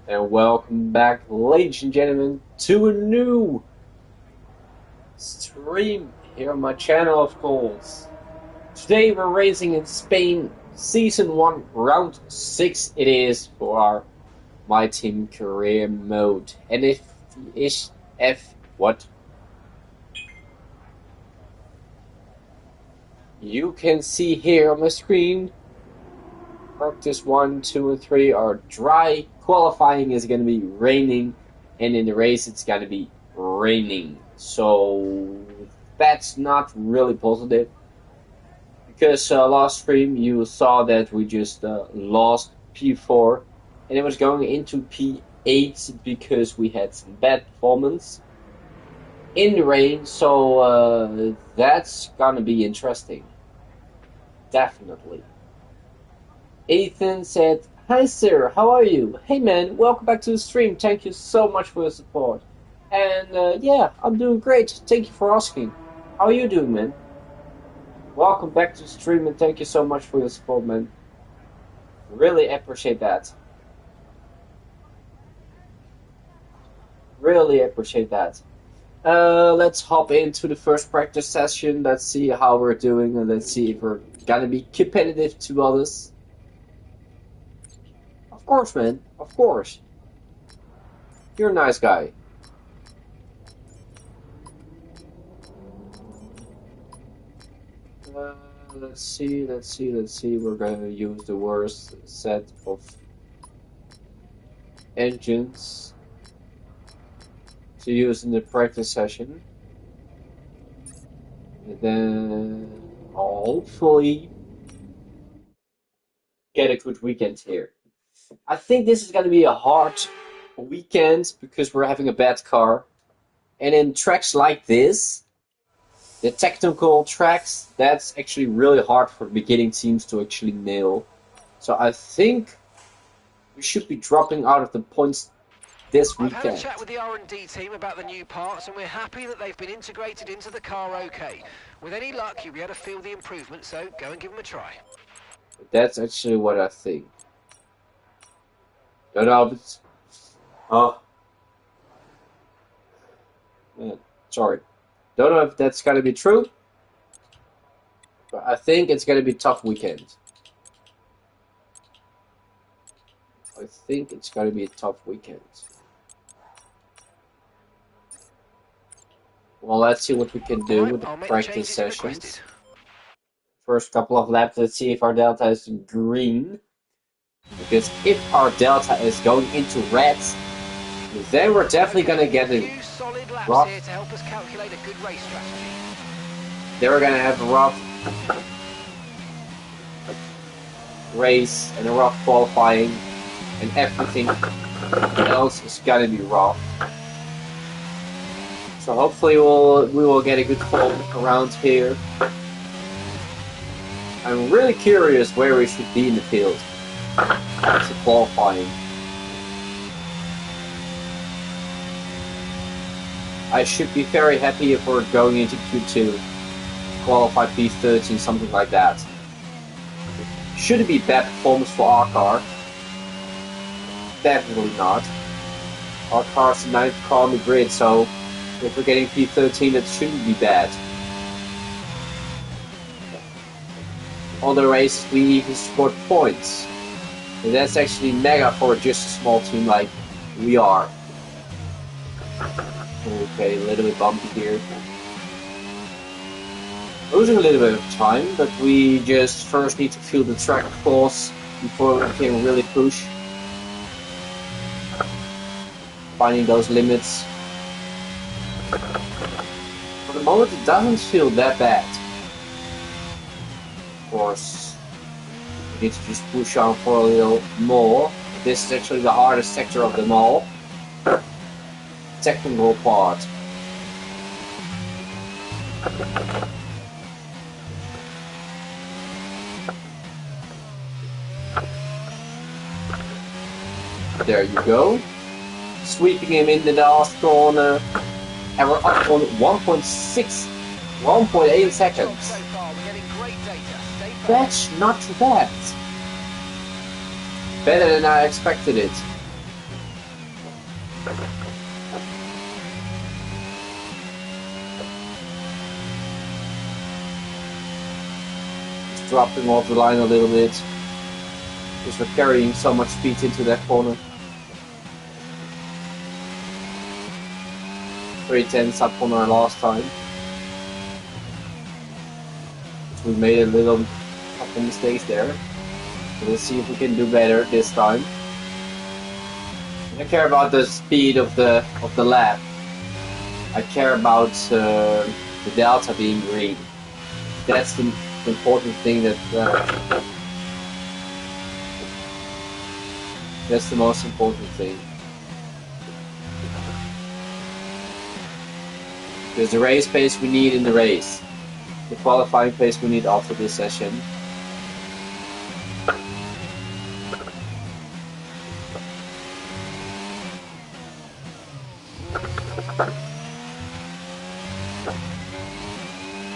And welcome back, ladies and gentlemen, to a new stream here on my channel, of course. Today we're racing in Spain, Season 1, Round 6 it is for our My Team Career Mode. And if is F what? You can see here on my screen, practice 1, 2, and 3 are dry. Qualifying is going to be raining, and in the race it's going to be raining. So that's not really positive. Because last stream you saw that we just lost P4, and it was going into P8 because we had some bad performance in the rain. So that's going to be interesting. Definitely. Ethan said, "Hi sir, how are you? Hey man, welcome back to the stream. Thank you so much for your support." And yeah, I'm doing great. Thank you for asking. How are you doing, man? Welcome back to the stream and thank you so much for your support, man. Really appreciate that. Really appreciate that. Let's hop into the first practice session. Let's see how we're doing and let's see if we're gonna be competitive to others. Of course, man. Of course. You're a nice guy. Let's see. We're gonna use the worst set of engines to use in the practice session. And then hopefully get a good weekend here. I think this is gonna be a hard weekend because we're having a bad car. And in tracks like this, the technical tracks, that's actually really hard for beginning teams to actually nail. So I think we should be dropping out of the points this weekend. I've had a chat with the R&D team about the new parts, and we're happy that they've been integrated into the car okay. With any luck, you'll be able to feel the improvement, so go and give them a try. That's actually what I think. No, but... Oh. Man, sorry. Don't know if that's gonna be true, but I think it's gonna be a tough weekend. I think it's gonna be a tough weekend. Well, let's see what we can do with the practice sessions. First couple of laps, let's see if our delta is green. Because if our delta is going into red, then we're definitely gonna get a rough. Here to help us calculate a good race strategy. Then we're gonna have a rough race and a rough qualifying, and everything else is gonna be rough. So hopefully we will get a good form around here. I'm really curious where we should be in the field after qualifying. I should be very happy if we're going into Q2, qualify P13, something like that. Should it be bad performance for our car? Definitely not. Our car's the 9th car on the grid, so if we're getting P13, that shouldn't be bad. On the race, we need to score points. And that's actually mega for just a small team like we are. Okay, a little bit bumpy here. Losing a little bit of time, but we just first need to feel the track force before we can really push. Finding those limits. For the moment, it doesn't feel that bad. Of course, we need to just push on for a little more. This is actually the hardest sector of them all. Technical part. There you go. Sweeping him in the last corner. And we're up on 1.8 seconds. That's not too bad. Better than I expected it. Just dropping off the line a little bit. Because we're carrying so much speed into that corner. 3/10 up on our last time. Which we made a little couple mistakes there. So let's see if we can do better this time. I don't care about the speed of the lap. I care about the delta being green. That's the important thing. That's the most important thing. Because the race pace we need in the race. The qualifying pace we need after this session.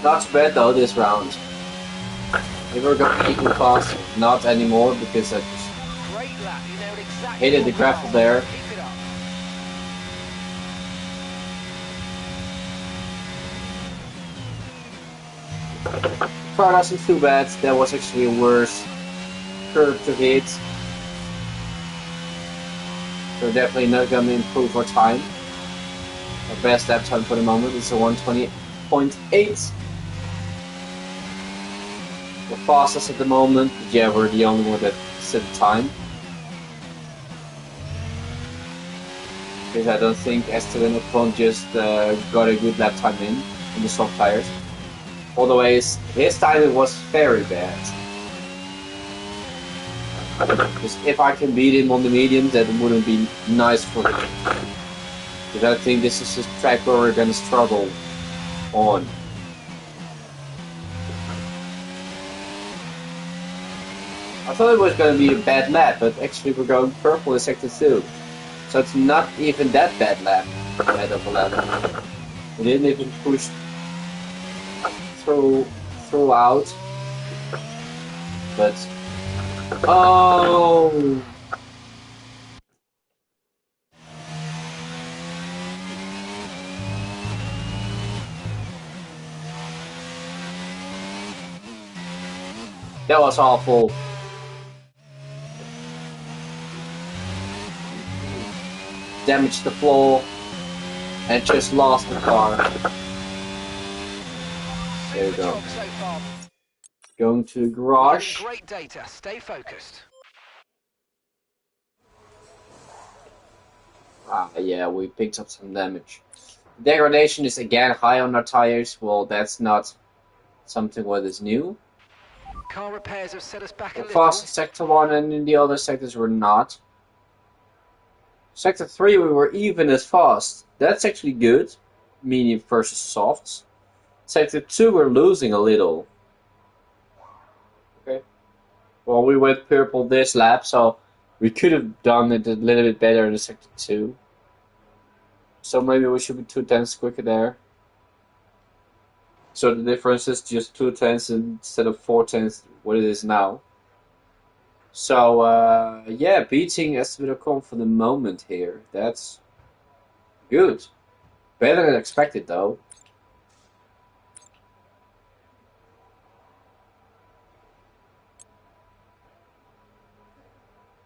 Not too bad though this round. If we're going to equal fast, not anymore because I just hated the grapple there. Car wasn't too bad, that was actually a worse curve to hit. So definitely not going to improve our time. Our best lap time for the moment is a 1:20.8. We're fastest at the moment, but yeah, we're the only one that set the time. Because I don't think Esteban Ocon just got a good lap time in the soft tires. Otherwise, his timing was very bad. Because if I can beat him on the medium, that wouldn't be nice for him. Because I think this is a track where we're gonna struggle on. I thought it was gonna be a bad lap, but actually we're going purple in sector 2. So it's not even that bad lap, bad of a lap. We didn't even push throughout. But oh, that was awful. Damaged the floor and just lost the car. There we go. Going to the garage. Great data. Stay focused. Yeah, we picked up some damage. Degradation is again high on our tires. Well, that's not something what is new. Car repairs have set us back a little. Fast in sector 1 and in the other sectors we're not. Sector 3 we were even as fast. That's actually good. Medium versus softs. Sector 2 we're losing a little. Okay. Well, we went purple this lap, so we could have done it a little bit better in sector 2. So maybe we should be 2/10 quicker there. So the difference is just 2/10 instead of 4/10 what it is now. So yeah, beating Esteban Ocon for the moment here. That's good. Better than expected though.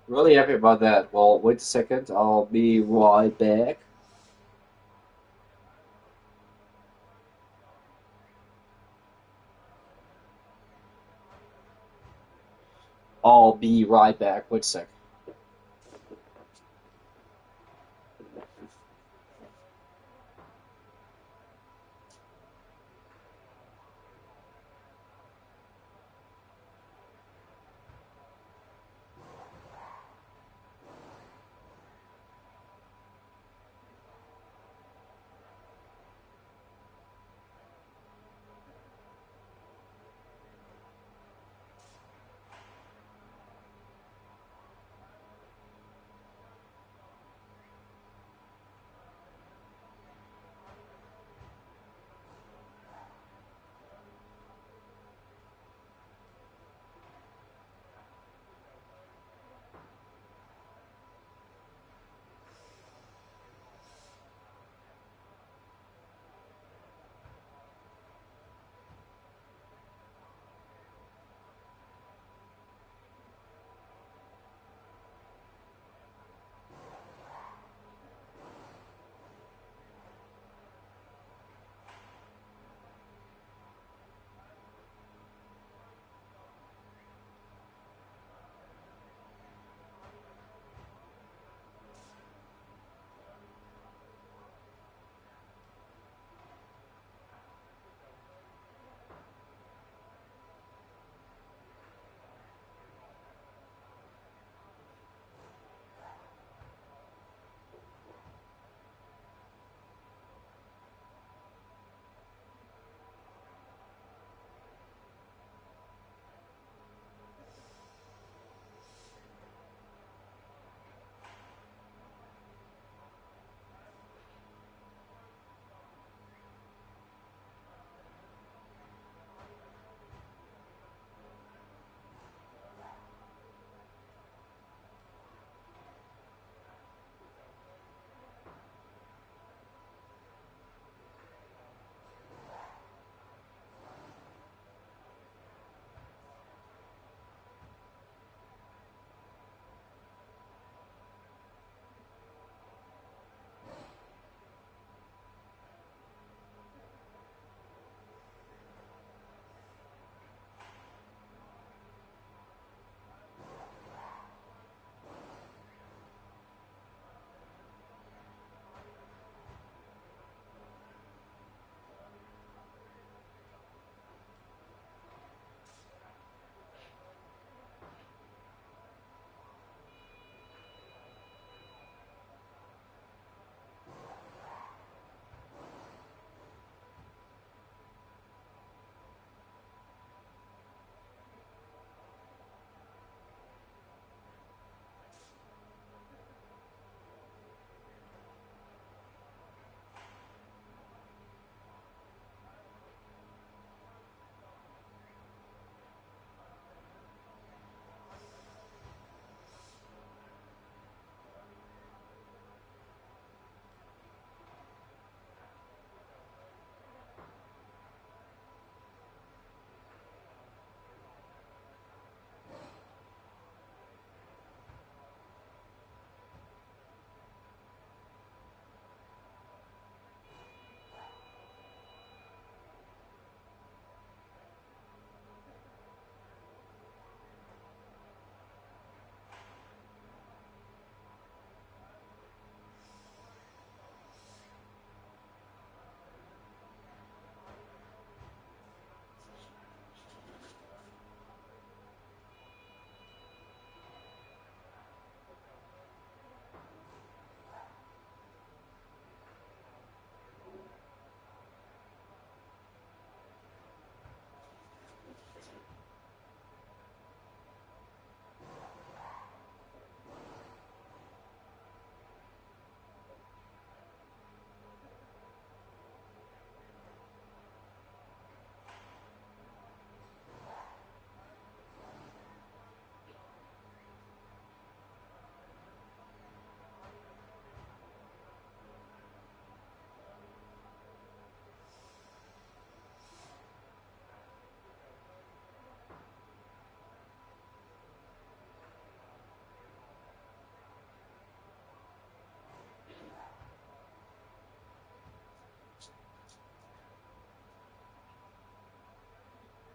Really happy about that. Well, wait a second. I'll be right back. I'll be right back. Wait a sec.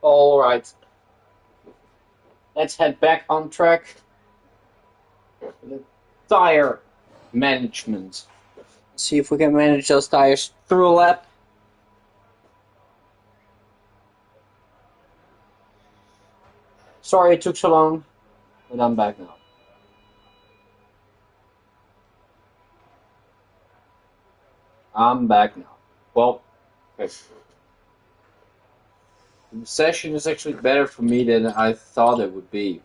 All right. Let's head back on track. The tire management. See if we can manage those tires through a lap. Sorry it took so long, but I'm back now. I'm back now. Well, okay. The session is actually better for me than I thought it would be.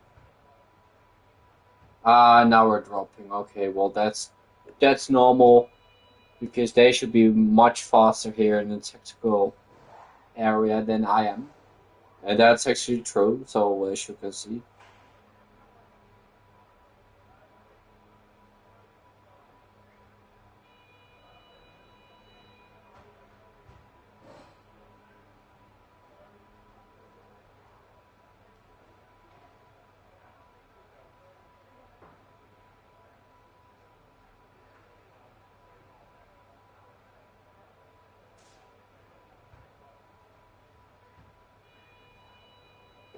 Now we're dropping. Okay, well that's normal because they should be much faster here in the tactical area than I am. And that's actually true, so as you can see.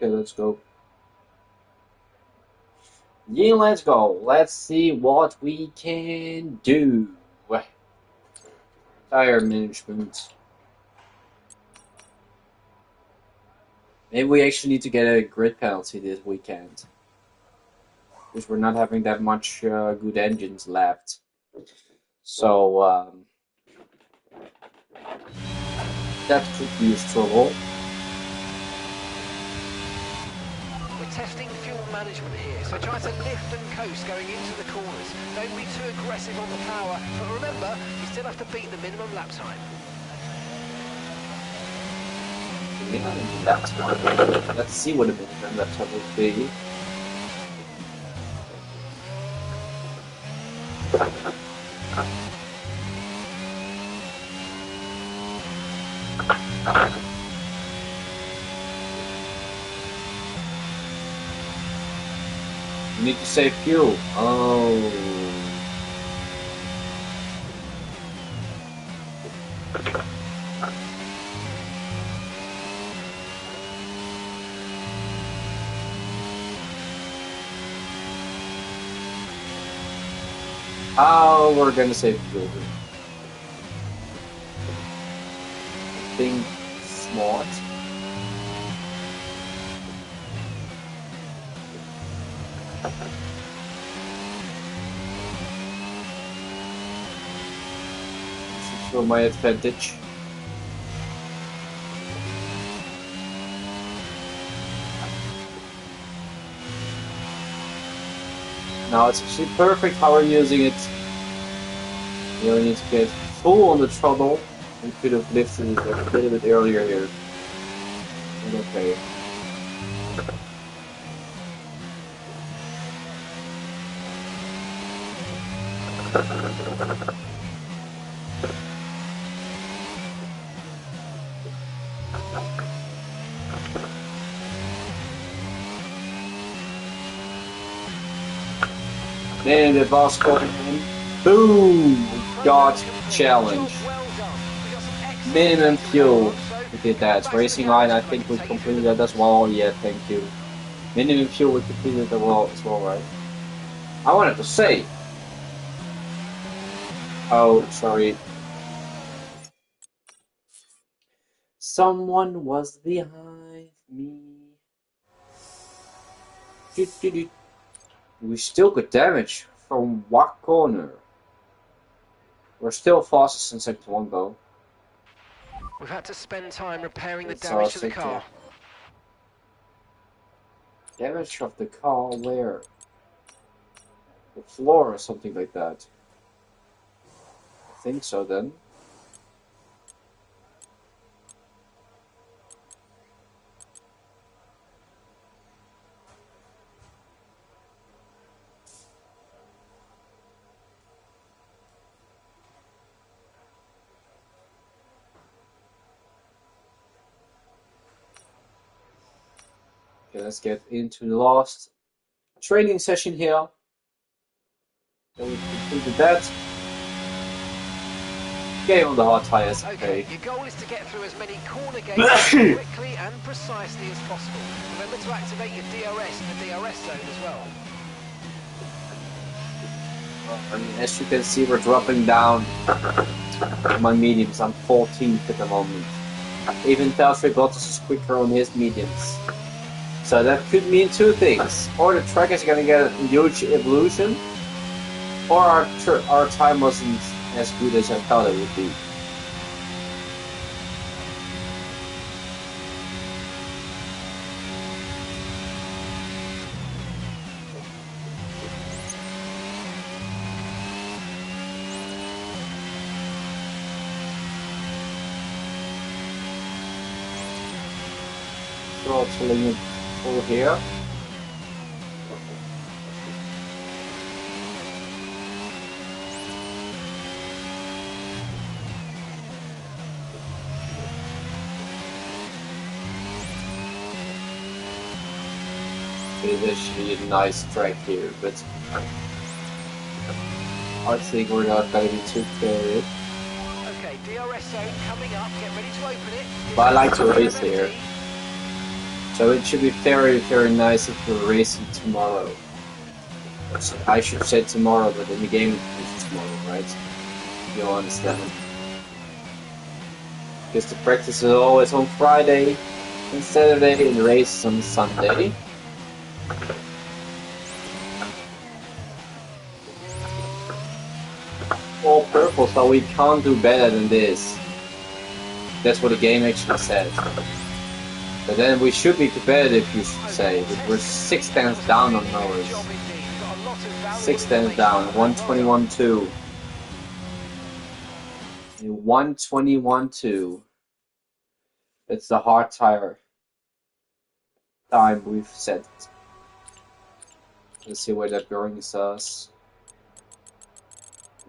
Okay, let's go. Yeah, let's go. Let's see what we can do. Tire management. Maybe we actually need to get a grid penalty this weekend. Because we're not having that much good engines left. So, that could be a struggle. We're testing fuel management here, so try to lift and coast going into the corners. Don't be too aggressive on the power, but remember, you still have to beat the minimum lap time. Let's see what a minimum lap time would be. You need to save fuel. Oh. How we're gonna save fuel? Think smart. For my advantage. Now it's actually perfect how we're using it. You only need to get full on the throttle. We could have lifted it a little bit earlier here. But okay. Then the boss called in. Boom! Got challenge. Minimum fuel. We did that. Racing line, I think we completed that as well. Yeah, thank you. Minimum fuel, we completed that as well, right? I wanted to say. Oh, sorry. Someone was behind me. We still got damage from what corner? We're still fastest in sector 1 though. We've had to spend time repairing the damage to the car. Damage of the car where? The floor or something like that. I think so then. Okay, let's get into the last training session here. Then we completed that. Game on the hot tires, Okay, okay. your goal is to get through as many corner gates as quickly and precisely as possible. Remember to activate your DRS in the DRS zone as well. And as you can see, we're dropping down my mediums. I'm 14th at the moment. Even Valtteri Bottas is quicker on his mediums. So that could mean two things. Or the track is going to get a huge evolution, or our time wasn't as good as I thought it would be. Throttling it over here. It's actually a nice track here, but I think we're not going to be too carried. Okay, DRS zone coming up. Get ready to open it. But I like to race here. So it should be very, very nice if we're racing tomorrow. I should say tomorrow, but in the game it's tomorrow, right? You'll understand. Because the practice is always on Friday and Saturday, and the race is on Sunday. All purple, so we can't do better than this. That's what the game actually says. But then we should be competitive, you should say. But we're 6 tenths down on Norris. 6 tenths down, 121.2. 121.2. It's the hard tire time we've set. Let's see where that brings us.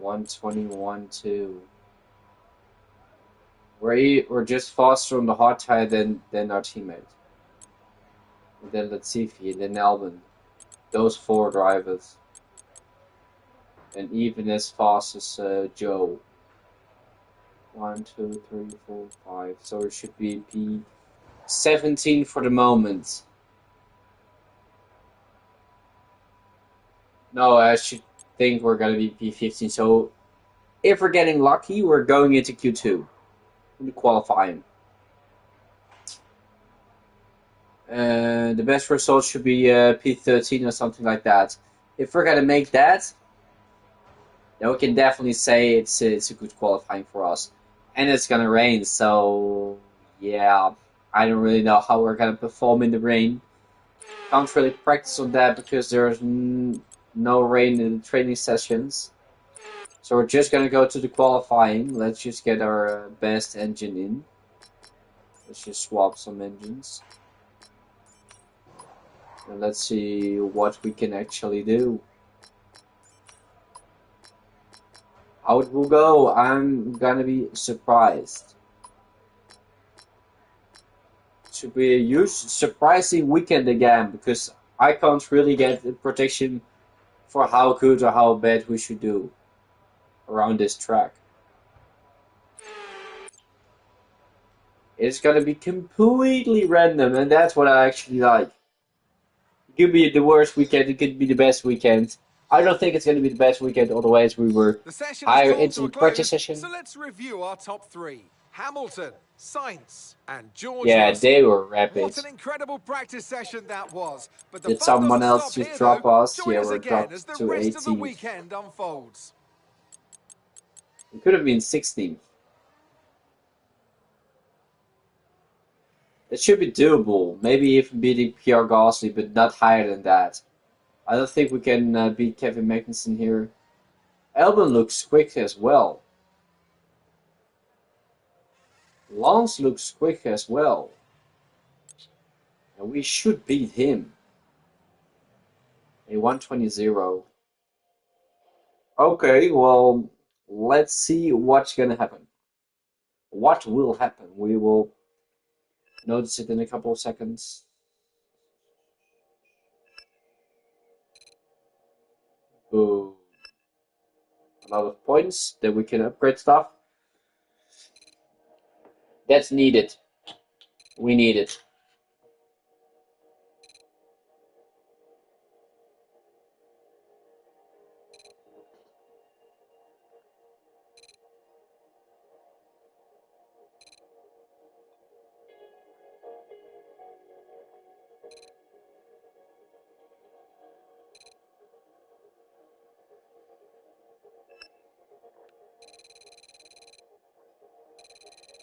121.2. We're just faster on the hard tire than our teammate. And then Latifi, and then Albon. Those 4 drivers. And even as fast as Joe. 1, 2, 3, 4, 5. So it should be P17 for the moment. No, I should think we're gonna be P15. So if we're getting lucky, we're going into Q2. Qualifying. The best result should be P13 or something like that. If we're gonna make that, then we can definitely say it's a good qualifying for us. And it's gonna rain, so yeah, I don't really know how we're gonna perform in the rain. Can't really practice on that because there's no rain in the training sessions. So we're just gonna go to the qualifying. Let's just get our best engine in. Let's just swap some engines. And let's see what we can actually do. How it will go, I'm gonna be surprised. It should be a huge, surprising weekend again, because I can't really get a prediction for how good or how bad we should do around this track. It's gonna be completely random, and that's what I actually like. It could be the worst weekend, it could be the best weekend. I don't think it's gonna be the best weekend, otherwise we were The session has higher drawn into to a the practice close, session. so let's review our top 3. Hamilton, Sainz, and George Yeah, Russell. they were rapid. What an incredible practice session that was. But the Did fun someone doesn't else stop just here, drop though. us? Join Yeah, us we're again as dropped the to rest of the 18th. weekend unfolds. It could have been 16th. It should be doable. Maybe even beating Pierre Gasly, but not higher than that. I don't think we can beat Kevin Magnussen here. Albon looks quick as well. Lance looks quick as well. And we should beat him. A 120.0. Okay, well, let's see what's gonna happen. What will happen? We will notice it in a couple of seconds. Boom. A lot of points, then we can upgrade stuff. That's needed. We need it.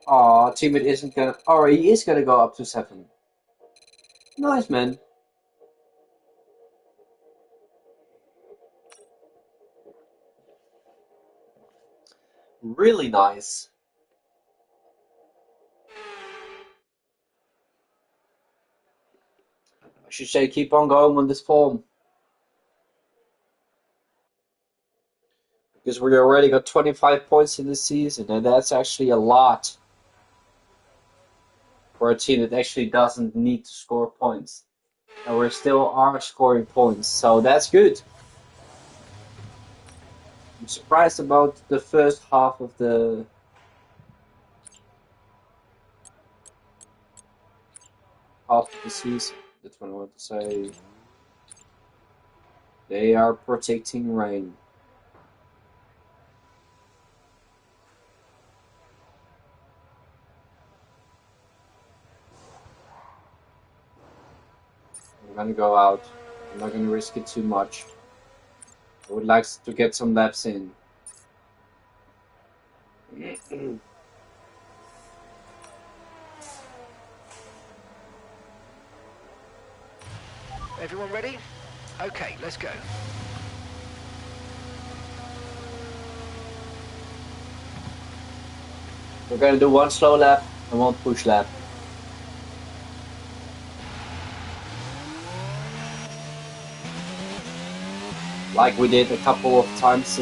Aw, teammate isn't gonna. Or he is gonna go up to 7. Nice, man. Really nice. I should say keep on going on this form. Because we already got 25 points in the season, and that's actually a lot for a team that actually doesn't need to score points. And we still are scoring points, so that's good. I'm surprised about the first half of the season. That's what I want to say. They are protecting rain. I'm gonna go out. I'm not gonna risk it too much. I would like to get some laps in. Everyone ready? Okay, let's go. We're gonna do one slow lap and one push lap. Like we did a couple of times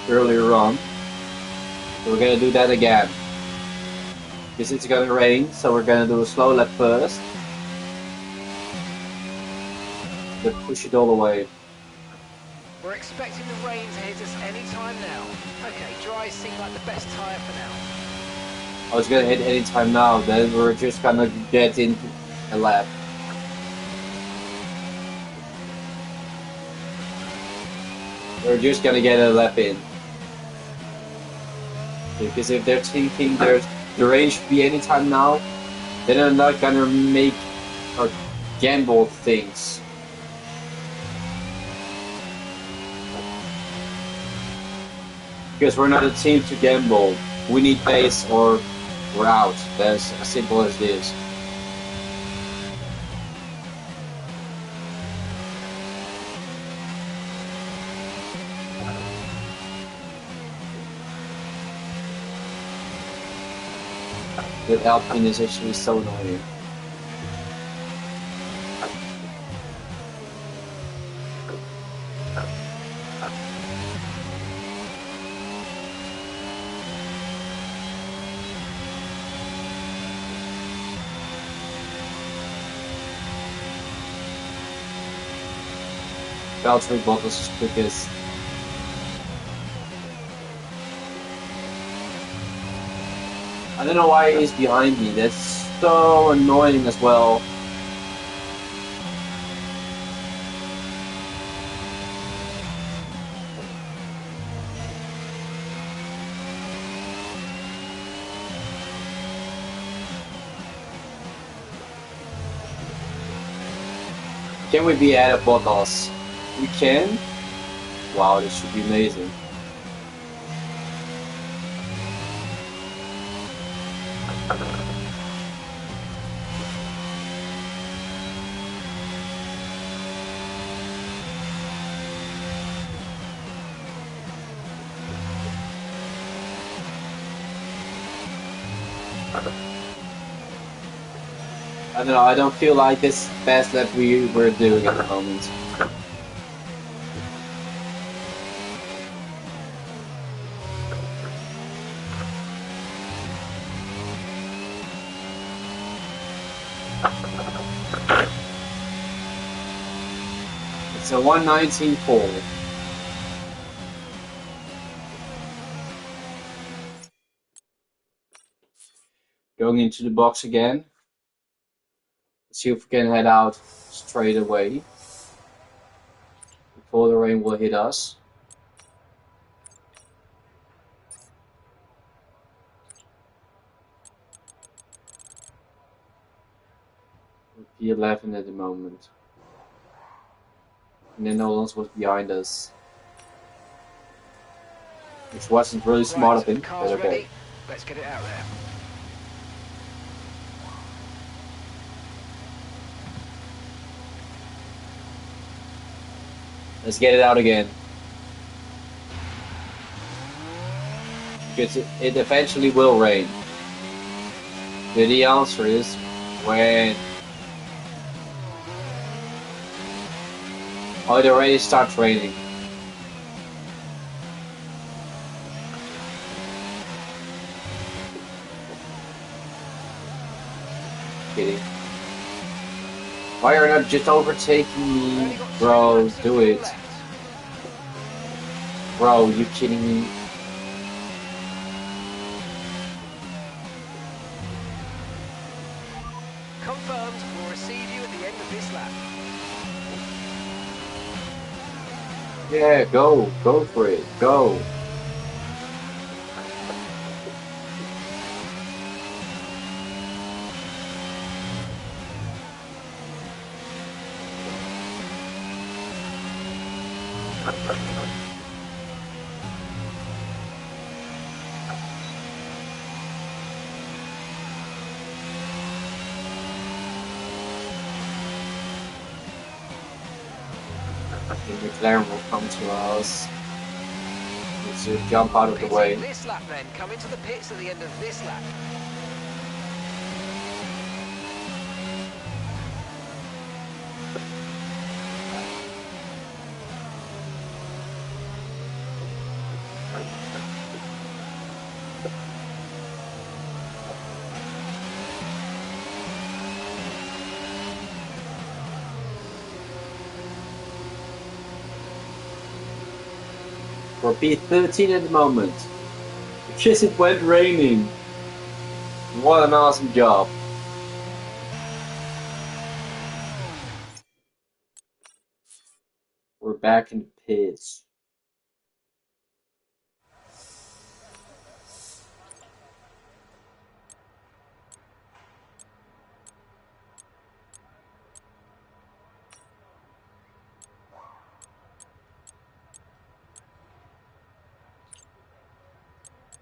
earlier on. So we're gonna do that again. Because it's gonna rain, so we're gonna do a slow lap first. Then push it all the way. We're expecting the rain to hit us any time now. Okay, dry seem like the best tyre for now. I was gonna hit any time now, then we're just gonna get into a lap. We're just gonna get a lap in. Because if they're thinking the rain should be any time now, then they're not gonna make or gamble things. Because we're not a team to gamble. We need pace or we're out. That's as simple as this. That Alpine is actually so annoying. Valtteri Bottas is quickest. I don't know why he's behind me. That's so annoying as well. Can we be ahead of Bottas? We can? Wow, this should be amazing. I don't know, I don't feel like this fast lap we were doing at the moment. It's a 1:19.4. Going into the box again. Let's see if we can head out straight away before the rain will hit us. P11 at the moment. And then Nolans was behind us. Which wasn't really smart of him, but okay. Ready. Let's get it out there. Let's get it out again. Because it eventually will rain. But the answer is when. Oh, it already starts raining. Kidding. Why are you not just overtaking me? Bro, do it. Bro, you kidding me? Confirmed, we'll receive you at the end of this lap. Yeah, go for it, go. The McLaren will come to us. Let's just jump out of the way. This lap then, come into the pits at the end of this lap. We're P13 at the moment. Because it went raining. What an awesome job. We're back in the pits.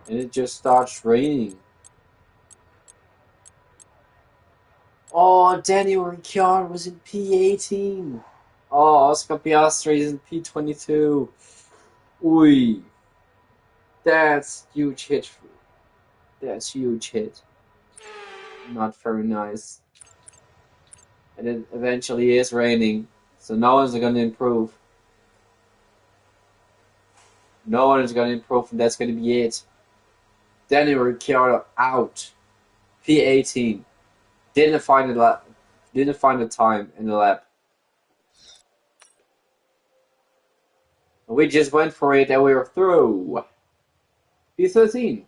And it just starts raining. Oh, Daniel Ricciardo was in P18. Oh, Oscar Piastri is in P22. Ui. That's huge hit. That's huge hit. Not very nice. And it eventually is raining. So no one's going to improve. No one is going to improve, and that's going to be it. Daniel Ricciardo out. P18. Didn't find the time in the lap. We just went for it and we were through. P13.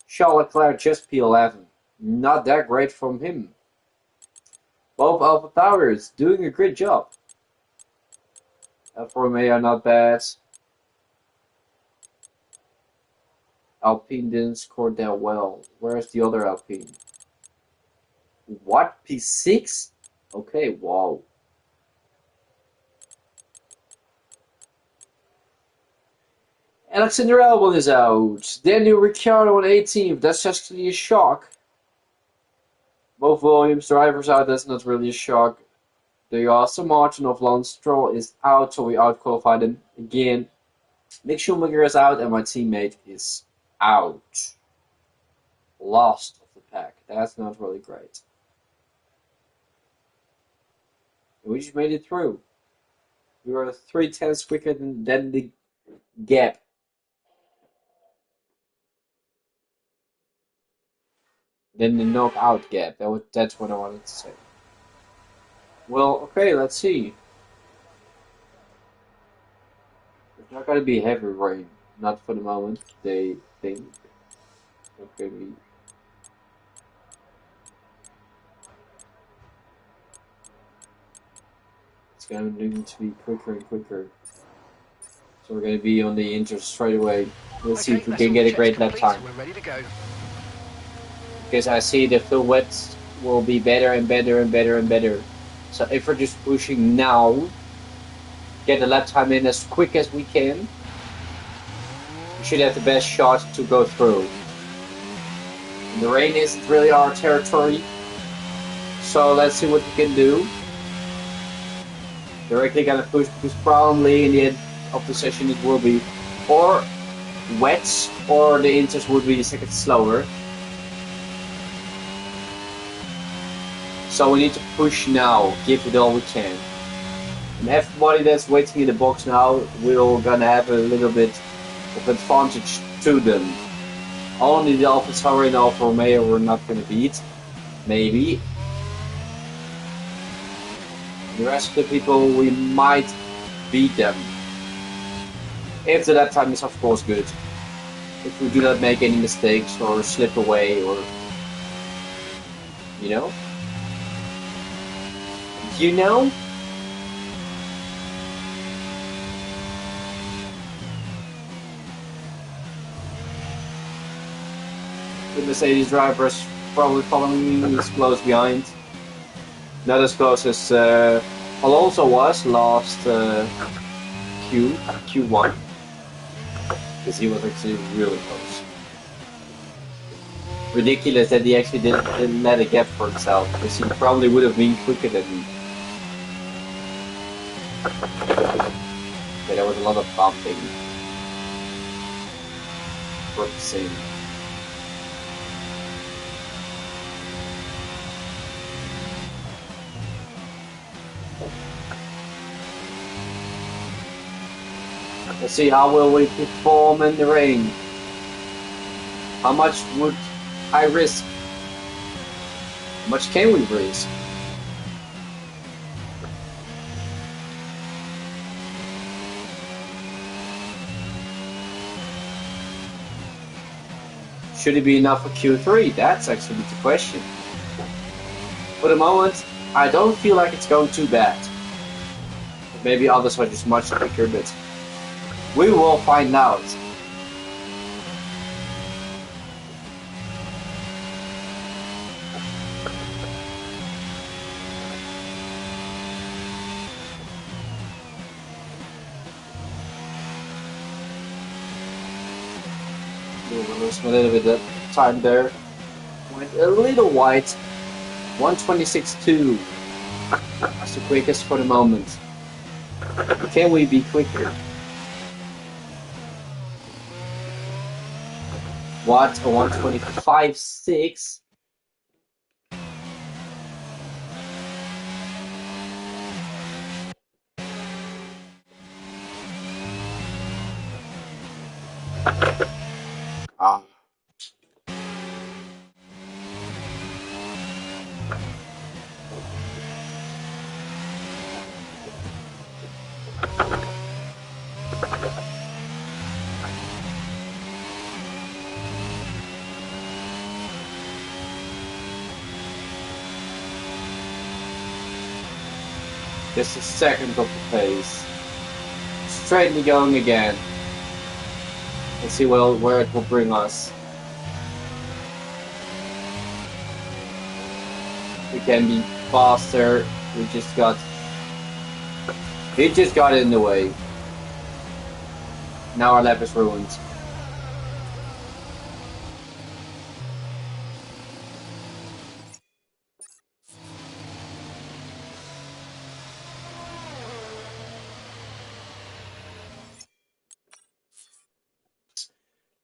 Charles Leclerc just P11. Not that great from him. Both Alpha Towers doing a great job. Alfa Romeo not bad. Alpine didn't score that well. Where's the other Alpine? What? P6? Okay, wow. Alexander Albon is out. Daniel Ricciardo on 18th. That's actually a shock. Both Williams drivers out. That's not really a shock. The Aston Martin of Lance Stroll is out, so we out-qualified him again. Mick Schumacher is out, and my teammate is out. Last of the pack. That's not really great. We just made it through. We were 3/10 quicker than the gap. Then the knockout gap. That's what I wanted to say. Well, okay, let's see. It's not gonna be heavy rain. Not for the moment. They think. It's gonna be It's going to need to be quicker and quicker. So we're going to be on the Inter straight away. Let's see if we can get a great lap time. We're ready to go. Because I see the full wets will be better and better and better and better. So if we're just pushing now, get the lap time in as quick as we can, we should have the best shot to go through. And the rain isn't really our territory, so let's see what we can do. Directly gonna push because probably in the end of the session it will be or wets or the Inters would be a second slower. So we need to push now, give it all we can. And everybody that's waiting in the box now, we're gonna have a little bit of advantage to them. Only the AlphaTauri and Alfa Romeo we're not gonna beat, maybe. The rest of the people we might beat them. If the lap time is of course good. If we do not make any mistakes or slip away or you know? You know? The Mercedes drivers probably following me is close behind. Not as close as Alonso was last Q1. Because he was actually really close. Ridiculous that he actually didn't let a gap for himself, because he probably would have been quicker than me. Okay, there was a lot of bumping. For the same. Let's see how will we perform in the rain. How much would I risk? How much can we risk? Should it be enough for Q3? That's actually the question. For the moment, I don't feel like it's going too bad. Maybe others are just much quicker, but we will find out. We'll lose a little bit of time there. Went a little wide. 1:26.2. That's the quickest for the moment. Can we be quicker? What? A 1:25.6? Ah. Just a second of the pace. Straightly going again. Let's see where it will bring us. We can be faster. He just got it in the way. Now our lap is ruined.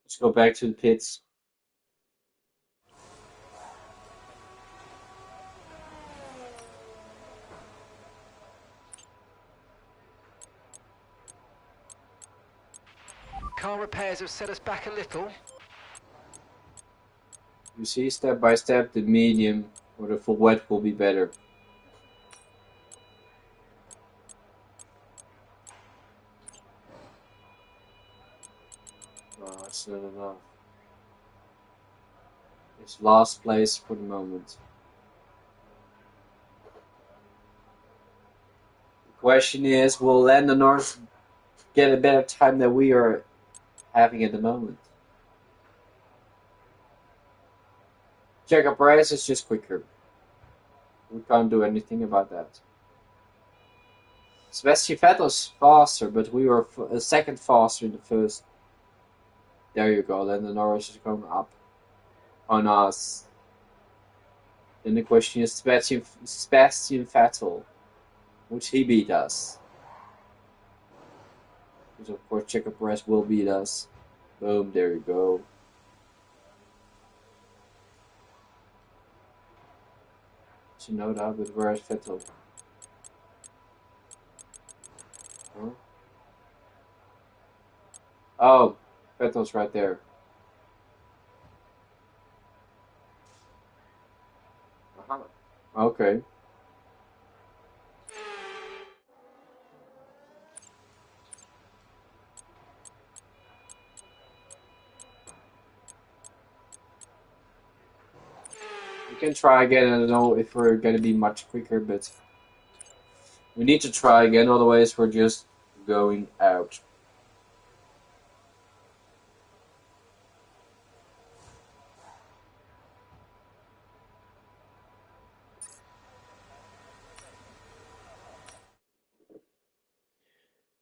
Let's go back to the pits. Car repairs have set us back a little. You see, step by step, the medium or the full wet will be better. No, that's not enough. It's last place for the moment. Question is, will Lando Norris get a better time than we are having at the moment? Checo Perez is just quicker. We can't do anything about that. Sebastian Vettel's faster, but we were a second faster in the first. There you go, Lando Norris is going up on us. Then the question is Sebastian Vettel. Would he beat us? Because of course Checo Perez will beat us. Boom, there you go. Tsunoda, but where is Vettel? Huh? Oh, Vettel's right there. Okay. We can try again. I don't know if we're gonna be much quicker, but we need to try again, otherwise we're just going out.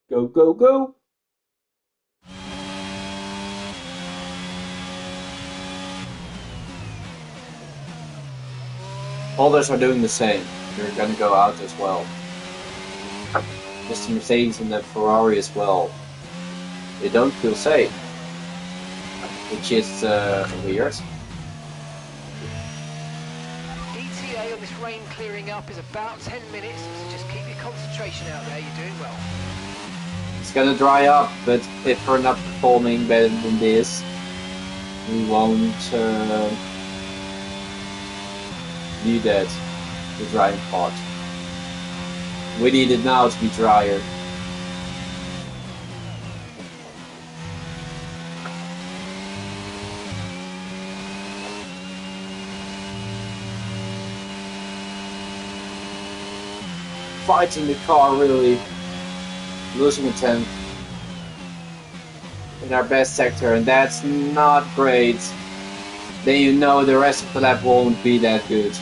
Go, go, go! Others are doing the same. They're gonna go out as well. Mr. Mercedes and the Ferrari as well. They don't feel safe. Which is weird. ETA on this rain clearing up is about 10 minutes, so just keep your concentration out there, you're doing well. It's gonna dry up, but if we're not performing better than this, we won't need that, the drying part. We need it now to be drier. Fighting the car, really losing a tenth in our best sector, and that's not great. Then you know the rest of the lap won't be that good.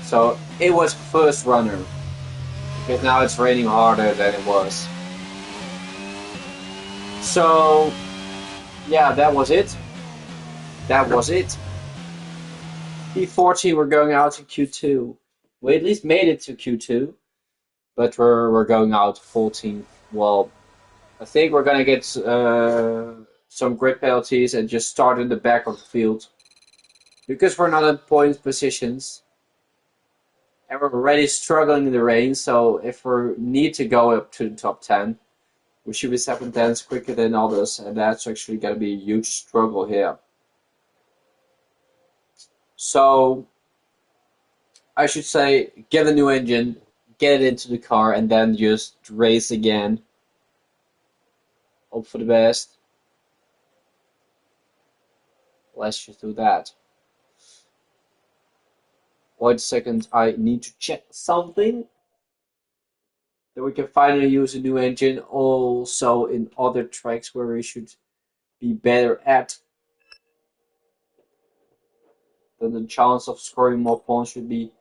So it was first runner, because now it's raining harder than it was. So yeah, that was it. That was it. P14, we're going out in Q2. We at least made it to Q2, but we're going out 14th. Well, I think we're gonna get some grid penalties and just start in the back of the field, because we're not in point positions and we're already struggling in the rain. So if we need to go up to the top 10, we should be 7/10 quicker than others, and that's actually gonna be a huge struggle here. So I should say, get a new engine, get it into the car, and then just race again. Hope for the best. Let's just do that. Wait a second, I need to check something. Then we can finally use a new engine also in other tracks where we should be better at. Then the chance of scoring more points should be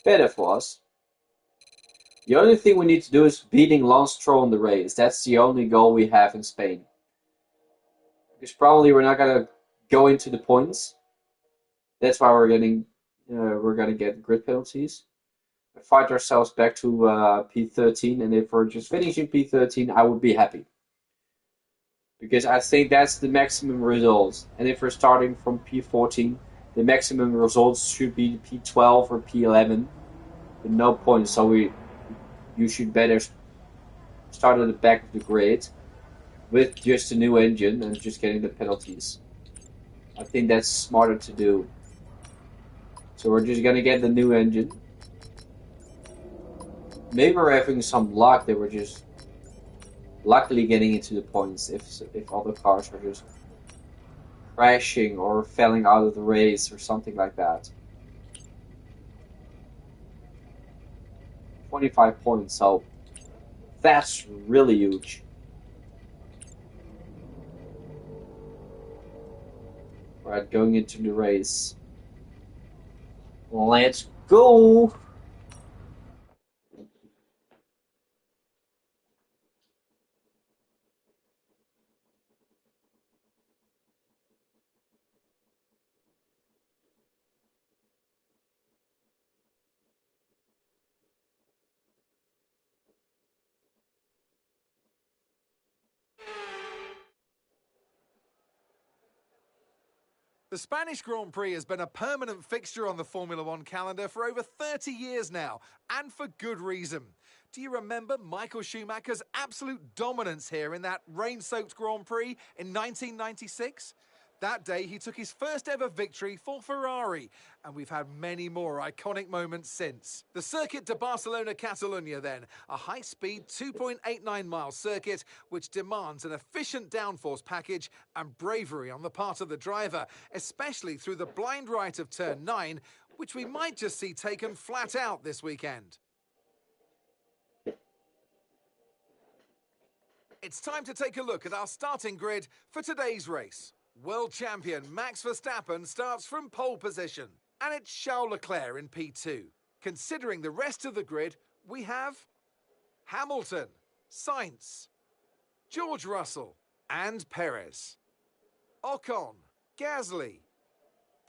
better for us. The only thing we need to do is beating Lance Stroll in the race. That's the only goal we have in Spain. Because probably we're not gonna go into the points. That's why we're gonna get grid penalties. Fight ourselves back to P13, and if we're just finishing P13, I would be happy. Because I think that's the maximum result. And if we're starting from P14, the maximum results should be P12 or P11 with no points. So you should better start at the back of the grid with just a new engine and just getting the penalties. I think that's smarter to do. So we're just gonna get the new engine. Maybe we're having some luck that we're just luckily getting into the points if other cars are just crashing or falling out of the race or something like that. 25 points, so That's really huge. Alright, going into the race. Let's go! The Spanish Grand Prix has been a permanent fixture on the Formula One calendar for over 30 years now, and for good reason. Do you remember Michael Schumacher's absolute dominance here in that rain-soaked Grand Prix in 1996? That day, he took his first ever victory for Ferrari, and we've had many more iconic moments since. The Circuit de Barcelona-Catalunya then, a high-speed 2.89-mile circuit which demands an efficient downforce package and bravery on the part of the driver, especially through the blind right of turn 9, which we might just see taken flat out this weekend. It's time to take a look at our starting grid for today's race. World champion Max Verstappen starts from pole position, and it's Charles Leclerc in P2. Considering the rest of the grid, we have Hamilton, Sainz, George Russell, and Perez, Ocon, Gasly,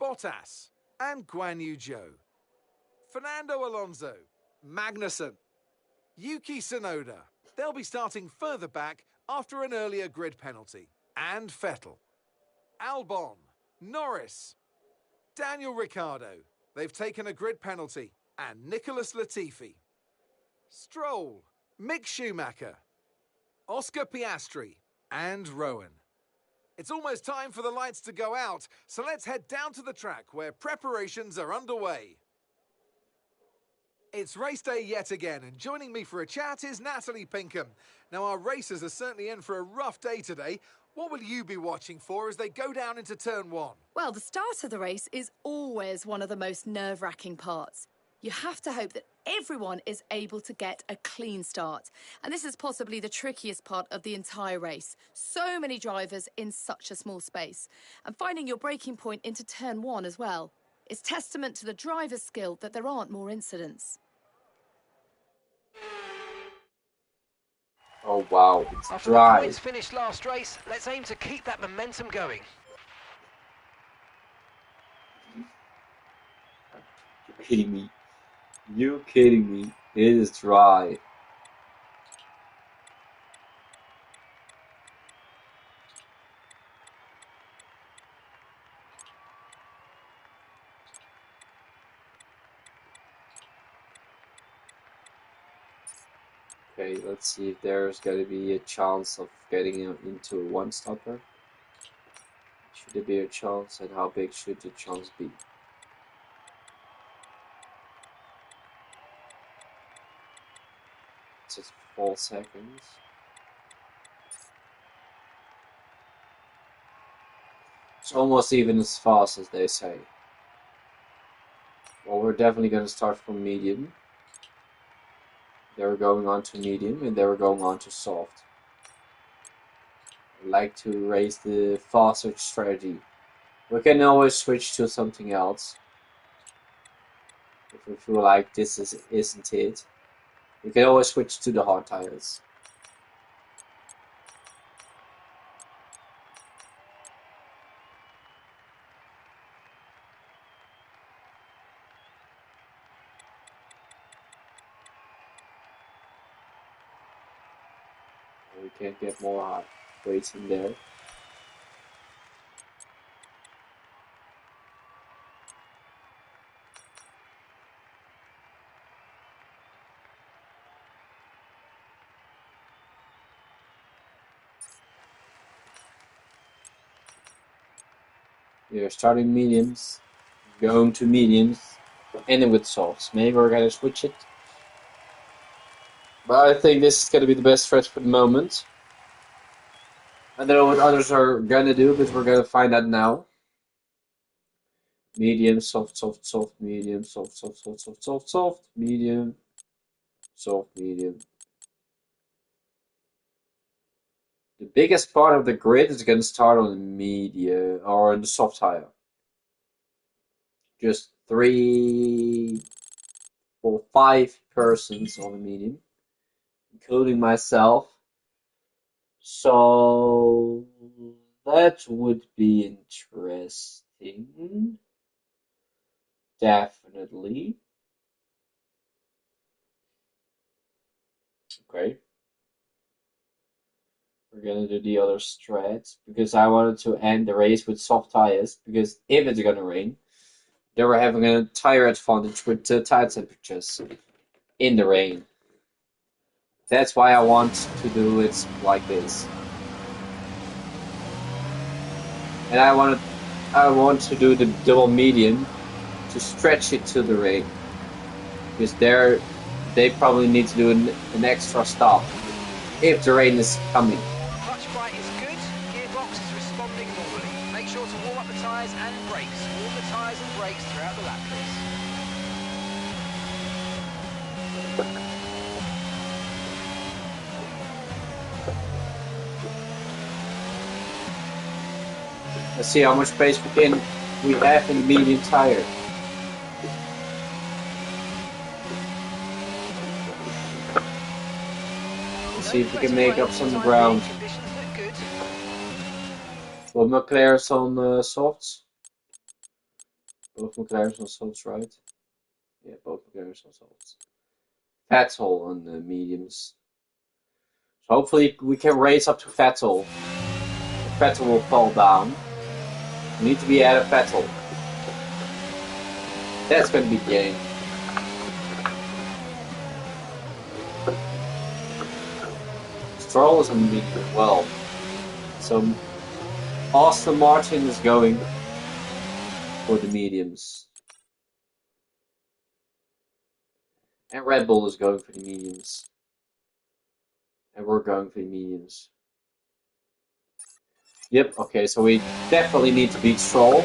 Bottas, and Guan Yu Zhou, Fernando Alonso, Magnussen, Yuki Tsunoda. They'll be starting further back after an earlier grid penalty, and Vettel, Albon, Norris, Daniel Ricciardo. They've taken a grid penalty, and Nicholas Latifi, Stroll, Mick Schumacher, Oscar Piastri, and Rowan. It's almost time for the lights to go out, so let's head down to the track where preparations are underway. It's race day yet again, and joining me for a chat is Natalie Pinkham. Now, our racers are certainly in for a rough day today. What will you be watching for as they go down into turn 1? Well, the start of the race is always one of the most nerve-wracking parts. You have to hope that everyone is able to get a clean start. And this is possibly the trickiest part of the entire race. So many drivers in such a small space. And finding your braking point into turn 1 as well. It's testament to the driver's skill that there aren't more incidents. Oh wow, it's After the dry. points finished last race, let's aim to keep that momentum going. You kidding me? You kidding me? It is dry. Okay, let's see if there's going to be a chance of getting into a one-stopper. Should there be a chance, and how big should the chance be? Just 4 seconds. It's almost even as fast as they say. Well, we're definitely going to start from medium. They were going on to medium, and they were going on to soft. I like to raise the faster strategy. We can always switch to something else. If we feel like this isn't it, we can always switch to the hard tires. We can't get more hot weights in there. We're starting mediums, going to mediums, ending with softs. Maybe we're gonna switch it. But I think this is gonna be the best stretch for the moment. I don't know what others are gonna do, but we're gonna find out now. Medium, soft, soft, soft, medium, soft, soft, soft, soft, soft, soft, medium, soft, medium. The biggest part of the grid is going to start on the medium or on the soft tire. Just 3, 4, 5 persons on the medium, including myself. So that would be interesting. Definitely. Okay. We're gonna do the other strats because I wanted to end the race with soft tires because if it's gonna rain, then we're having a tire advantage with tire temperatures in the rain. That's why I want to do it like this. And I want to do the double medium to stretch it to the rain. Because they probably need to do an extra stop if the rain is coming. Clutch bite is good, gearbox is responding normally. Make sure to warm up the tyres and brakes. Warm the tyres and brakes throughout the lap, please. Let's see how much space we have in the medium tire. Let's see if we can make up some ground. Both McLaren's on softs. Both McLaren's on softs, right? Yeah, both McLaren's on softs. Vettel on the mediums. So hopefully we can race up to Vettel. Vettel will fall down. We need to be ahead of Vettel. That's going to be the game. Stroll is on the medium as well. So Aston Martin is going for the mediums. And Red Bull is going for the mediums. And we're going for the mediums. Yep, okay, so we definitely need to beat Stroll.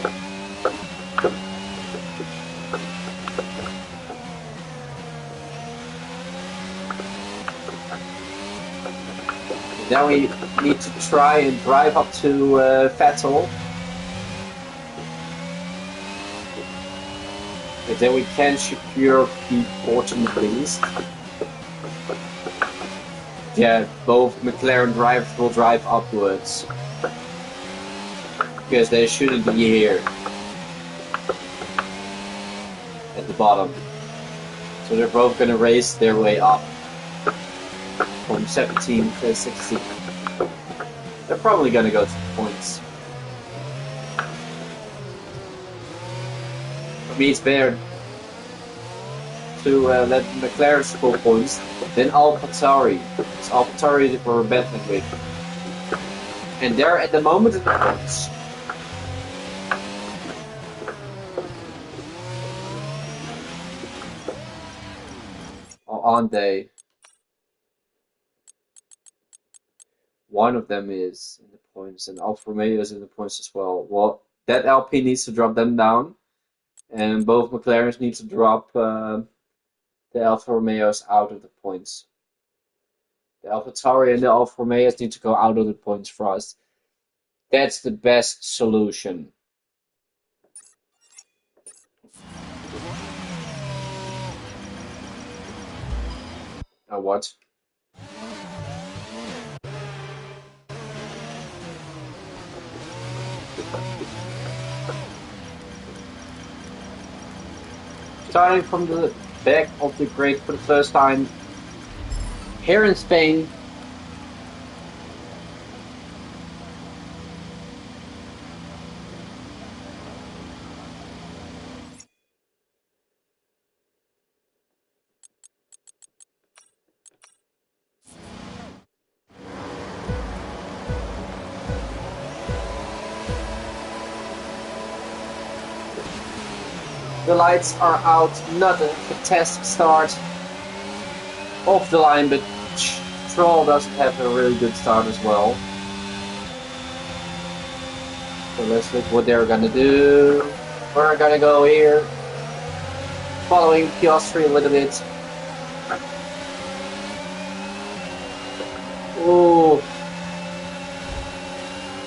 Now we need to try and drive up to Vettel. And then we can secure P14 at least. Yeah, both McLaren drivers will drive upwards. Because they shouldn't be here. At the bottom. So they're both gonna race their way up. From 17 to 16. They're probably gonna go to points. For me, it's better to let McLaren score points than AlphaTauri. It's AlphaTauri that we're battling with. And they're at the moment in the points. Or aren't they? One of them is in the points, and Alfa Romeo is in the points as well. Well, that LP needs to drop them down, and both McLarens need to drop the Alfa Romeos out of the points. The AlphaTauri and the Alfa Romeos need to go out of the points for us. That's the best solution. What? Starting from the back of the grid for the first time here in Spain. The lights are out, not a fantastic start off the line, but Stroll doesn't have a really good start as well. So let's look what they're gonna do. We're gonna go here, following Piastri a little bit. Ooh,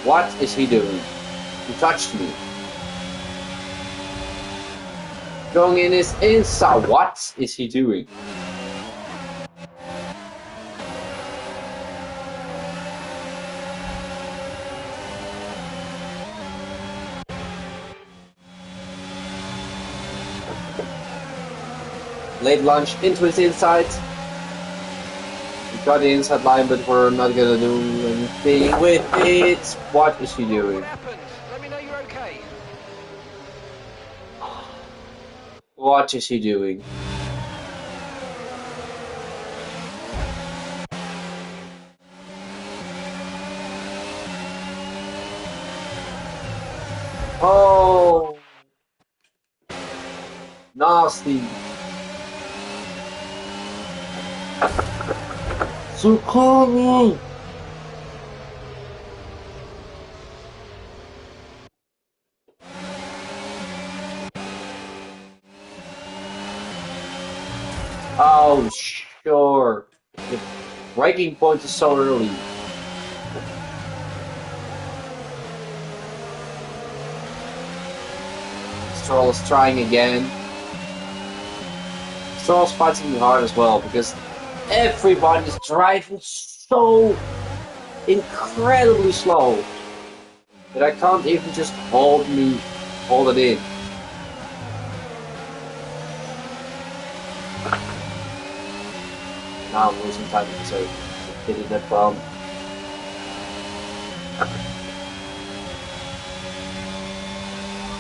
What is he doing? He touched me. Going in his inside. What is he doing? Late launch into his inside. We got the inside line, but we're not gonna do anything with it. What is he doing? What happened? Let me know you're okay. What is he doing? Oh, nasty. Zucchini. Oh, sure. The breaking point is so early. Stroll is trying again. Stroll's fighting me hard as well because everybody is driving so incredibly slow that I can't even just hold it in. Now I'm losing time because I hit that bump.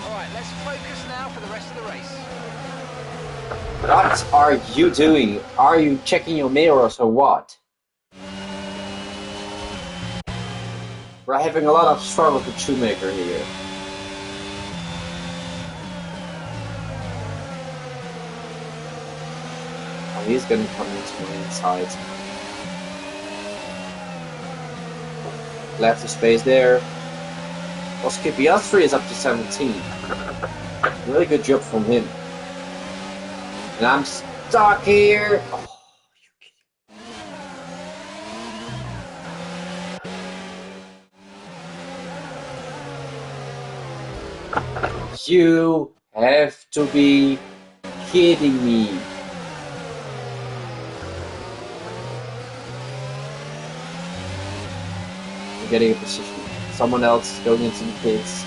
Alright, let's focus now for the rest of the race. What are you doing? Are you checking your mirrors or what? We're having a lot of struggles with Shoemaker here. Oh, he's gonna come into my inside. Left the space there. Well, Skip Piastri is up to 17. Really good job from him. And I'm stuck here. Oh, you have to be kidding me. We're getting a position. Someone else going into the pits.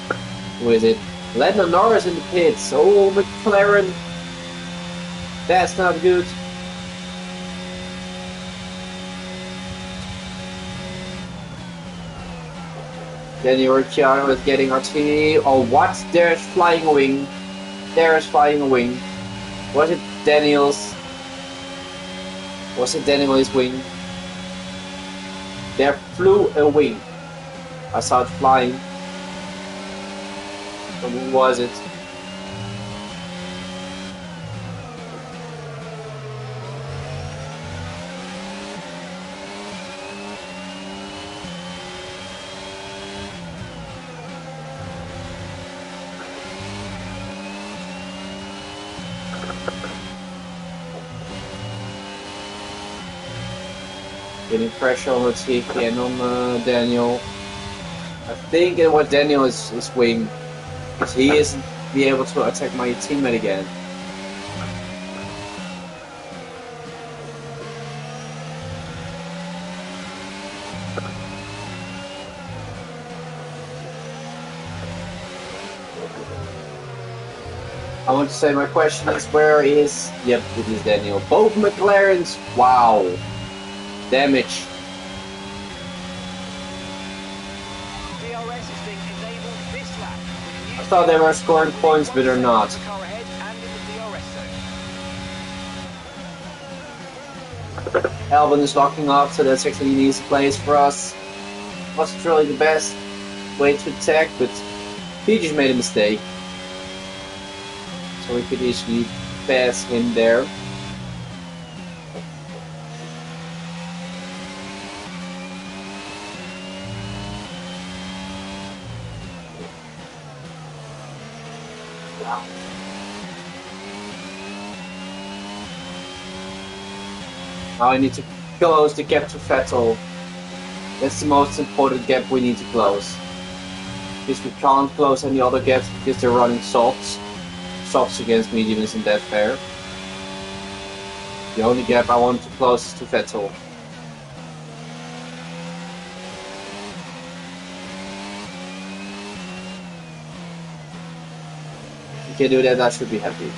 Who is it? Lando Norris in the pits. Oh, McLaren. That's not good. Daniel Ricciardo is getting RT. Oh, what? There's flying a wing. There's flying a wing. Was it Daniel's? Was it Daniel's wing? There flew a wing. I saw it flying. So who was it? Getting pressure on Latifi and on Daniel. I think it was Daniel's wing, because he isn't be able to attack my teammate again. I want to say my question is, where is... Yep, it is Daniel. Both McLarens, wow. Damage. DRS is being enabled this lap. I thought they were scoring points, but they're not. Car ahead and in the DRS zone. Albon is locking off, so that's actually an easy place for us. Wasn't really the best way to attack, but he just made a mistake. So we could easily pass him there. Now I need to close the gap to Vettel. That's the most important gap we need to close. Because we can't close any other gaps because they're running softs. Softs against medium isn't that fair. The only gap I want to close is to Vettel. If you can do that, I should be happy.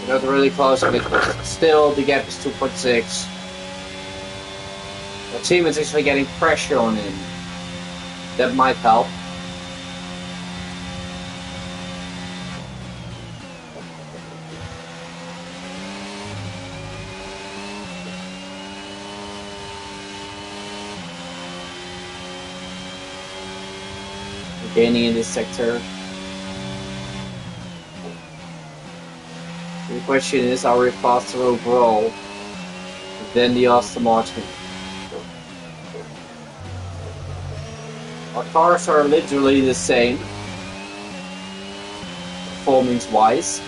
Not really close, but still the gap is 2.6. The team is actually getting pressure on him. That might help. We're gaining in this sector. The question is, are we faster overall than the Aston Martin? Our cars are literally the same, performance-wise,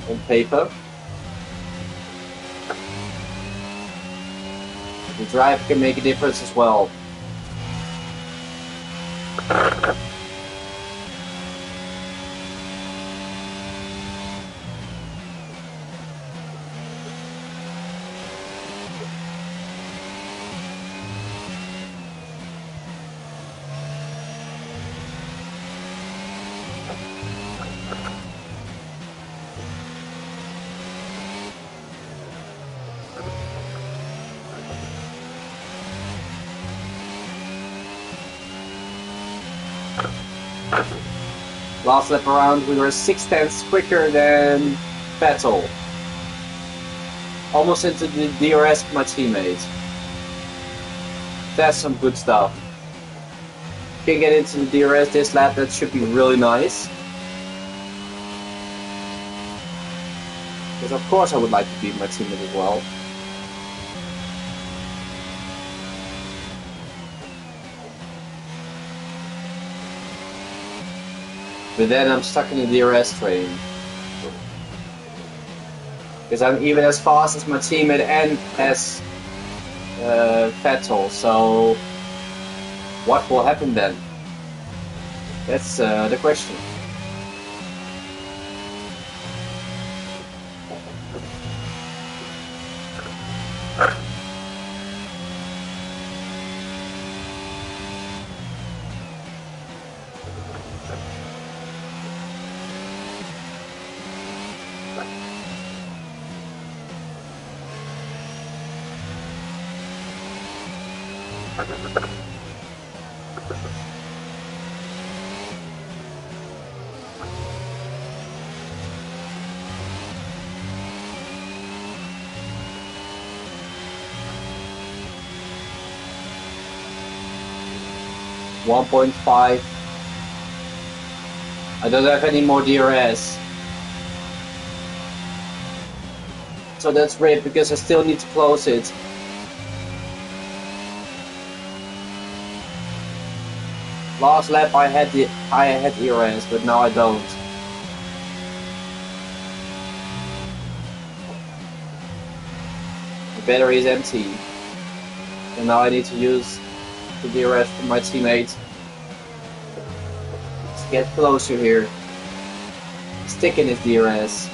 on paper. The drive can make a difference as well. Last lap around, we were 6/10 quicker than Vettel. Almost into the DRS of my teammate. That's some good stuff. Can get into the DRS this lap, that should be really nice. Because of course I would like to beat my teammate as well. But then I'm stuck in the DRS train. Because I'm even as fast as my teammate and as Vettel, so what will happen then? That's the question. .5. I don't have any more DRS. So that's great because I still need to close it. Last lap I had DRS, but now I don't. The battery is empty. And now I need to use the DRS from my teammate. Let's get closer here. Stick in his DRS.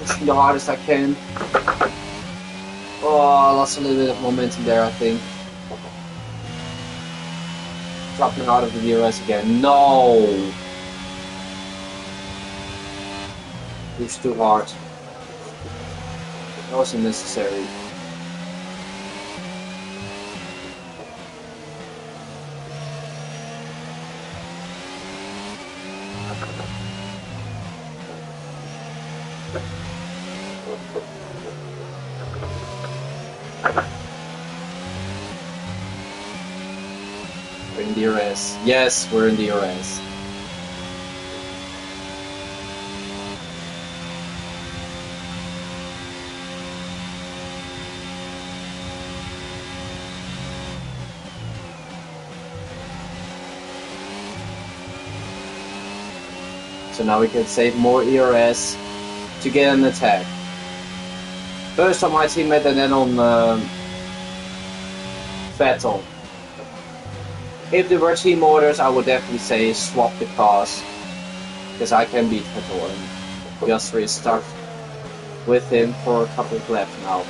Pushing the hardest I can. Oh, I lost a little bit of momentum there, I think. Dropping out of the DRS again. No! Pushed too hard. That was unnecessary. We're in DRS. Yes, we're in DRS. So now we can save more ERS to get an attack. First on my teammate and then on Vettel. If there were team orders, I would definitely say swap the cars, because I can beat Vettel, and Piastri is stuck with him for a couple of laps now.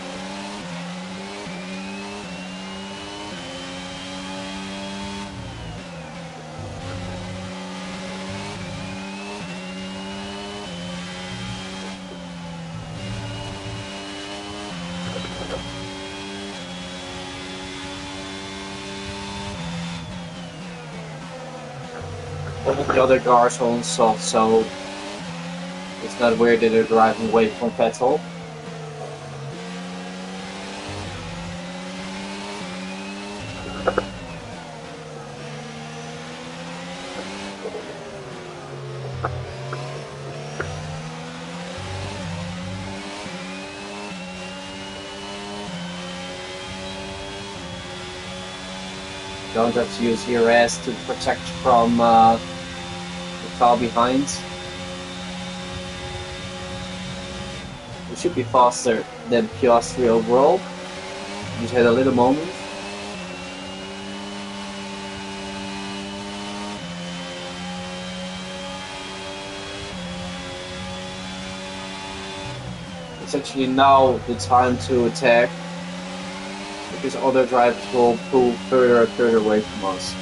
All the other cars are on soft, so it's not weird that they're driving away from Vettel. Don't have to use ERS to protect from the car behind. We should be faster than Piastri overall. Just had a little moment. It's actually now the time to attack, because other drivers will pull further and further away from us.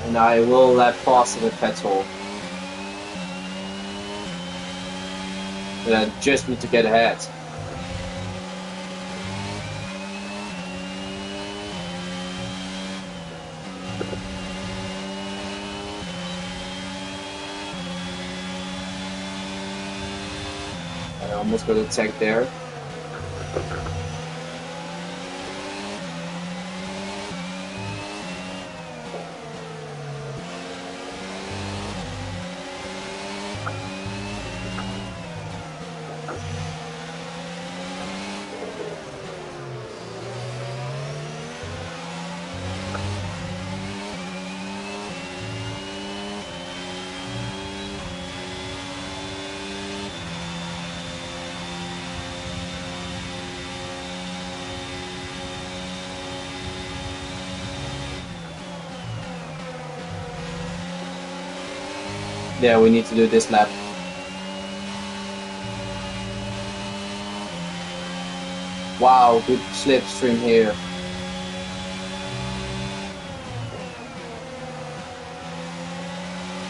And I will lap faster than Vettel. But I just need to get ahead. I almost got attacked there. Yeah, we need to do this lap. Wow, good slipstream here.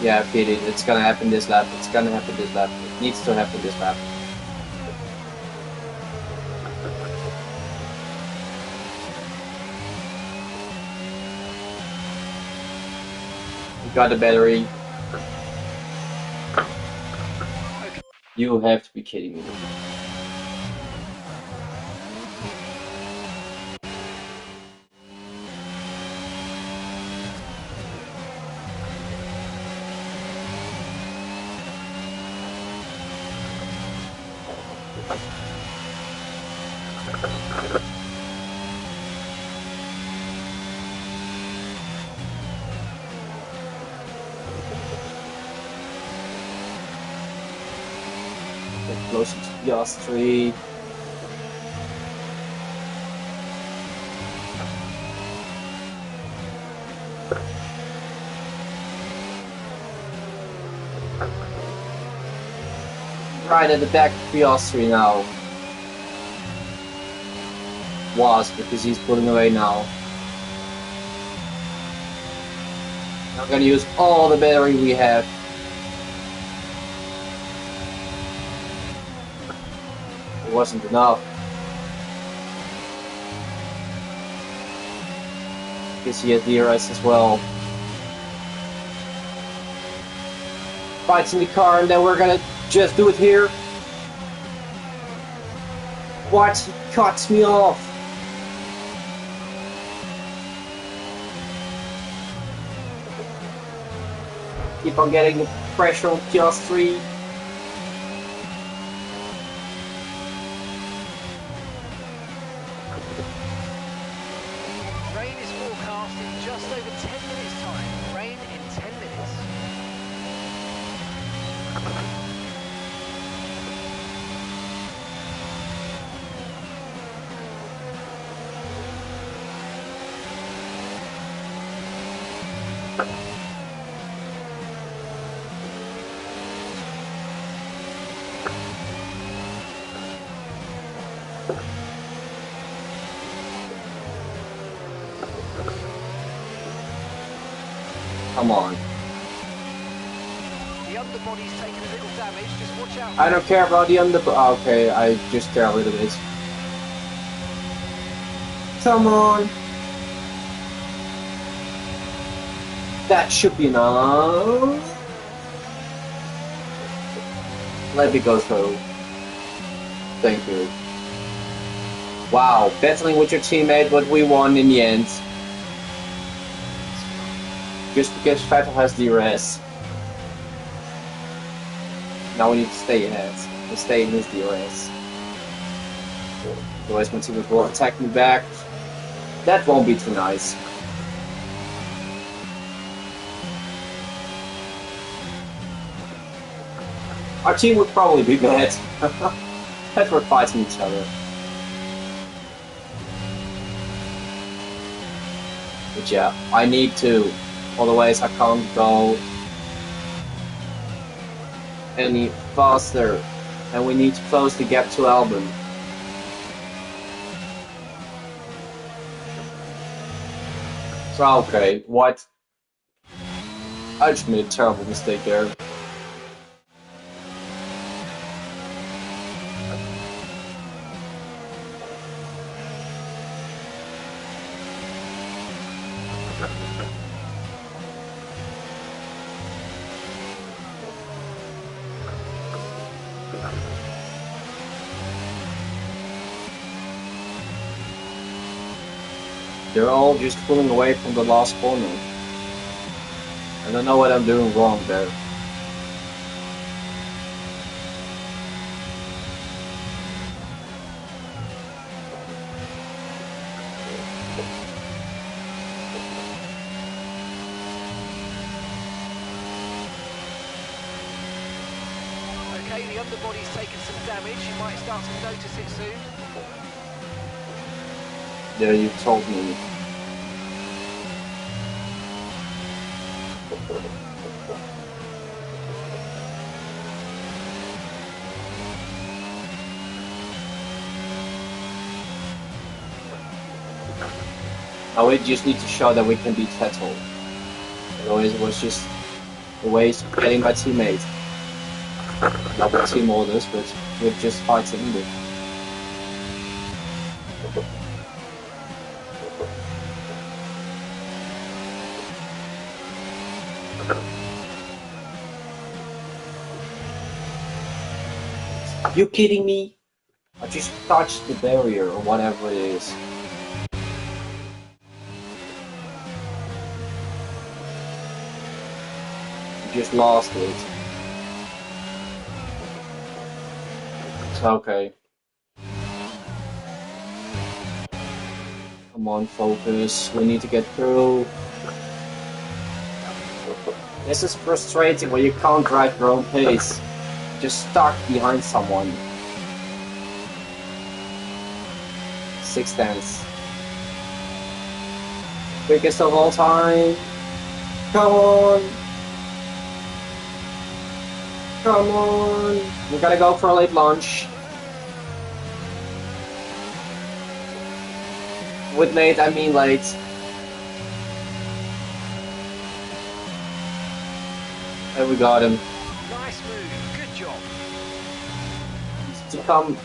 Yeah, Pete, it's gonna happen this lap. It's gonna happen this lap. It needs to happen this lap. We got the battery. You have to be kidding me. Get closer to Piastri. Right at the back of Piastri now. Was, because he's pulling away now. I'm gonna use all the battery we have. It wasn't enough. Because he had DRS as well. Fights in the car, and then we're gonna just do it here. What? He cuts me off. Keep on getting the pressure on Piastri. Rain is forecast in just over 10 minutes' time. Rain in 10 minutes. Come on. The underbody's taken a little damage, just watch out. I don't care about the okay, I just care a little bit. Come on. That should be enough. Let me go through. Thank you. Wow, battling with your teammate, but we won in the end. Just because Vettel has DRS. Now we need to stay ahead. To stay in his DRS. Otherwise my teammate will attack me back. That won't be too nice. Our team would probably be mad that we're fighting each other. But yeah, I need to. Otherwise I can't go any faster. And we need to close the gap to Albon. So okay, what? I just made a terrible mistake there. They're all just pulling away from the last corner. I don't know what I'm doing wrong there. Okay, the underbody's taken some damage. You might start to notice it soon. There, you told me. Now we just need to show that we can beat Vettel. Otherwise it was just a waste of getting my teammate. Not with team orders, but we're just fighting with. You kidding me? I just touched the barrier or whatever it is. You just lost it. It's okay. Come on, focus. We need to get through. This is frustrating when you can't drive your own pace. Just stuck behind someone. 6/10. Quickest of all time. Come on. Come on. We gotta go for a late launch. With late, I mean late. And we got him. Nice move, good job. To come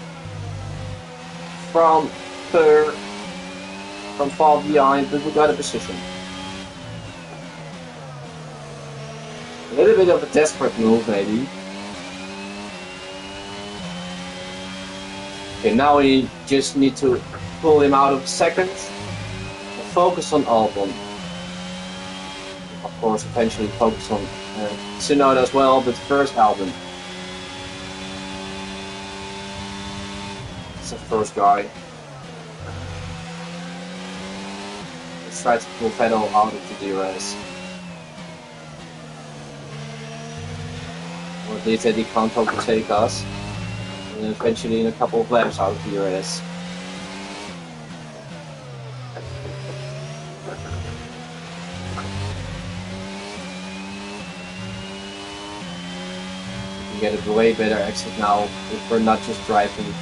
from third, from far behind, but we got a position. A little bit of a desperate move, maybe. Okay, now we just need to pull him out of second. Focus on Albon. Of course, eventually focus on Tsunoda as well, but first Albon. It's the first guy. Let's try to pull Vettel out of the DRS. Or at least that he can't overtake us. And eventually in a couple of laps out of DRS. We can get a way better exit now if we're not just driving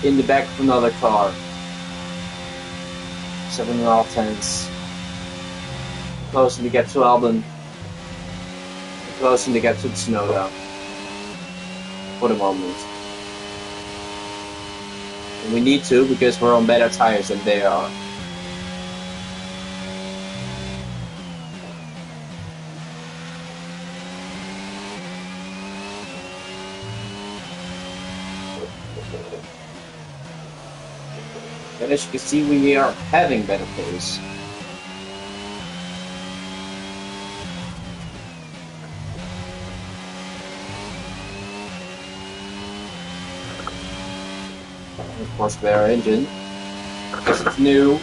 in the back of another car. 7.5 tenths. Closing to get to Albon. Closing to get to Tsunoda. For the moment. And we need to because we're on better tires than they are. And as you can see, we are having better pace. And of course, better engine because it's new.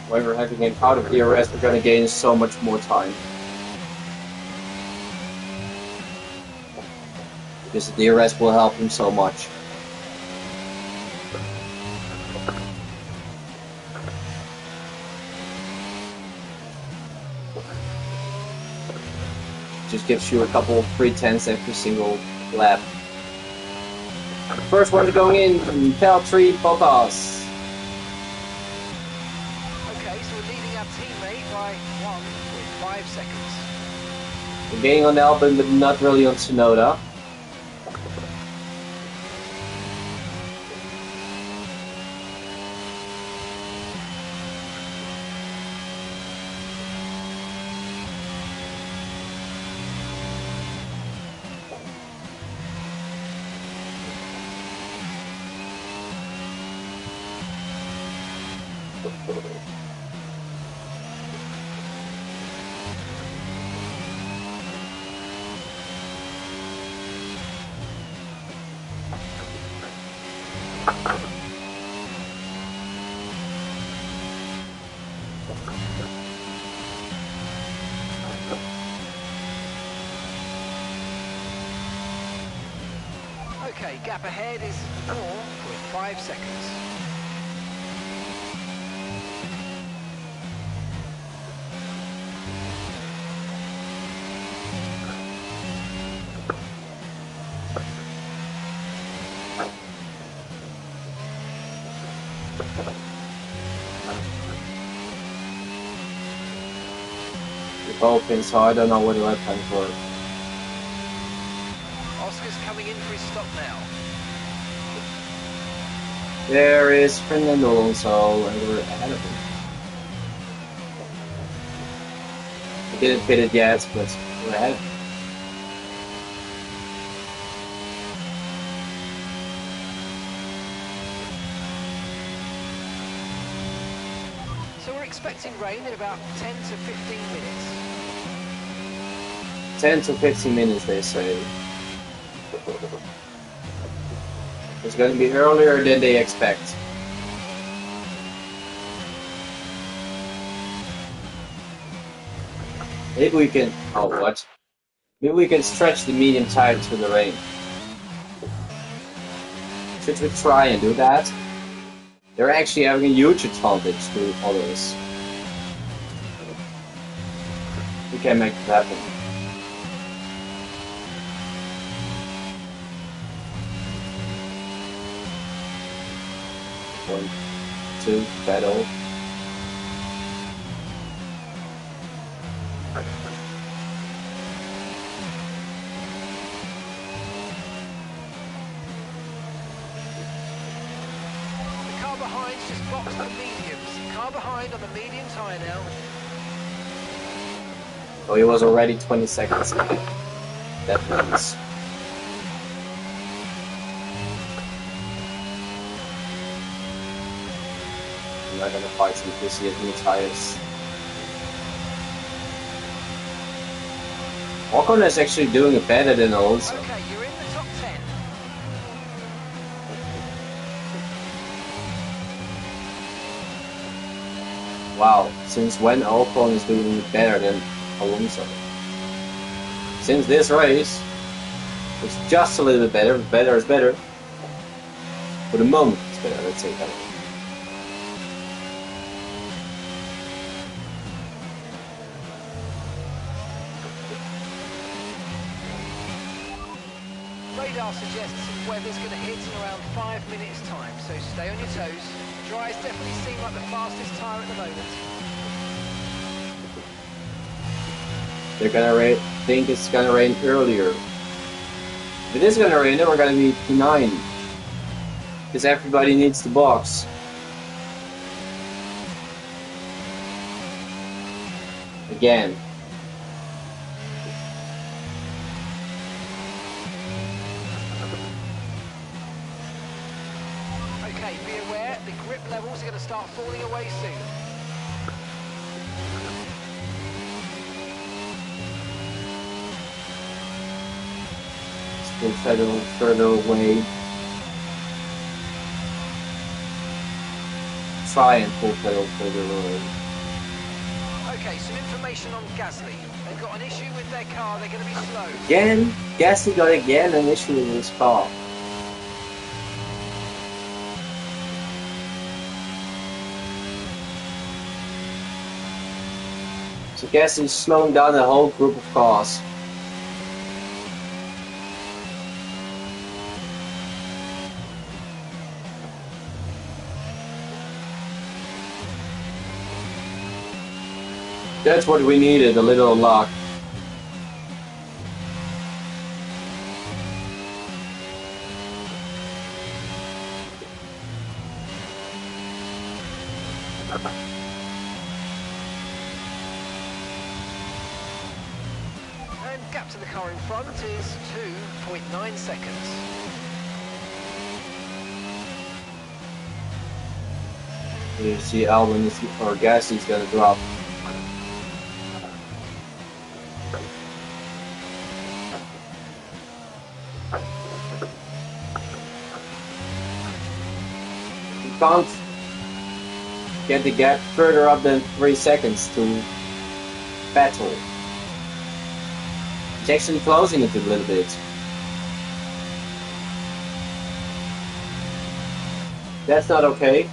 However, having it out of DRS, we're going to gain so much more time. Because the DRS will help him so much. Just gives you a couple of 3/10 every single lap. First one going in, Valtteri Bottas. Okay, so we're leading our teammate by 1 with 5 seconds. We're getting on Albon, but not really on Tsunoda. Okay, gap ahead is 4 with 5 seconds. It's open, so I don't know what the lap time for. Oscar's coming in for his stop now. There is Fernando Alonso, and we're ahead of him. We didn't fit it yet, but we're ahead. So we're expecting rain in about 10 to 15 minutes. 10 to 15 minutes, they say. It's going to be earlier than they expect. Maybe we can... Oh, what? Maybe we can stretch the medium tire to the rain. Should we try and do that? They're actually having a huge advantage to others. We can make it happen. 1, 2, pedal. The car behind's just boxed the mediums. Car behind on the medium tyre now. Oh, he was already 20 seconds ahead. That means... I'm not gonna fight him because he has new tires. Ocon is actually doing it better than Alonso. Okay, you're in the top 10. Wow, since when Ocon is doing better than Alonso? Since this race, it's just a little bit better. Better is better. For the moment, it's better. Let's say that. Radar suggests weather's going to hit in around 5 minutes' time, so stay on your toes. Dries definitely seem like the fastest tyre at the moment. They're gonna think it's gonna rain earlier. If it is gonna rain, then we're gonna be P9. Because everybody needs the box. Again. Okay, be aware, the grip levels are going to start falling away soon. Still further away. Try and pull further away. Okay, some information on Gasly. They've got an issue with their car, they're going to be slow. Again, Gasly got again an issue with his car. So Gasly's slowing down the whole group of cars. That's what we needed, a little luck. And gap to the car in front is 2.9 seconds. You see Albon or Gasly's gonna drop. You can't get the gap further up than 3 seconds to Vettel. It's actually closing it a little bit. That's not okay.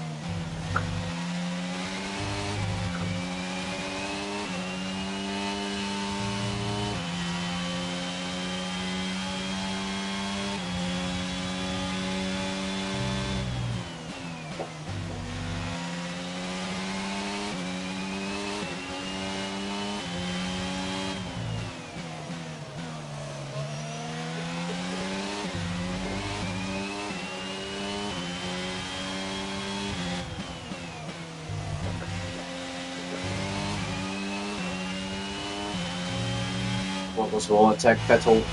Bottas will attack Vettel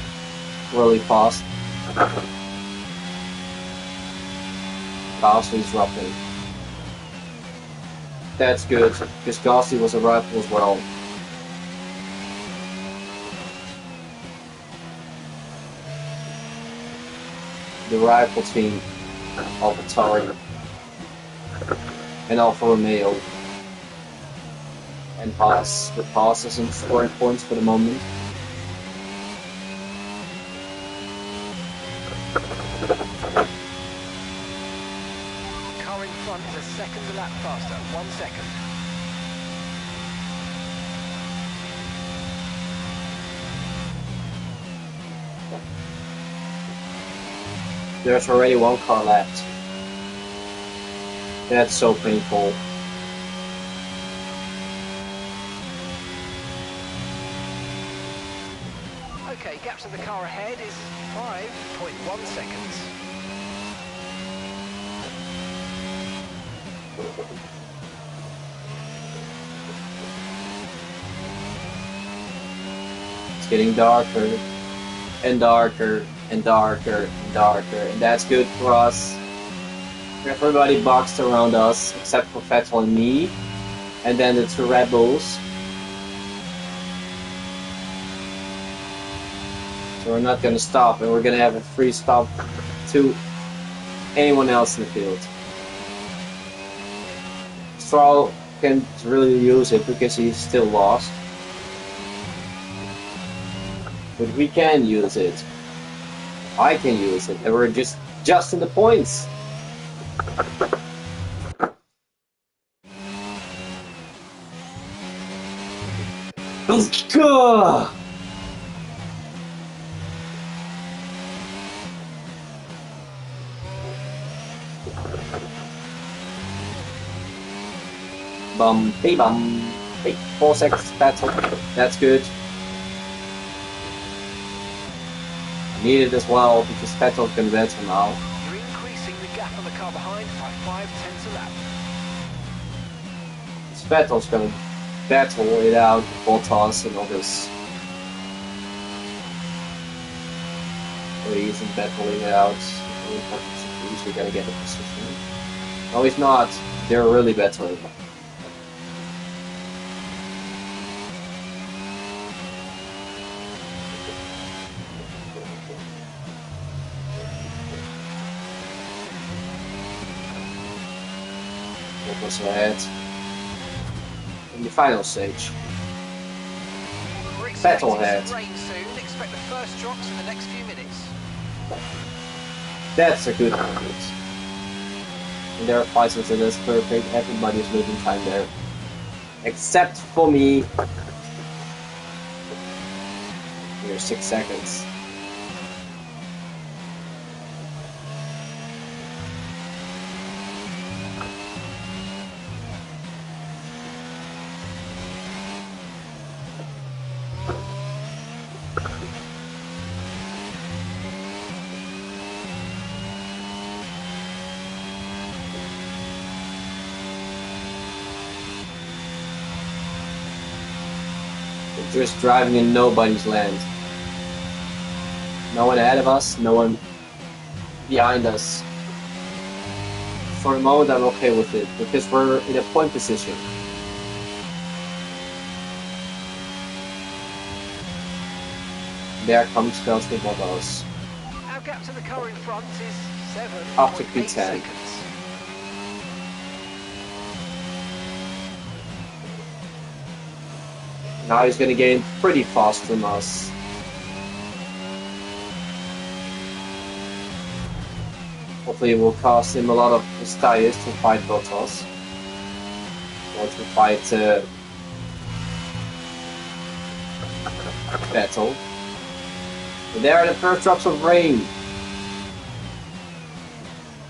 really fast. Gasly's dropping. That's good, because Gasly was a rival as well. The rival team, AlphaTauri and Alfa Romeo, and Haas. The Haas isn't scoring points for the moment. Car in front is a second a lap faster, 1 second. There's already 1 car left. That's so painful. Okay, gap to the car ahead is 5.1 seconds. It's getting darker and darker and darker and darker, and that's good for us. Everybody boxed around us except for Vettel and me, and then the 2 Red Bulls. So we're not going to stop, and we're going to have a free stop to anyone else in the field. Stroll can't really use it because he's still lost. But we can use it. I can use it. And we're just in the points. Let's go! Bum, hey bum. Hey, 4 seconds battle. That's good. Need it as well because Vettel's gonna better now. You're increasing the gap on the car behind by 5/10 a lap. Vettel's gonna battle it out, Bottas and all this. But he isn't battling it out. He's usually gonna get the position. No, he's not. They're really battling. Ahead in the final stage. Vettel ahead. Rain soon. Expect the first drops in the next few minutes. That's a good point. And there are 5 seconds, and that's perfect. Everybody's losing time there, except for me. Here's 6 seconds. Just driving in nobody's land. No one ahead of us, no one behind us. For the moment I'm okay with it, because we're in a point position. There comes Valtteri Bottas. Our gap to the car in front is 7. Up to 8 P10. seconds. Now he's gonna gain pretty fast from us. Hopefully it will cost him a lot of his tires to fight Bottas. Or to fight Vettel. And there are the first drops of rain.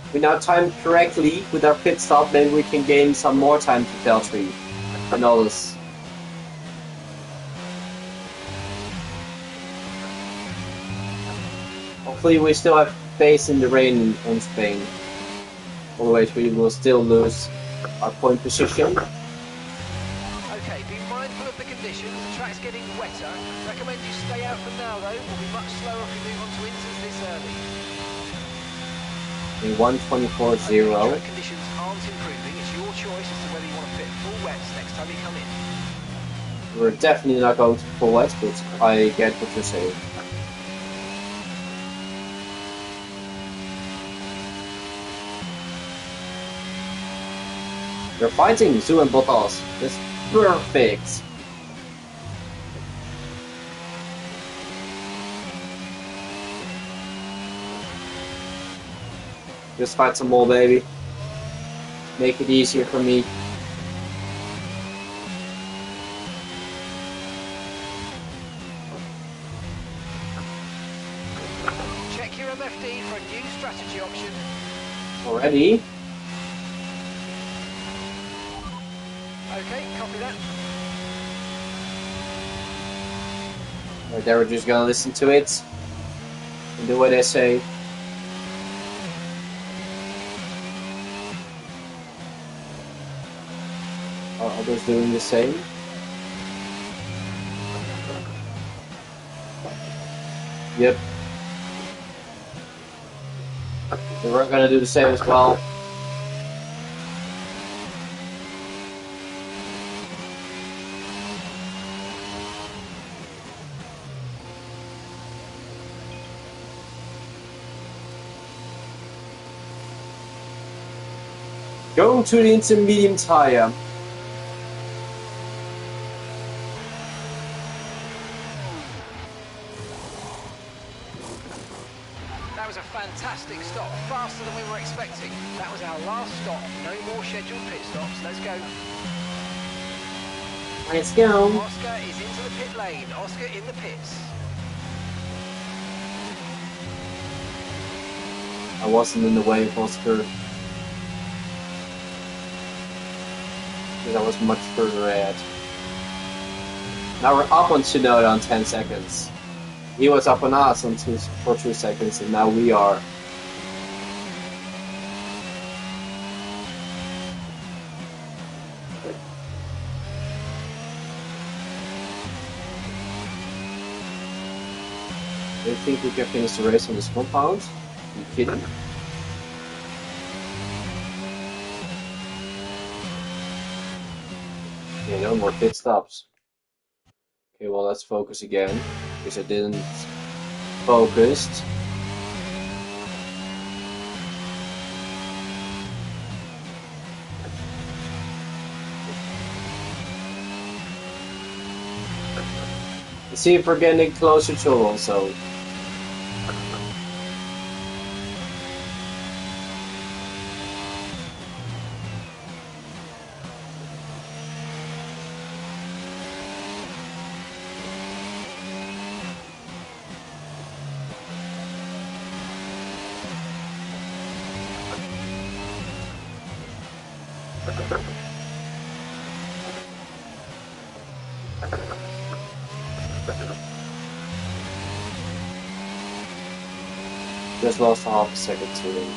If we now time correctly with our pit stop, then we can gain some more time to Valtteri and all this. Hopefully we still have pace in the rain in Spain. Otherwise we will still lose our point position. Okay, be mindful of the conditions. The track's getting wetter. Recommend you stay out for now though. We'll be much slower if we move on to Inters this early. In 1:24.0. Track conditions aren't improving. It's your choice as to whether you want to fit full wets next time you come in. We're definitely not going to full wet, but I get what you're saying. They're fighting Zhou and Bottas. That's perfect. Just fight some more, baby. Make it easier for me. Check your MFD for a new strategy option. Already? Okay, copy that. Right there, we're just gonna listen to it and do what they say. Are others doing the same? Yep. So we're gonna do the same as well. Going to the intermediate tire. faster than we were expecting. That was our last stop. No more scheduled pit stops. Let's go. Let's go. Oscar is into the pit lane. Oscar in the pits. I wasn't in the way of Oscar. Because I was much further ahead. Now we're up on Tsunoda on 10 seconds. He was up on us for 2 seconds, and now we are. Do you think we can finish the race on this compound? Are you kidding? Okay, no more pit stops. Okay, well, let's focus again, because I didn't focus. Let's see if we're getting closer to also. Just lost half a second to him.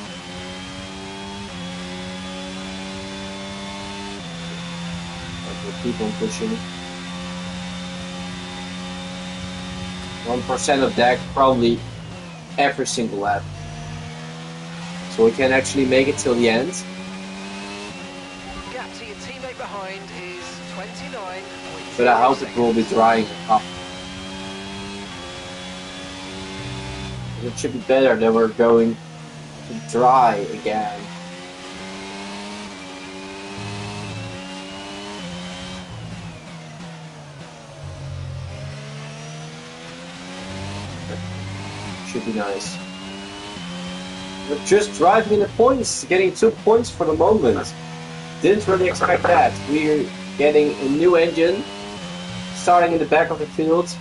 But we'll keep on pushing. 1% of deck, probably every single lap. So we can actually make it till the end. Gap to your teammate behind is 29. But I hope it will be drying up. It should be better than we're going to dry again. Should be nice. We're just driving in the points, getting 2 points for the moment. Didn't really expect that. We're getting a new engine, starting in the back of the field.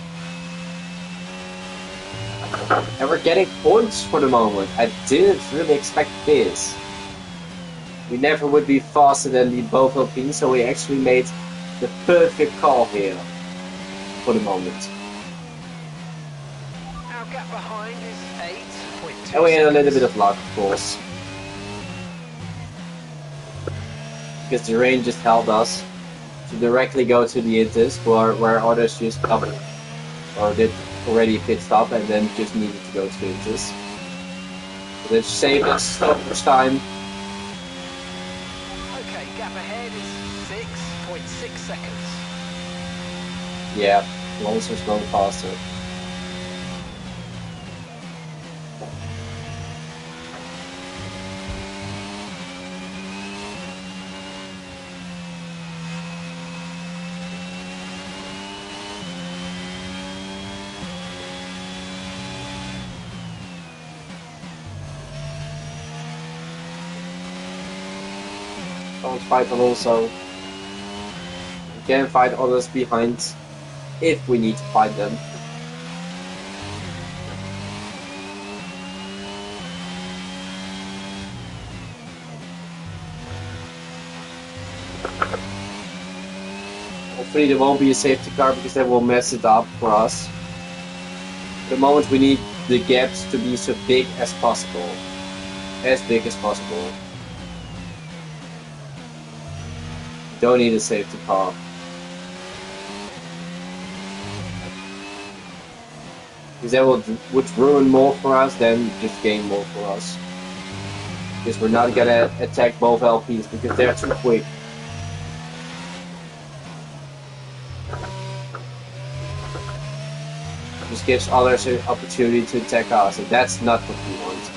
And we're getting points for the moment. I didn't really expect this. We never would be faster than the both Alpines, so we actually made the perfect call here for the moment. Our gap behind is 8.2. And we had a little bit of luck, of course. Because the rain just held us to directly go to the Inters, where others just covered or did already pit stop and then just needed to go to the Inters. So that saved us so much time. Okay, gap ahead is 6.6 seconds. Yeah, Alonso's going faster. Don't fight Alonso. We can fight others behind if we need to fight them. Hopefully there won't be a safety car because that will mess it up for us. At the moment we need the gaps to be so big as possible. As big as possible. Don't need a safety car. Because that would ruin more for us than just gain more for us. Because we're not gonna attack both LPs because they're too quick. This gives others an opportunity to attack us, and that's not what we want.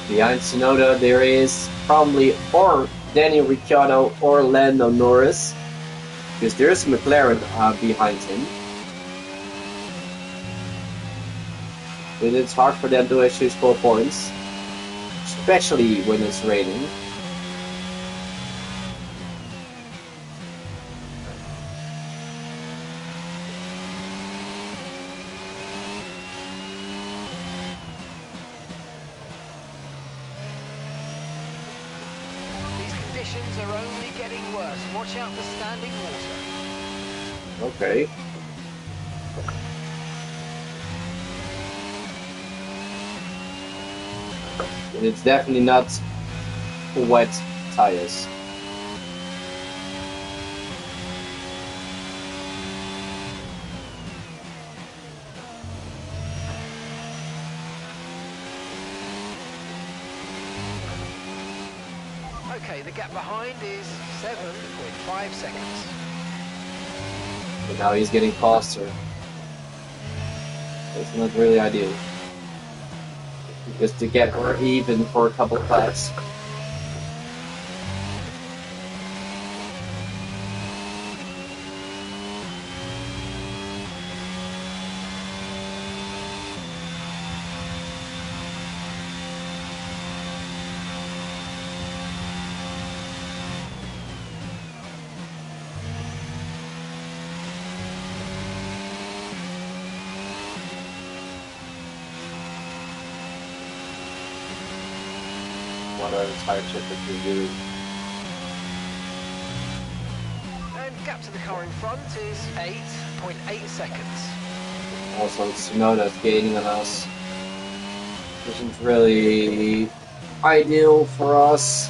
Behind Tsunoda there is probably or Daniel Ricciardo or Lando Norris. Because there's a McLaren behind him. And it's hard for them to actually score points. Especially when it's raining. These conditions are only getting worse. Watch out for standing water. Okay. And it's definitely not wet tires. Okay, the gap behind is 7.5 seconds. But now he's getting faster. It's not really ideal. Because to get even for a couple of laps. What are the tire temperatures doing? And gap to the car in front is 8.8 seconds. Also, Tsunoda's gaining on us. Isn't really ideal for us.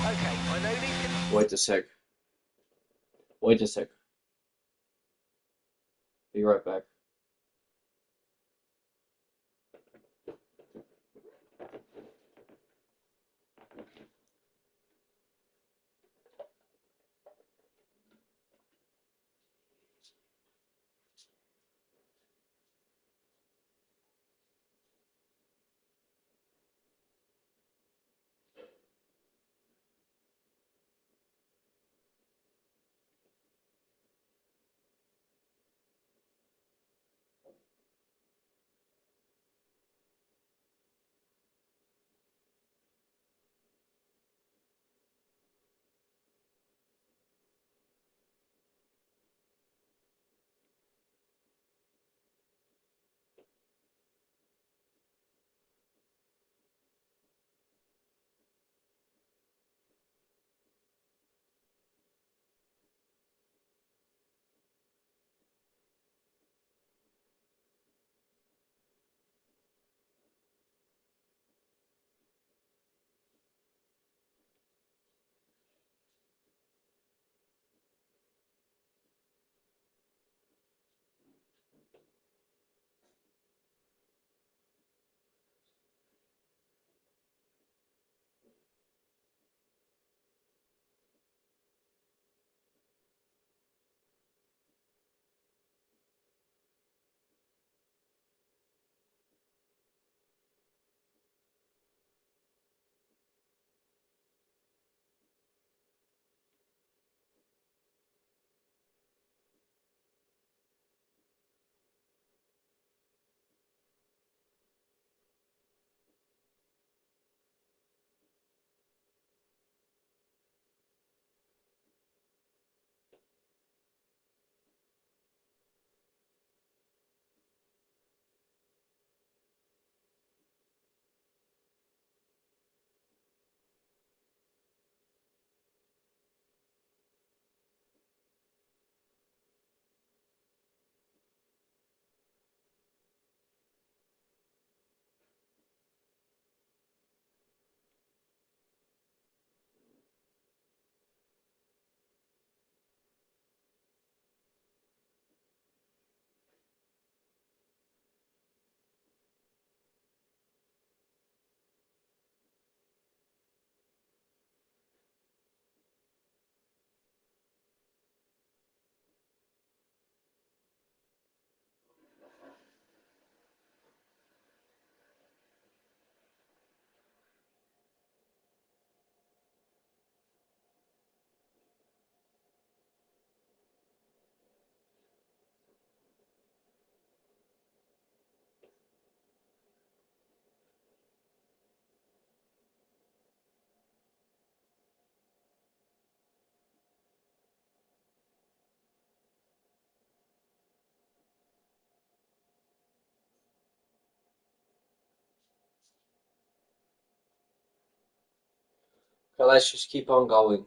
Okay, I know these can... Wait a sec. Wait a sec. Be right back. Okay, let's just keep on going.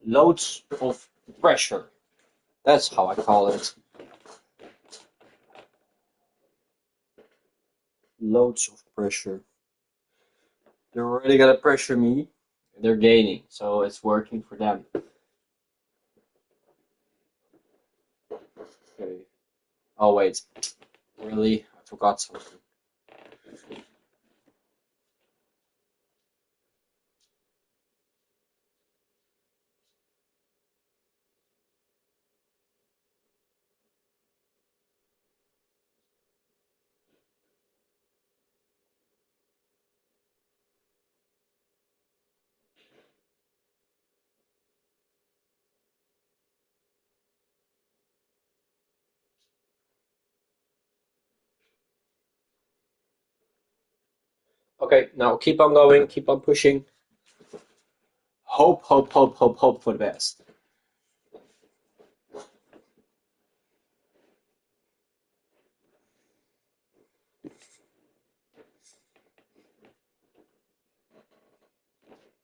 Loads of pressure. That's how I call it. Loads of pressure. They're already gonna pressure me. They're gaining, so it's working for them. Okay. Oh wait, really? I forgot something. Okay, now keep on going, keep on pushing. Hope, hope, hope, hope, hope for the best.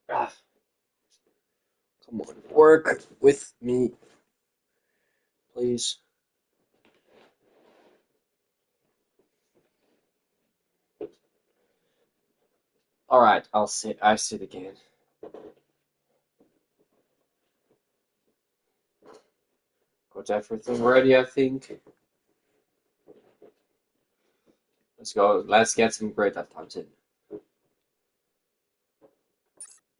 Ah, come on, work with me, please. All right, I'll sit. I sit again. Got everything ready, I think. Let's go. Let's get some great lap times in.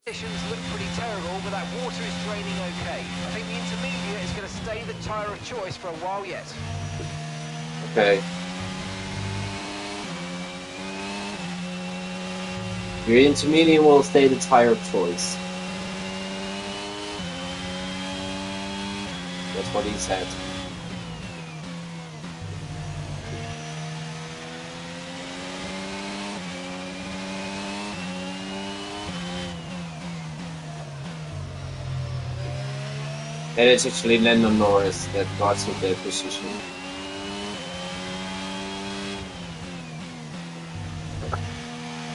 Conditions look pretty terrible, but that water is draining okay. I think the intermediate is going to stay the tyre of choice for a while yet. Okay. Your intermediate will stay the tire of choice. That's what he said. And it's actually Lando Norris that got to the position.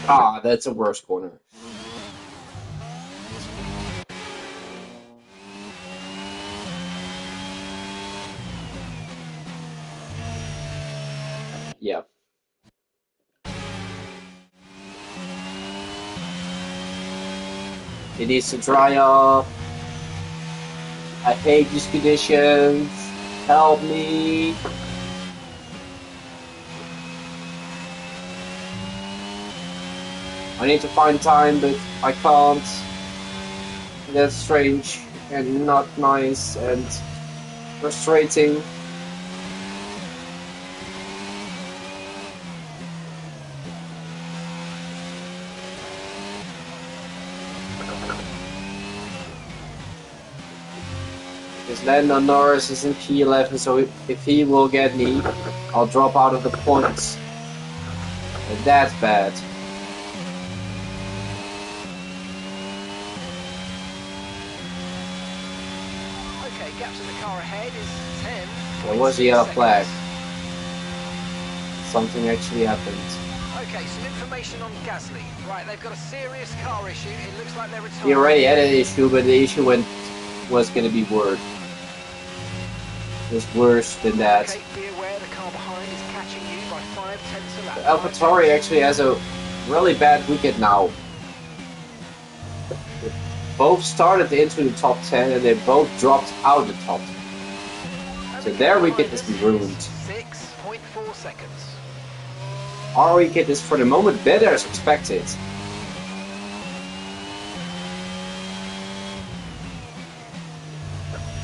Ah, that's a worse corner. Yeah. It needs to dry up. I hate these conditions. Help me. I need to find time, but I can't. That's strange and not nice and frustrating. Because Lando Norris is in P11, so if he will get me, I'll drop out of the points. And that's bad. Okay, gap to the car ahead is 10. There was a yellow flag. Something actually happened. Okay, some information on Gasly. Right, they've got a serious car issue. It looks like they're retiring. He already had an issue, but the issue was going to be worse. It was worse than that. Okay, be aware the car behind is catching you by 5/10 a lap. AlphaTauri actually has a really bad weekend now. They both started into the top 10 and they both dropped out of the top 10. So their weekend has been ruined. 6.4 seconds. Our weekend is for the moment better as expected.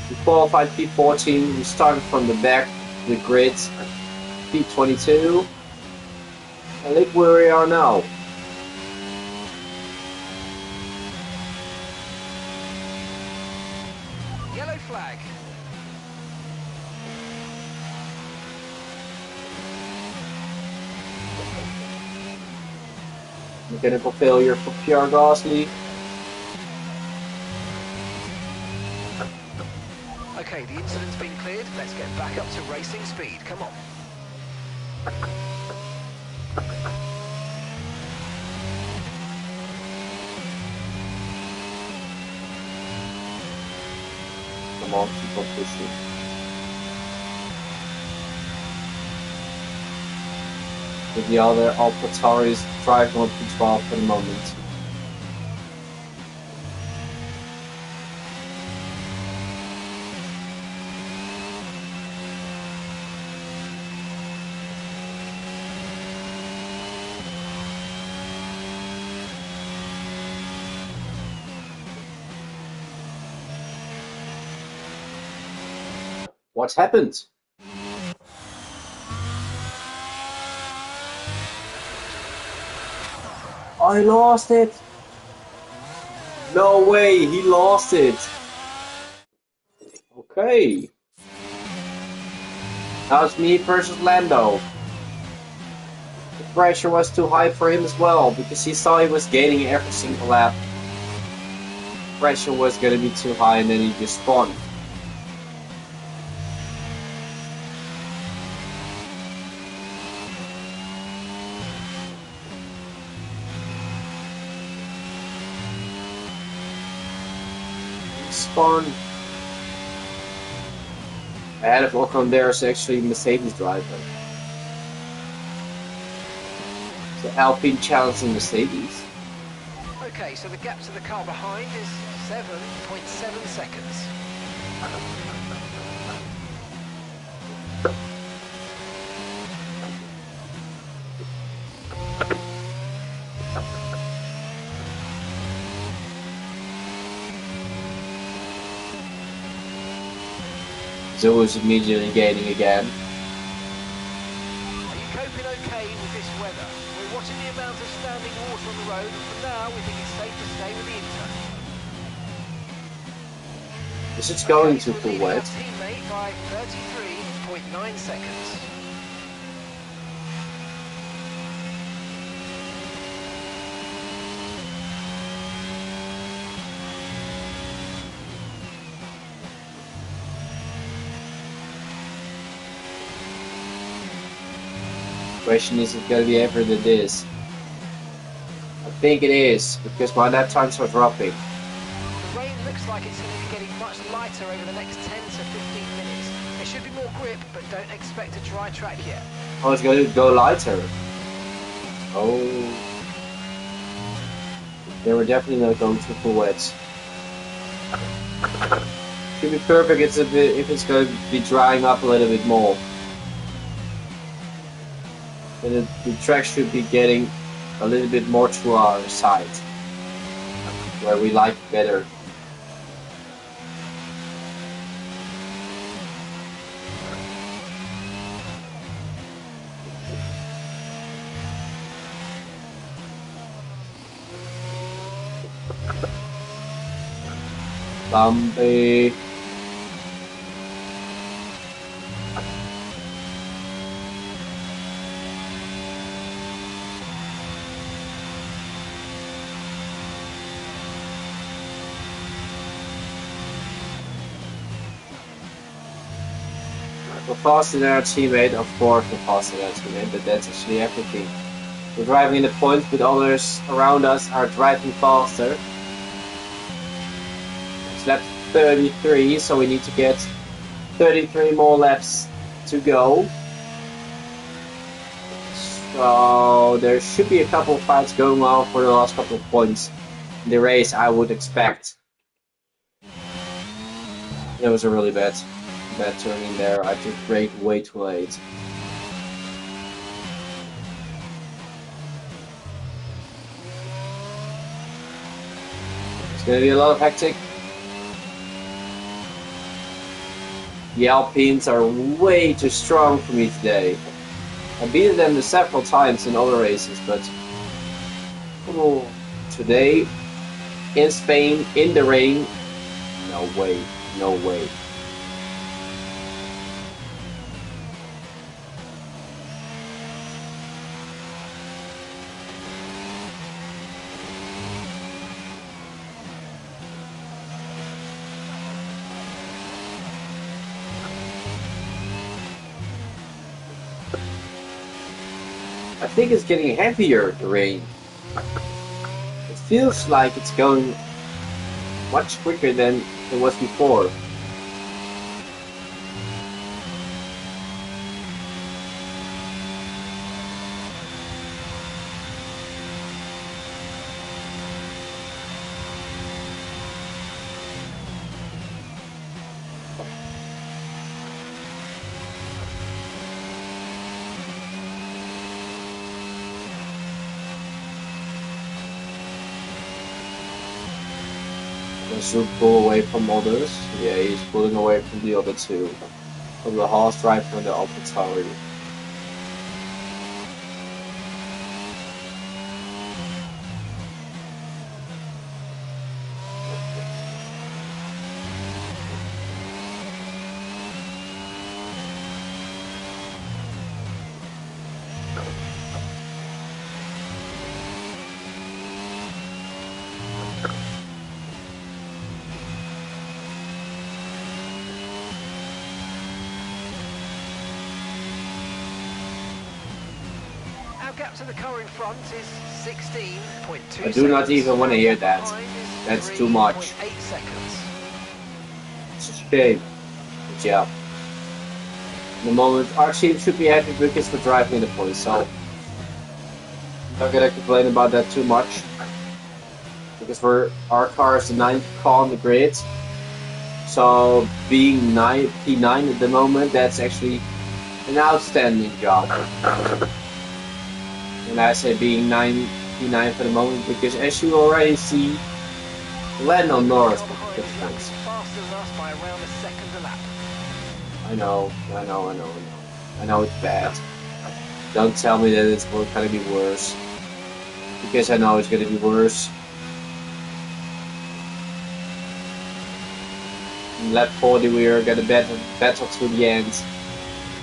We qualified P14, we started from the back of the grid, P22, and look where we are now. Yellow flag. Mechanical failure for Pierre Gasly. Okay, the incident's been cleared. Let's get back up to racing speed. Come on. Come on, keep on pushing. With the other AlphaTauri is driving on P12 for the moment. What happened? I lost it! No way, he lost it! Okay. Now it's me versus Lando. The pressure was too high for him as well, because he saw he was gaining every single lap. Pressure was gonna be too high and then he just spawned. Spawn. Ahead of Ocon there is actually Mercedes driver. So Alpine challenging Mercedes. Okay, so the gap to the car behind is 7.7 seconds. Zhou is immediately gaining again. Are you coping okay with this weather? We're watching the amount of standing water on the road, and for now we think it's safe to stay with the Inter. Is it going Okay, to so full leading our wet? teammate by 33.9 seconds. Question is it gonna be ever than this? I think it is, because my lap times are dropping. The rain looks like it's going to be getting much lighter over the next 10 to 15 minutes. There should be more grip, but don't expect a dry track yet. Oh, it's gonna go lighter. Oh. They were definitely not going to full wet. Should be perfect if it's going to be drying up a little bit more. And the track should be getting a little bit more to our side, where we like it better. Bumpy. We're faster than our teammate, of course we're faster than our teammate, but that's actually everything. We're driving in the points, but others around us are driving faster. It's lap 33, so we need to get 33 more laps to go. So there should be a couple of fights going on for the last couple of points in the race, I would expect. It was a really bad turning there. I just braked way too late. It's gonna be a lot of hectic. The Alpines are way too strong for me today. I've beaten them several times in other races, but today in Spain in the rain, no way, no way. I think it's getting heavier, the rain. It feels like it's going much quicker than it was before. should pull away from others. Yeah, he's pulling away from the other two. From the Haas driver and the AlphaTauri. Our gap to the car in front is 16.2 I do not seconds. even want to hear that. Behind is That's too much. 3.8 seconds. It's a shame. But yeah. In the moment, our team should be happy because we're driving in the points, so I'm not gonna complain about that too much. Because our car is the 9th car on the grid. So being P9 at the moment, that's actually an outstanding job. And I say being P9 for the moment because as you already see, Lando Norris Car with behind the is lapping difference. faster than us by around a second a lap. I know it's bad. Don't tell me that it's gonna be worse. Because I know it's gonna be worse. In lap 40 we are gonna battle to the end.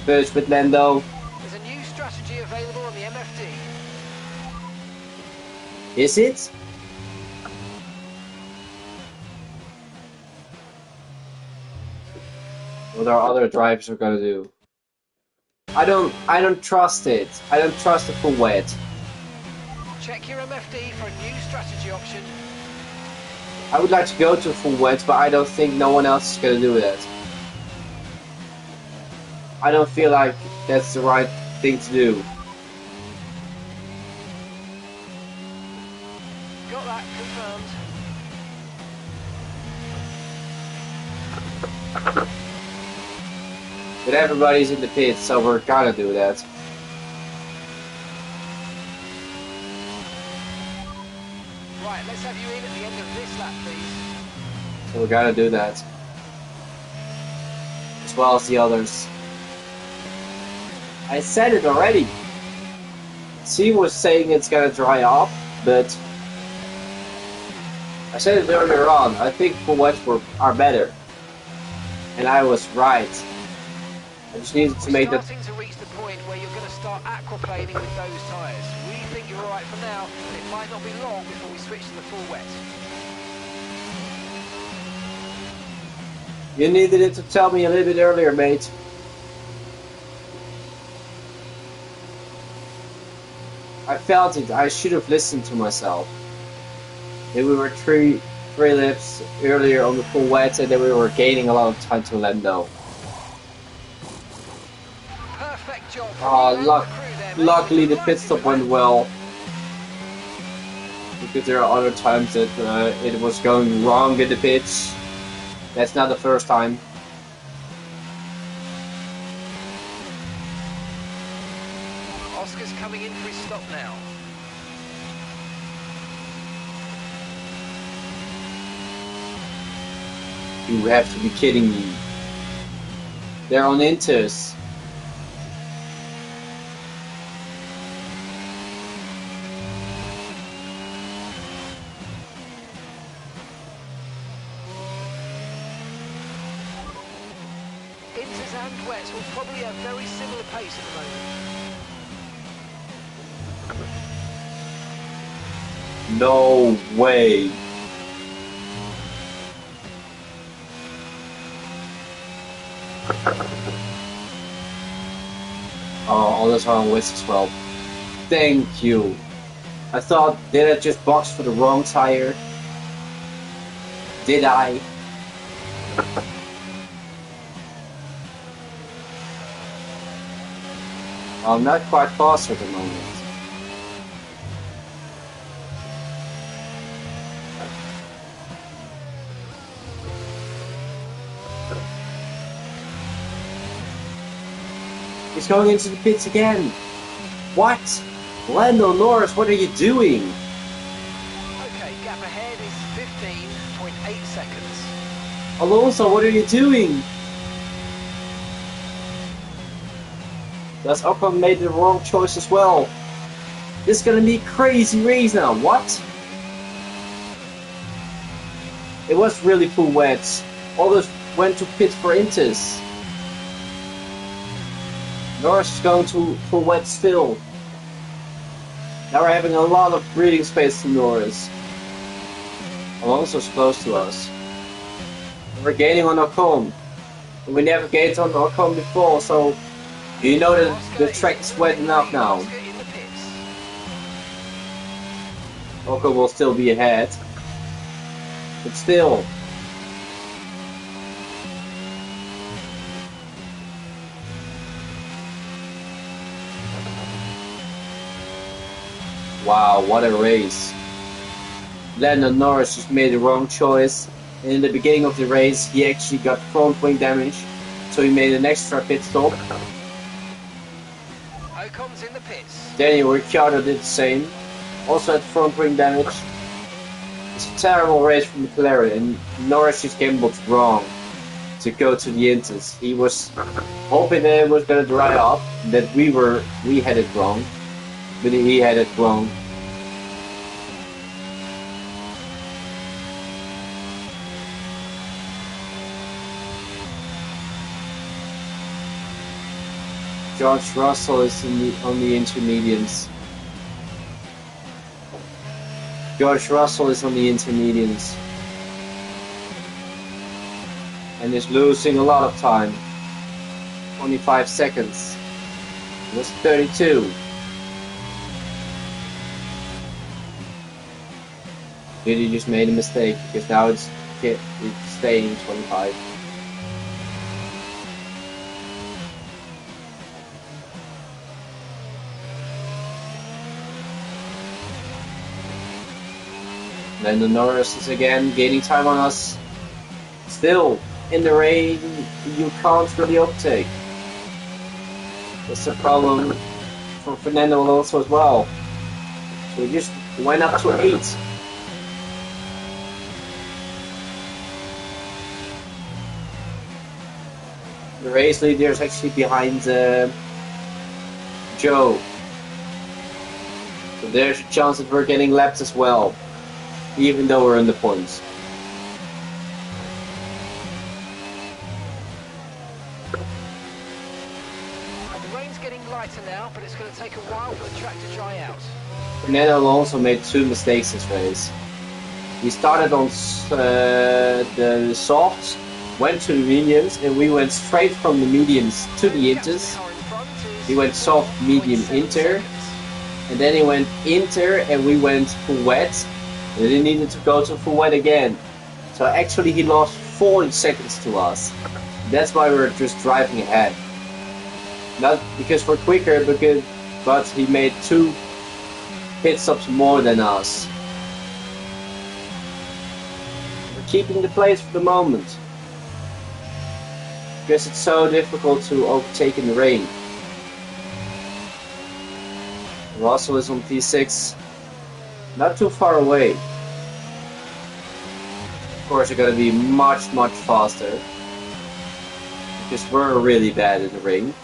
First with Lando. There's a new strategy available on the MFD. Is it? What our other drivers are gonna do? I don't trust it. I don't trust the full wet. Check your MFD for a new strategy option. I would like to go to full wet, but I don't think no one else is gonna do that. I don't feel like that's the right thing to do. Got that confirmed. But everybody's in the pits, so we're gonna do that. Right, let's have you in at the end of this lap, please. So we're gonna do that. As well as the others. I said it already. C was saying it's gonna dry up, but I said it earlier on. I think full wets are better. And I was right. I just needed to make We're that. starting to reach the point where you're going to start aquaplaning with those tyres. We think you're alright for now, but it might not be long before we switch to the full wet. You needed it to tell me a little bit earlier, mate. I felt it. I should have listened to myself. Then we were three laps earlier on the full wet, and then we were gaining a lot of time to Lando. Perfect job. Luckily the pit stop went well. Because there are other times that it was going wrong in the pits. That's not the first time. Oscar's coming in for his stop now. You have to be kidding me. They're on Inters. Inters and wets will probably have very similar pace at the moment. No way. Oh, all those are on West as well. Thank you. I thought, did I just box for the wrong tire? Did I? I'm not quite fast at the moment. He's going into the pits again. What? Lando Norris, what are you doing? Okay, gap ahead is 8 seconds. Alonso, what are you doing? That's Ocon made the wrong choice as well. This is gonna be a crazy race now. What? It was really full wet. All those went to pit for Inters. Norris is going to full wet still. Now we're having a lot of breathing space to Norris. Alonso's close to us. We're gaining on Ocon. We never gained on Ocon before, so you know that the track is wet enough now. Ocon will still be ahead. But still. Wow, what a race. Lando Norris just made the wrong choice. And in the beginning of the race, he actually got front wing damage. So he made an extra pit stop. Ocon's in the pits. Daniel Ricciardo did the same. Also had front wing damage. It's a terrible race for McLaren, and Norris just gambled wrong to go to the Inters. He was hoping that it was going to dry up, that we had it wrong, but he had it wrong. George Russell is on the intermediates. George Russell is on the intermediates. And is losing a lot of time. 25 seconds. It was 32. Really just made a mistake because now it's staying 25. Lando Norris is again gaining time on us. Still, in the rain, you can't really overtake. That's a problem for Fernando Alonso as well. So he just went up to 8. The race leader is actually behind Joe. So there's a chance that we're getting lapped as well, even though we're in the points. The rain's getting lighter now, but it's going to take a while for the track to dry out. Fernando Alonso made 2 mistakes this race. He started on the softs, went to the mediums, and we went straight from the mediums to the inters. He went soft, medium, inter, and then he went inter, and we went full wet. And he needed to go to full wet again. So actually he lost 40 seconds to us. That's why we're just driving ahead. Not because we're quicker, but he made 2 pit stops more than us. We're keeping the place for the moment. Because it's so difficult to overtake in the rain. Russell is on P6. Not too far away. Of course, they're going to be much, much faster. Because we're really bad in the rain.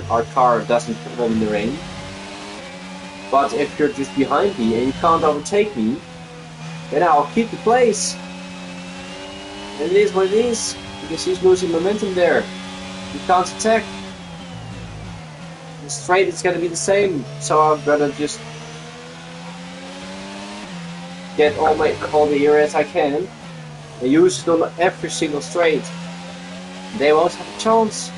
Our car doesn't perform in the rain. But if you're just behind me and you can't overtake me, then I'll keep the place. And it is what it is. Because he's losing momentum there. He can't attack. The straight is going to be the same. So I'm going to just get all the areas I can and use it on every single straight. They won't have a chance.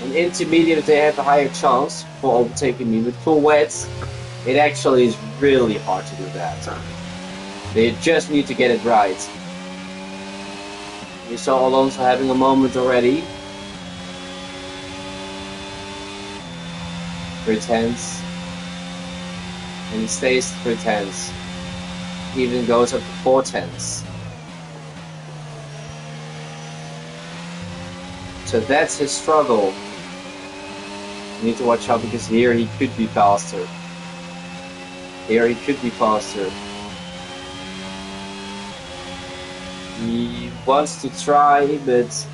On intermediate they have a higher chance for overtaking me. With full wets, it actually is really hard to do that. They just need to get it right. We saw Alonso having a moment already. 3 tenths. And he stays 3 tenths. Even goes up to 4 tenths. So that's his struggle. You need to watch out because here he could be faster. Here he could be faster. He wants to try, but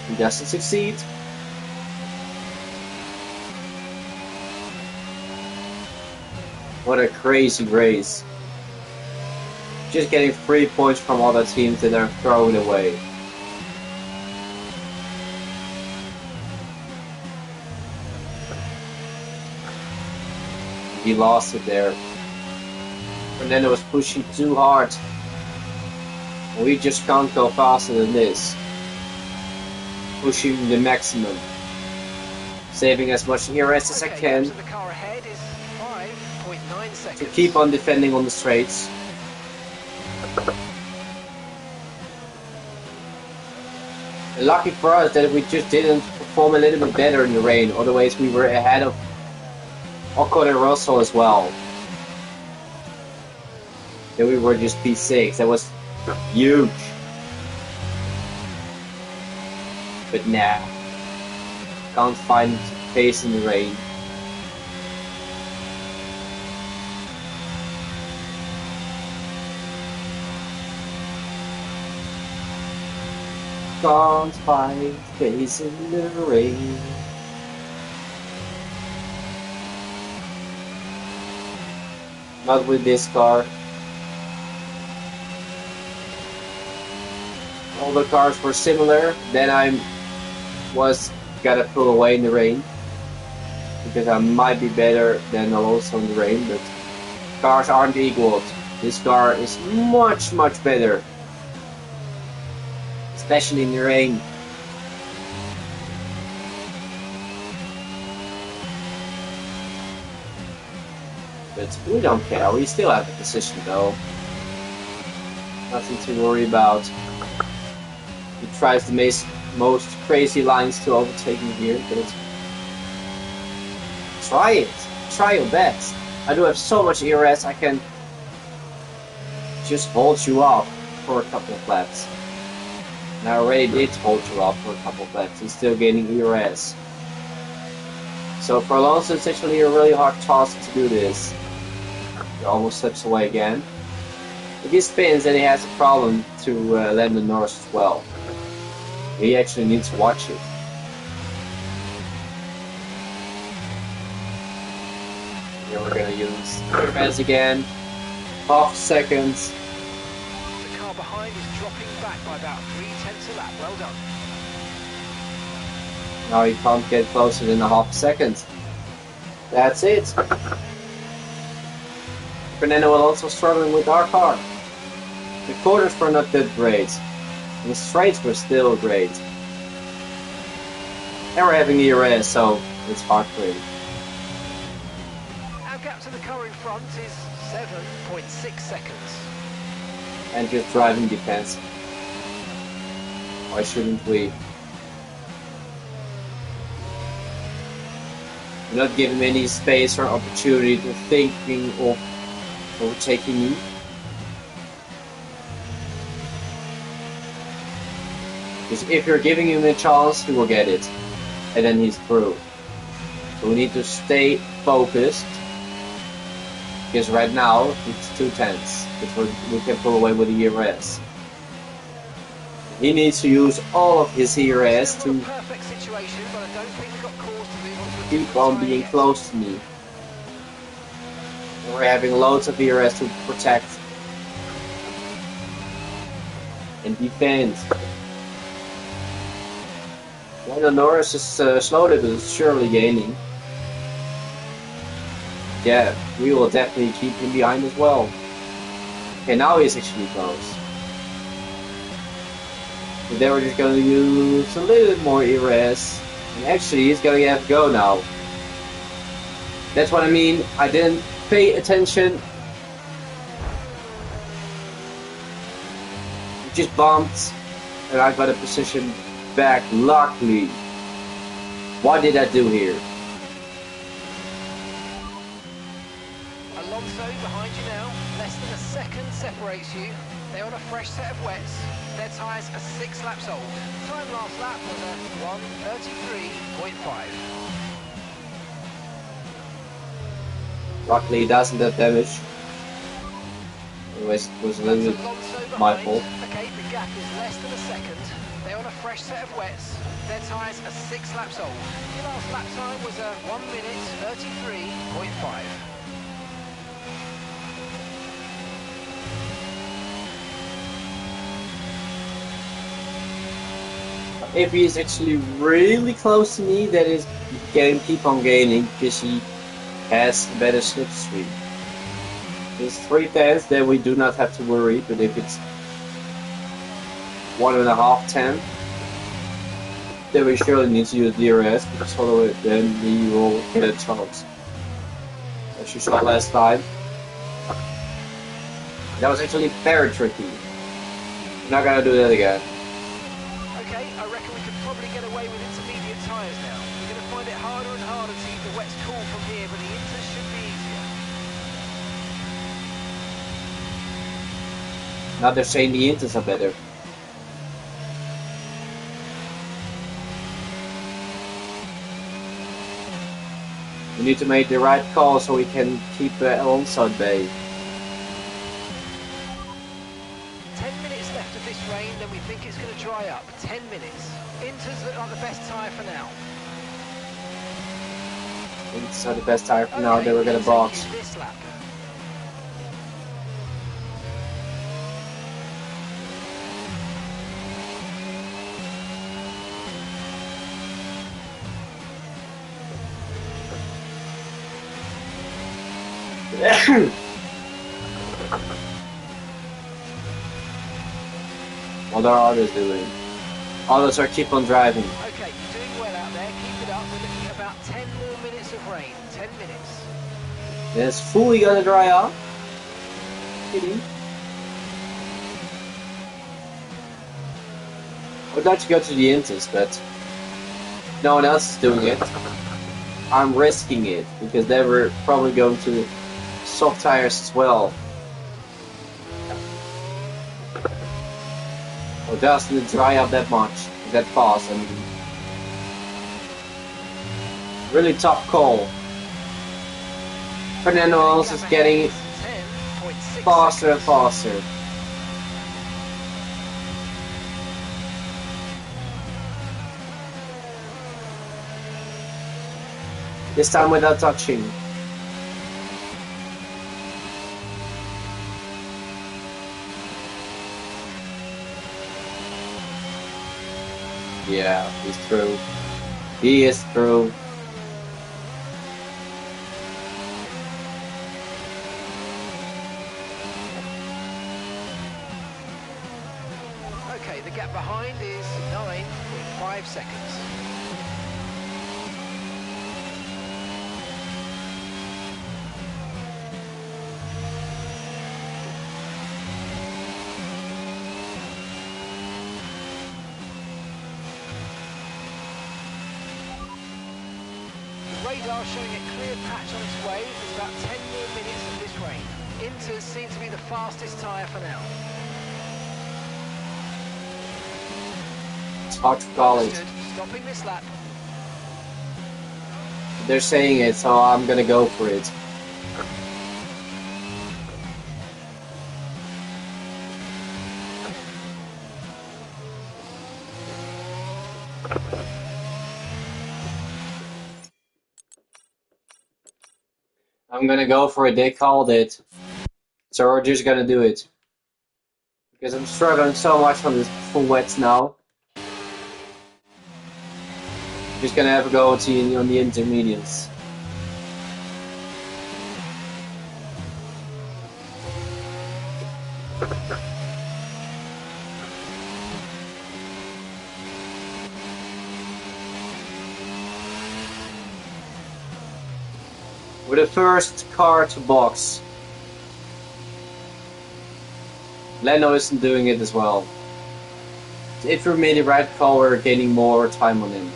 he doesn't succeed. What a crazy race. Just getting 3 points from other teams and they're throwing it away. He lost it there. Fernando was pushing too hard. We just can't go faster than this. Pushing the maximum. Saving as much ERS as I can. The car ahead is 5.9 seconds. To keep on defending on the straights. Lucky for us that we just didn't perform a little bit better in the rain, otherwise we were ahead of Ocon and Russell as well. Then we were just P6, that was huge. But nah, can't find pace in the rain. Can't find pace in the rain. Not with this car. All the cars were similar. Then I was gotta pull away in the rain because I might be better than Alonso in the rain, but cars aren't equal. This car is much better. Especially in the rain. But we don't care, we still have the position though. Nothing to worry about. He tries the most crazy lines to overtake me here, but try it. Try your best. I do have so much ERS, I can just hold you off for a couple of laps. And I already did hold you off for a couple of laps. He's still gaining ERS. So for Alonso, it's actually a really hard task to do this. He almost slips away again. If he spins, then he has a problem to Lando Norris as well. He actually needs to watch it. Here we're gonna use ERS again. Half seconds. The car behind is dropping back by about 0.3 a lap. Well done. Now he can't get closer than a half second. That's it. Fernando Alonso struggling with our car. The corners were not that great. The straights were still great. And we're having ERS, so it's hard for him. Our gap to the car in front is 7.6 seconds. And just driving defense. Why shouldn't we? We're not giving him any space or opportunity to thinking of overtaking me. Because if you're giving him a chance, he will get it. And then he's through. So we need to stay focused. Because right now, it's 2 tenths. But we can pull away with the ERS. He needs to use all of his ERS to Perfect situation, but I don't think we've got cause to move on to keep on being close to me. And we're having loads of ERS to protect and defend. Lando Norris is slowly but surely gaining. Yeah, we will definitely keep him behind as well. Okay, now he's actually close. But then we're just going to use a little bit more ERS. And actually, he's going to have to go now. That's what I mean. I didn't pay attention. He just bumped. And I got a position back, luckily. What did I do here? Alonso behind you now. Less than a second separates you. They're on a fresh set of wets. Their tyres are 6 laps old. Time last lap was a 1:33.5. Luckily, it doesn't have damage. Otherwise, it was a little That's bit Alonso my behind. fault. Okay, the gap is less than a second. They're on a fresh set of wets. Their tyres are 6 laps old. Your last lap time was a 1 minute 33.5. If he is actually really close to me, that is, he can keep on gaining because he has a better slipstream. If it's 3/10, then we do not have to worry. But if it's 1.5 10, then we surely need to use DRS because otherwise then we will get a chance. As you saw last time, that was actually very tricky. I'm not gonna do that again. Okay, I reckon we could probably get away with intermediate tyres now. We're going to find it harder and harder to keep the wets cool from here, but the inters should be easier. Now they're saying the inters are better. We need to make the right call so we can keep Alonso at bay. 10 minutes left of this rain, then we think it's going to dry up. 10 minutes. Inters look like the best tyre for now. Inters are the best tire for now. Okay, They were gonna Inter box. is this lap. What are others doing? Others are keep on driving. Okay, you're doing well out there. Keep it up. We're looking at about 10 more minutes of rain. 10 minutes. It's fully gonna dry up. Kidding. I would like to go to the Inters, but no one else is doing it. I'm risking it because they were probably going to soft tires as well. Or doesn't it dry up that much, that fast? I mean, really tough call. Fernando Alonso is getting 10.6 faster and seconds. faster. This time without touching. Yeah, he's through. He is through. Okay, the gap behind is 9.5 seconds. Radar showing a clear patch on its way. There's about 10 more minutes of this rain. Inters seem to be the fastest tyre for now. It's hard to call it. Understood. Stopping this lap. They're saying it, so I'm gonna go for it. I'm gonna go for it. They called it. So we're just gonna do it. Because I'm struggling so much on this full wets now. Just gonna have a go on the intermediates. We're the first car to box. Lando isn't doing it as well. If we made the right call, we're gaining more time on him.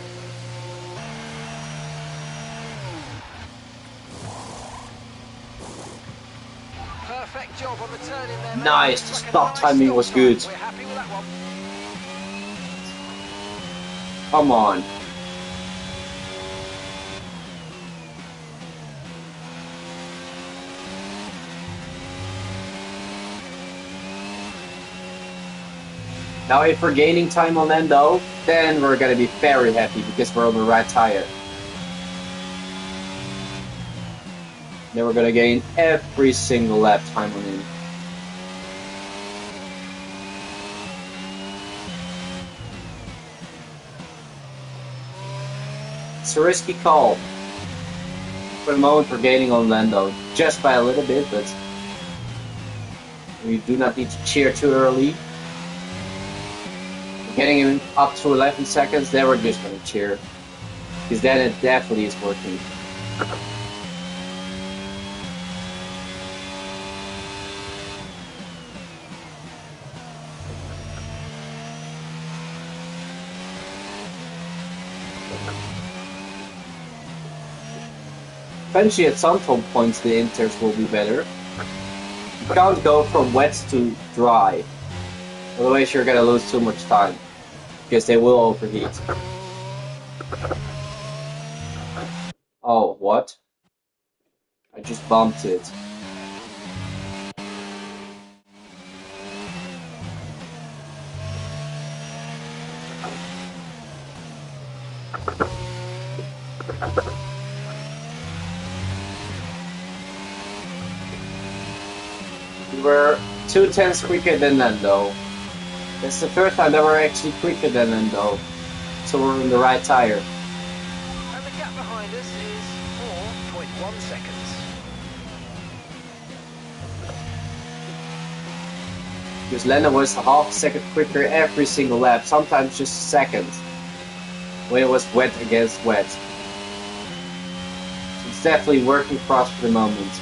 Perfect job on the turn in there. Nice, the Looks like a stop nice timing stop was time. good. We're happy with that one. Come on. Now if we're gaining time on Lando, then we're gonna be very happy because we're on the right tire. Then we're gonna gain every single lap time on him. It's a risky call. For the moment we're gaining on Lando, just by a little bit, but we do not need to cheer too early. Getting him up to 11 seconds, then we're just gonna cheer. Because then it definitely is working. Eventually, at some points, the inters will be better. You can't go from wet to dry. Otherwise, you're gonna lose too much time. Because they will overheat. Oh, what? I just bumped it. We were 2/10 quicker than Lando. That's the first time that we're actually quicker than Lando. So we're on the right tire. And the gap behind us is 4.1 seconds. Because Lando was half a second quicker every single lap, sometimes just a second. When it was wet against wet. So it's definitely working for us for the moment.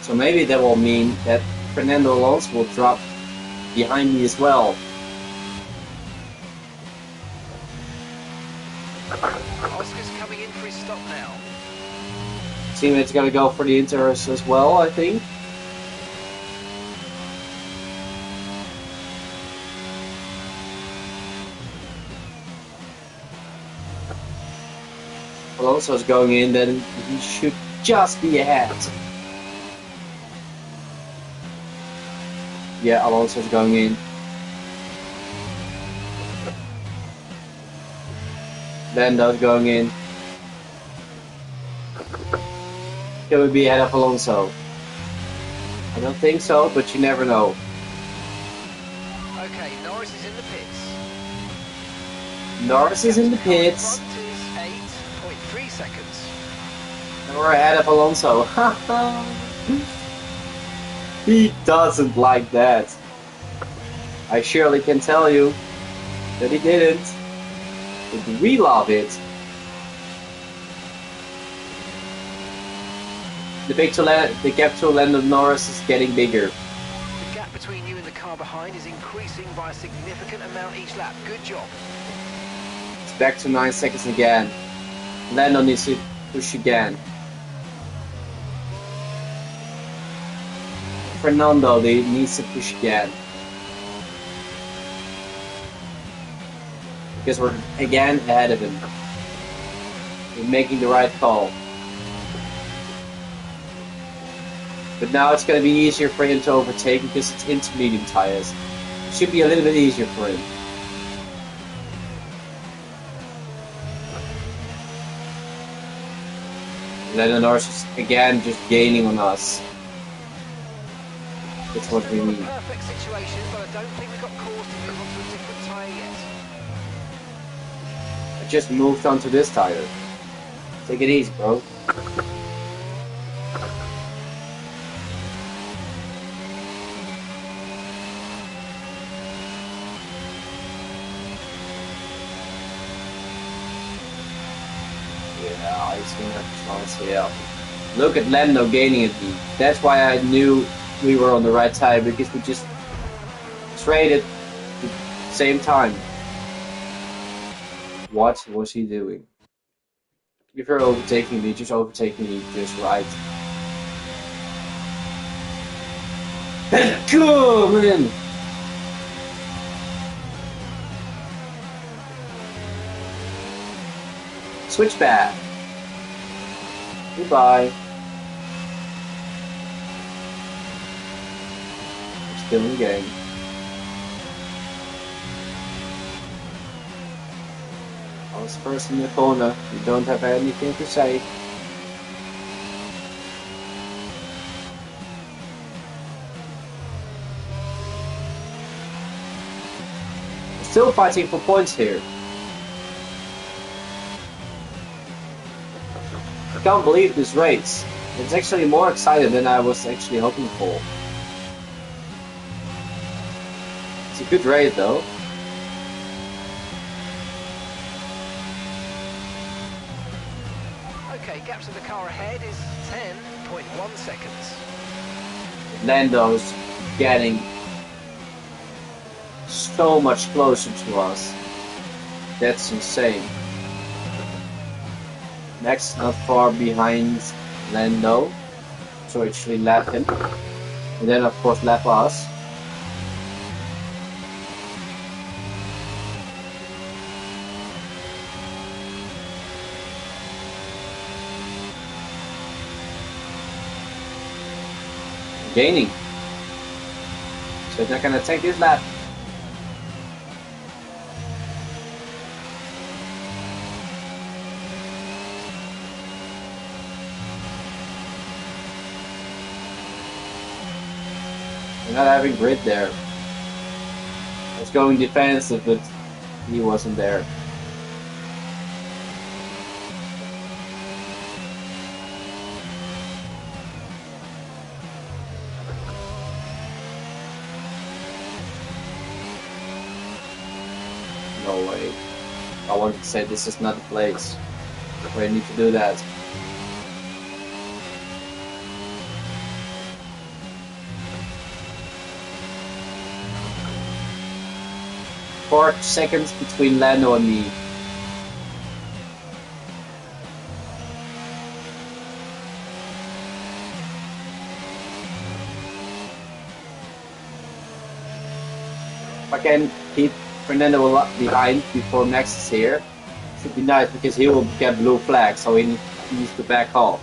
So maybe that will mean that Fernando Alonso will drop behind me as well. Oscar's coming in for his stop now. Teammates gotta go for the inters as well, I think. Alonso's going in, then he should just be ahead. Yeah, Alonso's going in. Lando's going in. Can we be ahead of Alonso? I don't think so, but you never know. Okay, Norris is in the pits. Norris is in the pits. Front is 8.3 seconds. And we're ahead of Alonso. He doesn't like that. I surely can tell you that he didn't. But we love it. The gap to Lando Norris is getting bigger. The gap between you and the car behind is increasing by a significant amount each lap. Good job. It's back to 9 seconds again. Lando needs to push again. Fernando needs to push again. Because we're again ahead of him. We're making the right call. But now it's going to be easier for him to overtake because it's intermediate tires. It should be a little bit easier for him. Lando Norris is again just gaining on us. That's what we need. Perfect situation, but I don't think we've got cause to move on to a different tyre yet. I just moved onto this tire. Take it easy, bro. Yeah, he's gonna have to try and stay out. Look at Lando gaining at me. That's why I knew we were on the right tire, because we just traded at the same time. What was he doing? If you're overtaking me, just overtaking me just right. Come in! Switch back. Goodbye. We're still in the game. I was first in the corner. You don't have anything to say. We're still fighting for points here. I can't believe this race. It's actually more exciting than I was actually hoping for. It's a good race though. Okay, gap to the car ahead is 10.1 seconds. Lando's getting so much closer to us. That's insane. Max not far behind Lando, so actually lap him, and then of course lap us. Gaining, so they're gonna take this lap. Not having grid there. I was going defensive, but he wasn't there. No way. I wanted to say this is not the place where I need to do that. 4 seconds between Lando and me. If I can keep Fernando behind before Max is here, should be nice because he will get blue flag, so he needs to back off.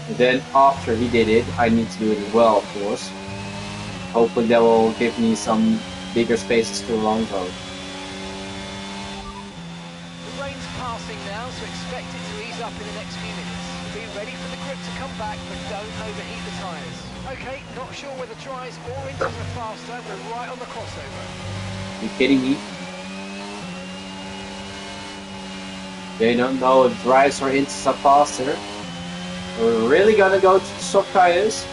And then after he did it, I need to do it as well, of course. Hopefully that will give me some bigger spaces to Alonso. The rain's passing now, so expect it to ease up in the next few minutes. Be ready for the grip to come back, but don't overheat the tyres. Okay, not sure whether dries or inters are faster, we're right on the crossover. Are you kidding me? They don't know if dries or inters are faster. We're really gonna go to the soft tires?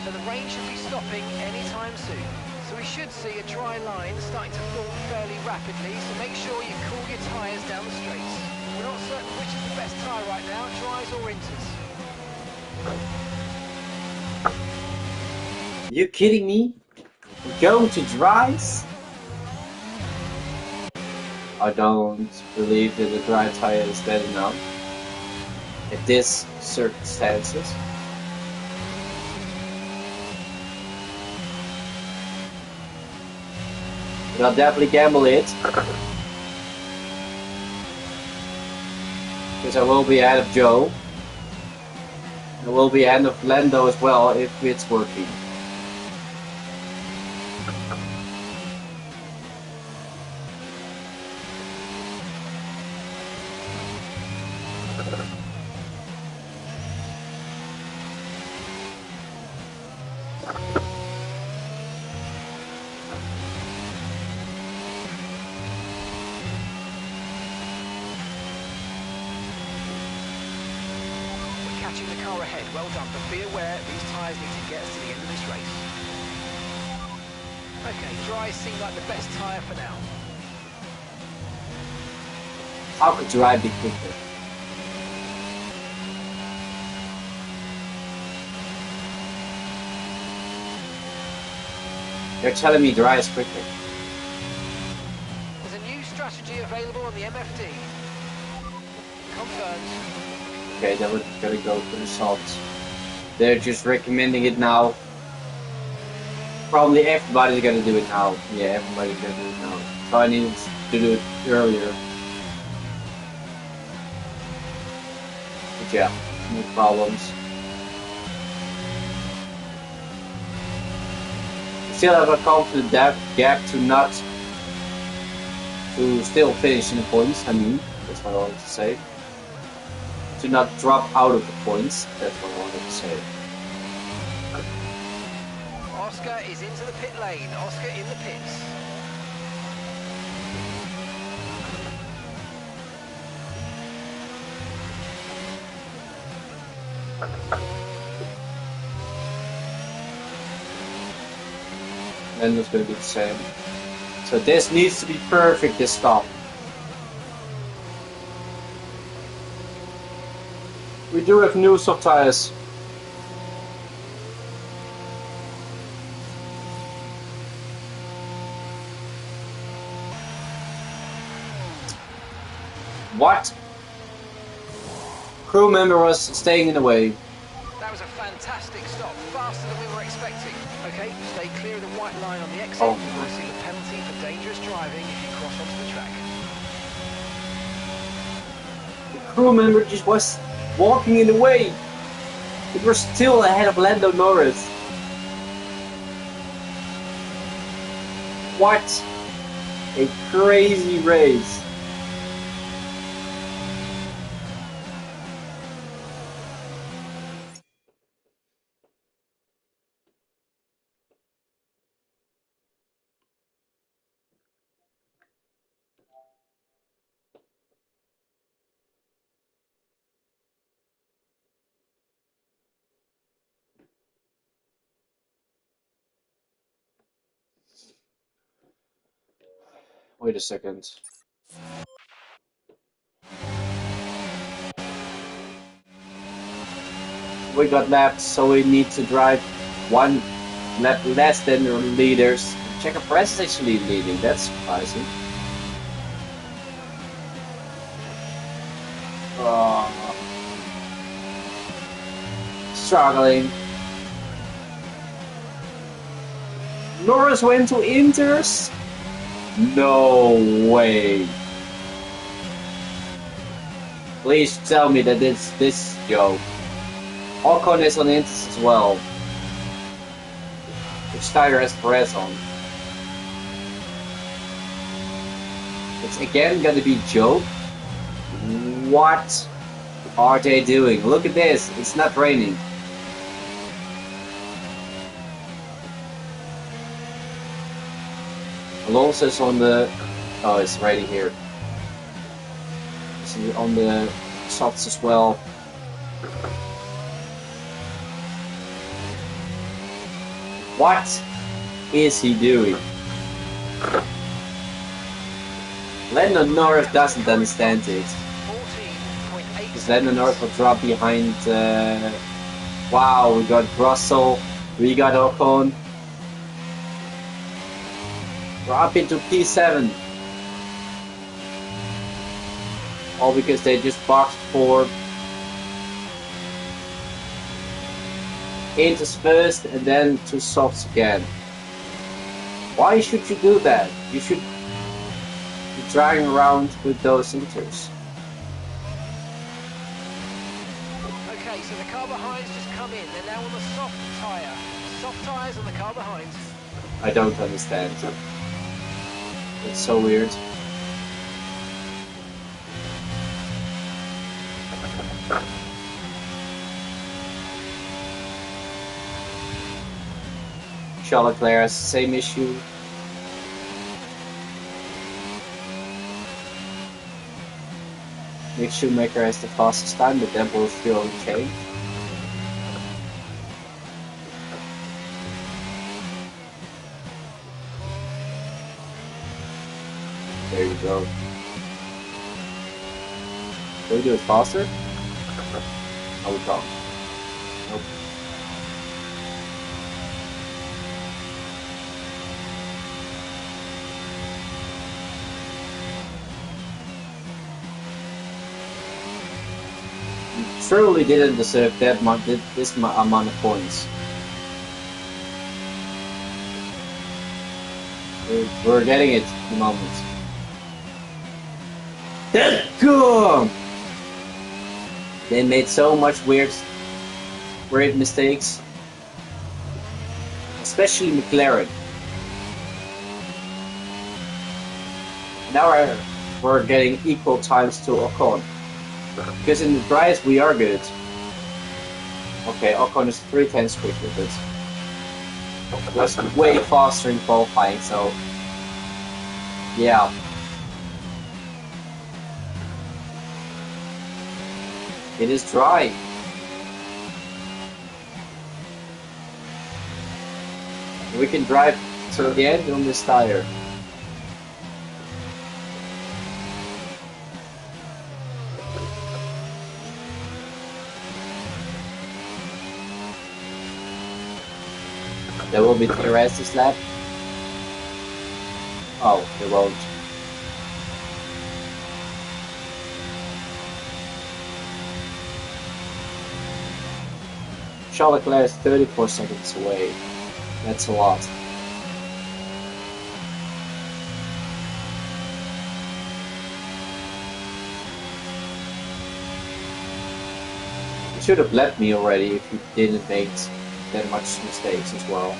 So the rain should be stopping anytime soon. So we should see a dry line starting to form fairly rapidly, so make sure you cool your tyres down the straights. We're not certain which is the best tyre right now, dries or inters. You kidding me? We're going to dries? I don't believe that a dry tire is bad enough at this circumstances. But I'll definitely gamble it. Because I will be ahead of Joe. I will be ahead of Lando as well if it's working. Catching the car ahead, well done, but be aware these tyres need to get us to the end of this race. Okay, dry seem like the best tyre for now. How could dry be quicker? You're telling me dry is quicker. There's a new strategy available on the MFD. Confirmed. Okay, then we're gonna go for the softs. They're just recommending it now. Probably everybody's gonna do it now. Yeah, everybody's gonna do it now. So I needed to do it earlier. But yeah, no problems. Still have a confident gap to not to still finish in the points. I mean, that's what I wanted to say. To not drop out of the points. That's what I wanted to say. Oscar is into the pit lane. Oscar in the pits. And it's going to be the same. So this needs to be perfect, this stop. We do have new soft tires. What? Crew member was staying in the way. That was a fantastic stop, faster than we were expecting. Okay, stay clear of the white line on the exit. Oh. You'll receive a penalty for dangerous driving if you cross onto the track. The crew member just was walking in the way. We were still ahead of Lando Norris. What a crazy race. Wait a second. We got lapped, so we need to drive one lap less than the leaders. Checo Perez is actually leading, that's surprising. Struggling. Norris went to Inters? No way. Please tell me that it's this Joe. Ocon is on Inters as well. Which tire has Perez on? It's again gonna be Joe. What are they doing? Look at this, it's not raining. Alonso's on the... Oh, it's raining here. It's on the softs as well. What is he doing? Lando Norris doesn't understand it. Because Lando Norris will drop behind... Wow, we got Russell, we got Ocon. We're up into P7. All because they just boxed for Inters first and then to softs again. Why should you do that? You should be driving around with those Inters. Okay, so the car behind just come in. They're now on the soft tyre. Soft tyres on the car behind. I don't understand. It's so weird. Charles Leclerc has the same issue. Mick Schumacher has the fastest time, but that will still change. There you go. Can we do it faster? Oh, we can't. Nope. truly didn't deserve this amount of points. We're getting it at the moment. Go! They made so much weird mistakes, especially McLaren. Now we're getting equal times to Ocon. Because in the drives we are good. Okay, Ocon is 3/10 quicker, but he was way faster in qualifying, so yeah. It is dry. We can drive to the end on this tire. There will be DRS this lap. Oh, there won't. Charles Leclerc is 34 seconds away. That's a lot. You should have left me already if you didn't make that much mistakes as well.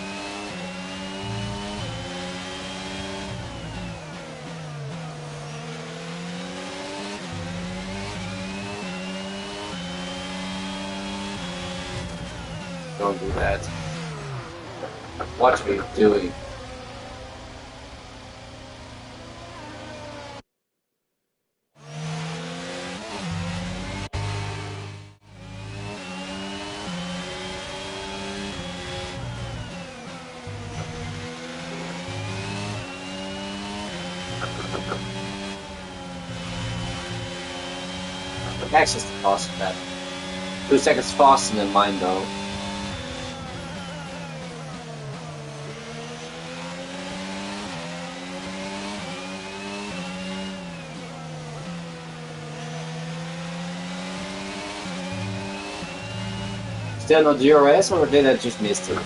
Don't do that. Watch me doing. Max is the fastest lap. 2 seconds faster than mine though. Still no DRS, or did I just miss it?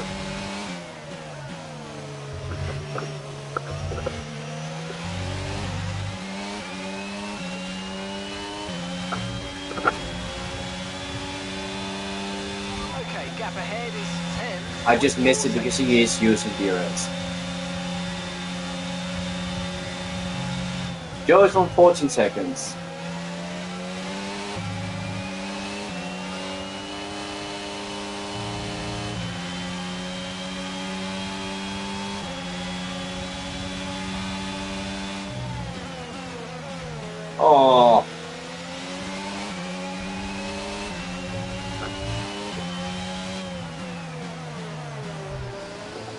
Okay, gap ahead is 10. I just missed it because he is using DRS. Joe is on 14 seconds. Oh.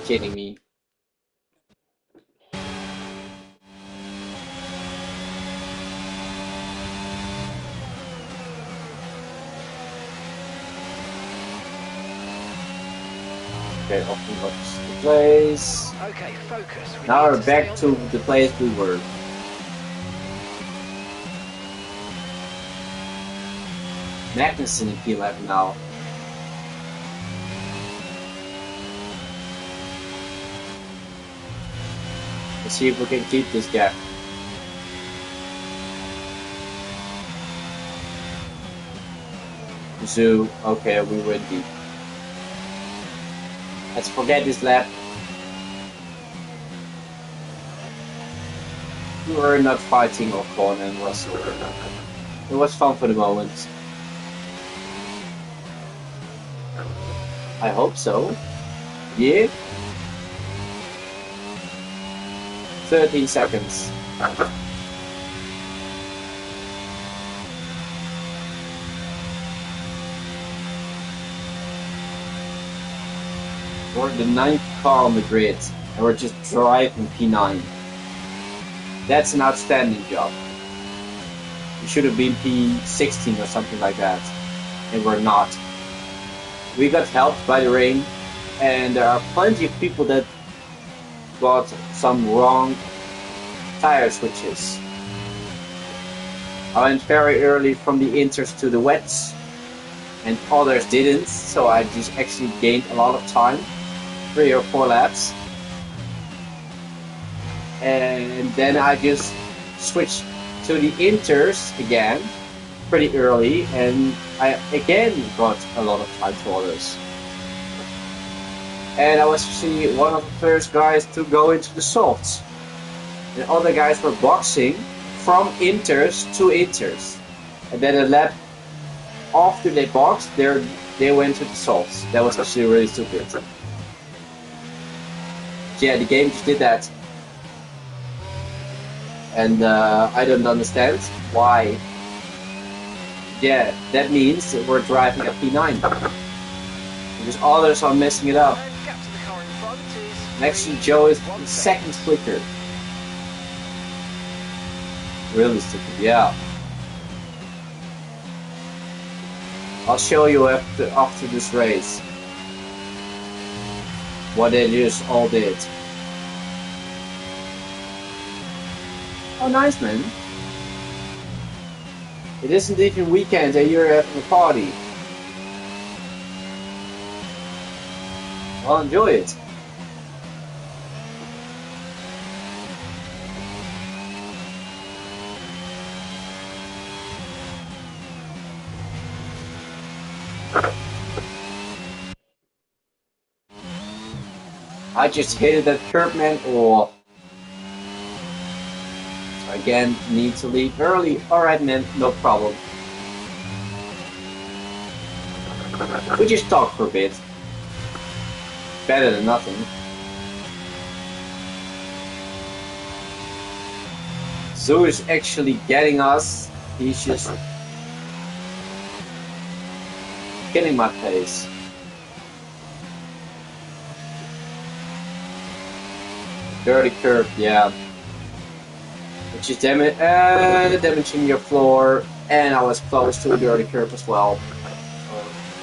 Kidding me. Okay, off we got the place. Okay, focus. Now we're back to the place we were. Magnussen in P11 now. Let's see if we can keep this gap. Zoo, okay, we went deep. Let's forget this lap. We were not fighting Ocon and Russell. It was fun for the moment. I hope so. Yeah. 13 seconds. We're the 9th car on the grid, and we're just driving P9. That's an outstanding job. We should have been P16 or something like that, and we're not. We got helped by the rain, and there are plenty of people that got some wrong tire switches. I went very early from the inters to the wets, and others didn't, so I just actually gained a lot of time, 3 or 4 laps. And then I just switched to the inters again pretty early, and I again got a lot of time to others. And I was actually one of the first guys to go into the softs. And other guys were boxing from inters to inters. And then a lap after they boxed, they went to the softs. That was actually really stupid. Yeah, the game just did that. And I don't understand why. Yeah, that means that we're driving a P9. Because others are messing it up. And gap to the car in front is Actually, Joe is 1 seconds quicker. Really stupid, yeah. I'll show you after this race what they just all did. Oh, nice, man. It isn't even weekend and you're having a party. Well, enjoy it. I just hated that curb, man. Oh. Again, need to leave early. Alright, man, no problem. We just talk for a bit. Better than nothing. Zoo is actually getting us. He's just getting my pace. Dirty curve, yeah. Which is damaging your floor, and I was close to a dirty curve as well.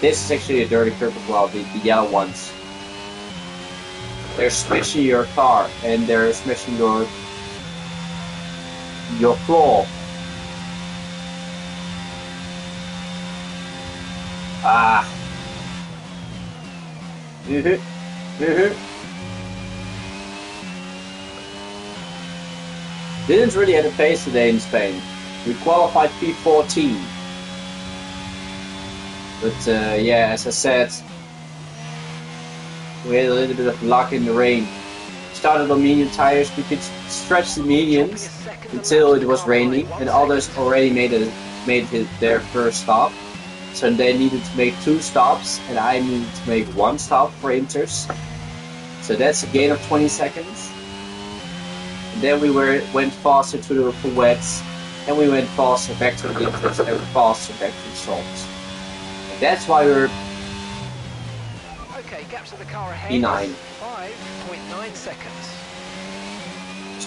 This is actually a dirty curve as well, the yellow ones. They're smashing your car, and they're smashing your floor. Ah. Didn't really have a pace today in Spain. We qualified P14. But yeah, as I said, we had a little bit of luck in the rain. Started on medium tires, we could stretch the mediums until it was raining, and others already made their first stop. So they needed to make 2 stops, and I needed to make 1 stop for inters. So that's a gain of 20 seconds. And then we went faster to the wets, and we went faster back to the inters, and faster back to the softs. And that's why we're okay, gap to the car ahead. P9. 5.9 seconds.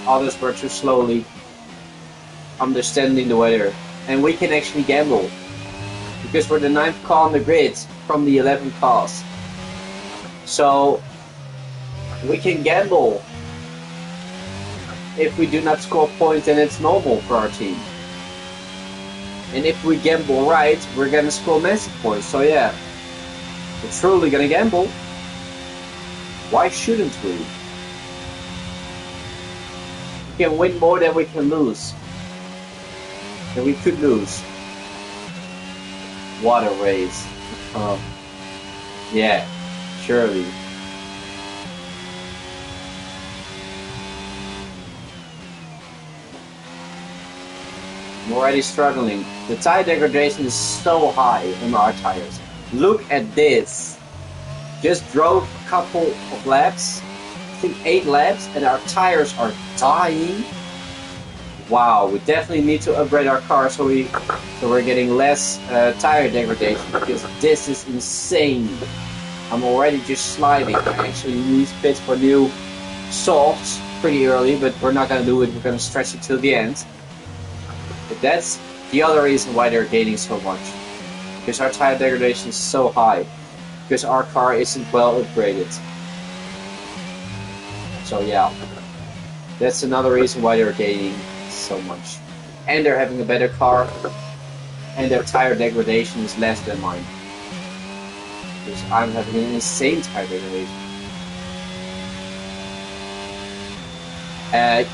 Others were too slowly understanding the weather. And we can actually gamble. Because we're the 9th car on the grid from the 11 cars. So we can gamble. If we do not score points, then it's normal for our team. And if we gamble right, we're gonna score massive points. So yeah, we're truly gonna gamble. Why shouldn't we? We can win more than we can lose. And we could lose. What a race. Yeah, surely. I'm already struggling. The tire degradation is so high on our tires. Look at this. Just drove a couple of laps, I think 8 laps, and our tires are dying. Wow, we definitely need to upgrade our car so we're getting less tire degradation, because this is insane. I'm already just sliding. I actually need to pit for new softs pretty early, but we're not gonna do it. We're gonna stretch it till the end. But that's the other reason why they're gaining so much, because our tire degradation is so high, because our car isn't well upgraded. So yeah, that's another reason why they're gaining so much. And they're having a better car, and their tire degradation is less than mine. because I'm having an insane tire degradation.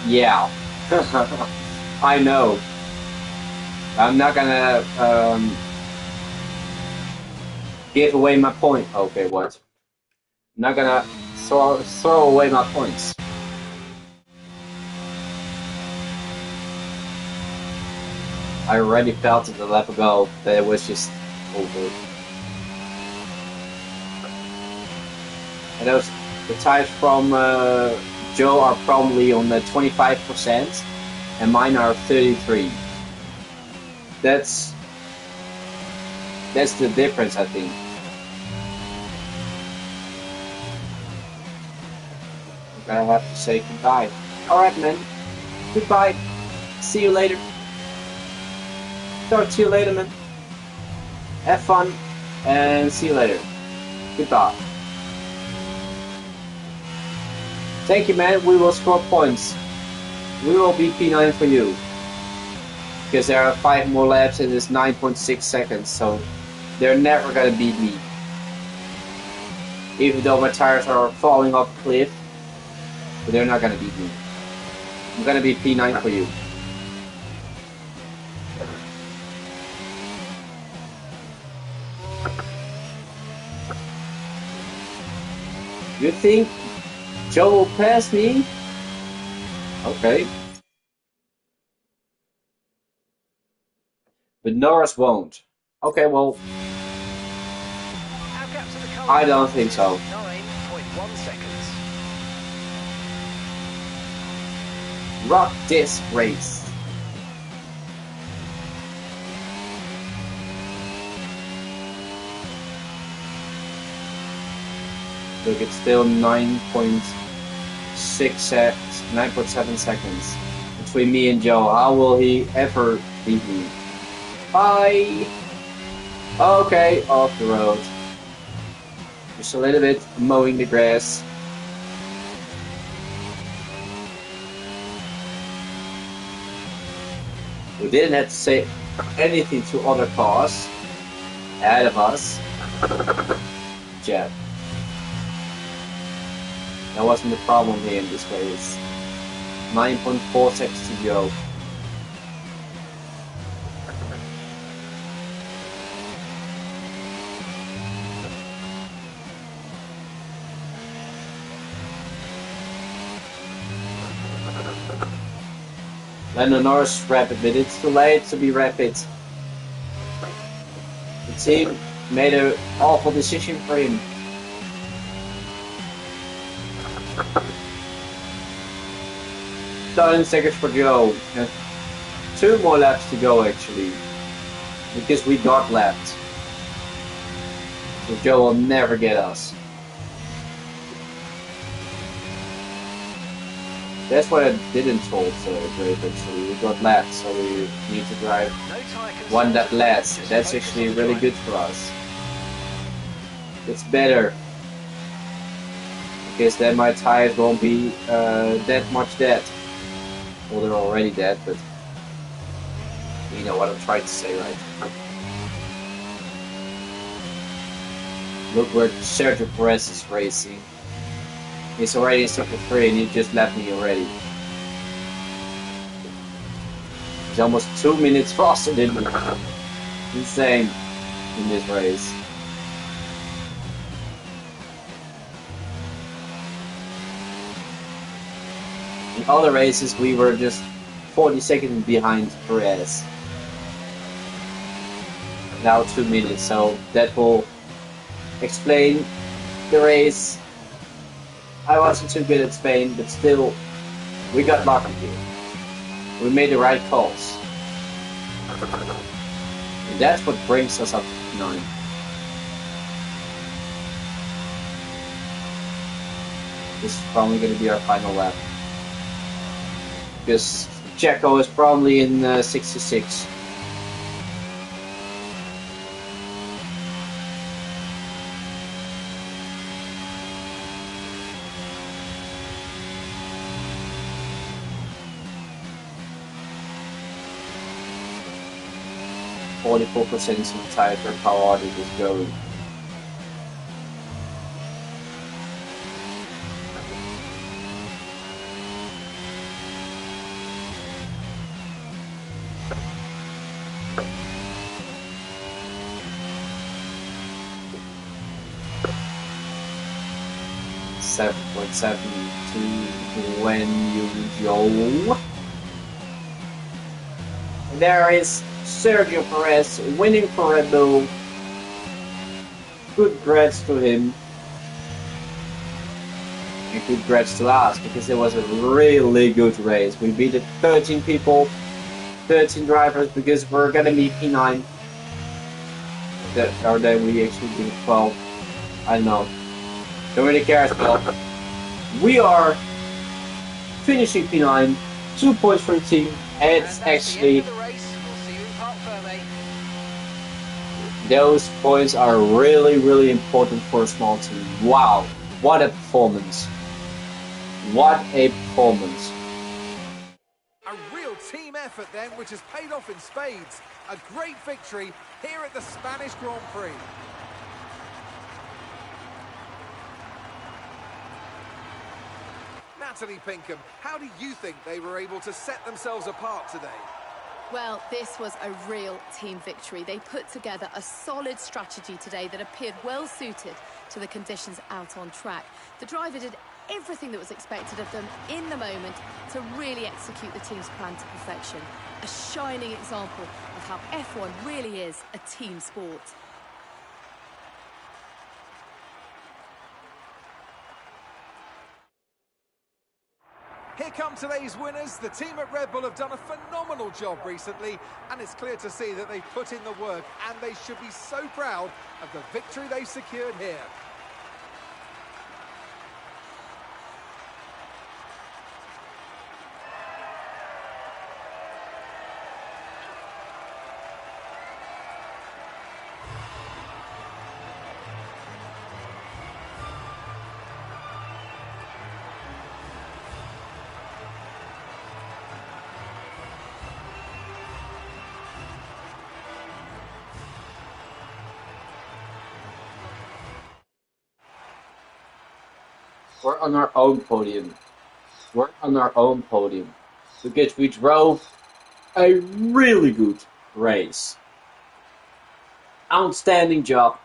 Yeah. I know. I'm not gonna give away my point. Okay, what? I'm not gonna throw away my points. I already felt it a lap ago that it was just over. And those the tires from Joe are probably on the 25%, and mine are 33. That's the difference, I think. I have to say goodbye. Alright, man. Goodbye. See you later. Talk to you later, man. Have fun, and see you later. Goodbye. Thank you, man. We will score points. We will be P9 for you. Because there are 5 more laps and it's 9.6 seconds, so they're never gonna beat me. Even though my tires are falling off a cliff, but they're not gonna beat me. I'm gonna be P9 for you. You think Joe will pass me? Okay. But Norris won't. Okay, well, I don't think so. 9.1 seconds. Rock this race. Look, it's still 9.7 seconds between me and Joe. How will he ever beat me? Bye! Okay, off the road. Just a little bit mowing the grass. We didn't have to say anything to other cars ahead of us. Jeb. That wasn't the problem here in this race. 9.4 seconds to go. Lando Norris rapid, but it's too late to be rapid. The team made an awful decision for him. Starting seconds for Joe. 2 more laps to go actually, because we got lapped. So Joe will never get us. That's what I didn't told Greg actually. We got lapped, so we need to drive 1 lap less. That's actually really good for us. It's better. Because then my tires won't be that much dead. Well, they're already dead, but you know what I'm trying to say, right? Look where Sergio Perez is racing. He's already in sector 3 and he just left me already. He's almost 2 minutes faster than me. Insane in this race. In other races we were just 40 seconds behind Perez. Now 2 minutes, so that will explain the race. I wasn't too good at Spain, but still, we got lucky here. We made the right calls. And that's what brings us up to 9. This is probably going to be our final lap. Because Checo is probably in 66. .44% of the tire for how hard it is going. 7.7 to Guanyu. There is Sergio Perez winning for Red Bull. Good grats to him. And good grats to us, because it was a really good race. We beat 13 people, 13 drivers, because we're gonna be P9. Or then we actually beat 12. I don't know. Don't really care as well. We are finishing P9, 2 points for the team. It's actually, those points are really important for a small team. Wow, what a performance. What a performance. A real team effort then, which has paid off in spades. A great victory here at the Spanish Grand Prix. Natalie Pinkham, how do you think they were able to set themselves apart today? Well, this was a real team victory. They put together a solid strategy today that appeared well suited to the conditions out on track. The driver did everything that was expected of them in the moment to really execute the team's plan to perfection. A shining example of how F1 really is a team sport. Here come today's winners. The team at Red Bull have done a phenomenal job recently, and it's clear to see that they've put in the work, and they should be so proud of the victory they've secured here. We're on our own podium. We're on our own podium. Because we drove a really good race. Outstanding job.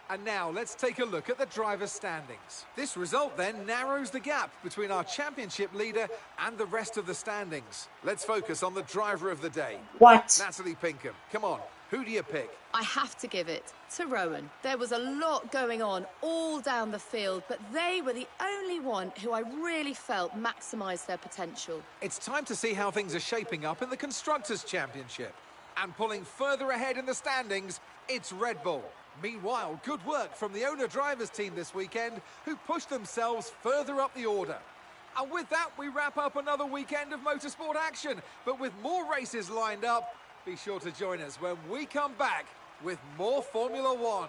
And now let's take a look at the driver's standings. This result then narrows the gap between our championship leader and the rest of the standings. Let's focus on the driver of the day. What? Natalie Pinkham, come on, who do you pick? I have to give it to Rowan. There was a lot going on all down the field, but they were the only one who I really felt maximised their potential. It's time to see how things are shaping up in the Constructors' Championship. And pulling further ahead in the standings, it's Red Bull. Meanwhile, good work from the owner-drivers team this weekend, who pushed themselves further up the order. And with that, we wrap up another weekend of motorsport action. But with more races lined up, be sure to join us when we come back with more Formula One.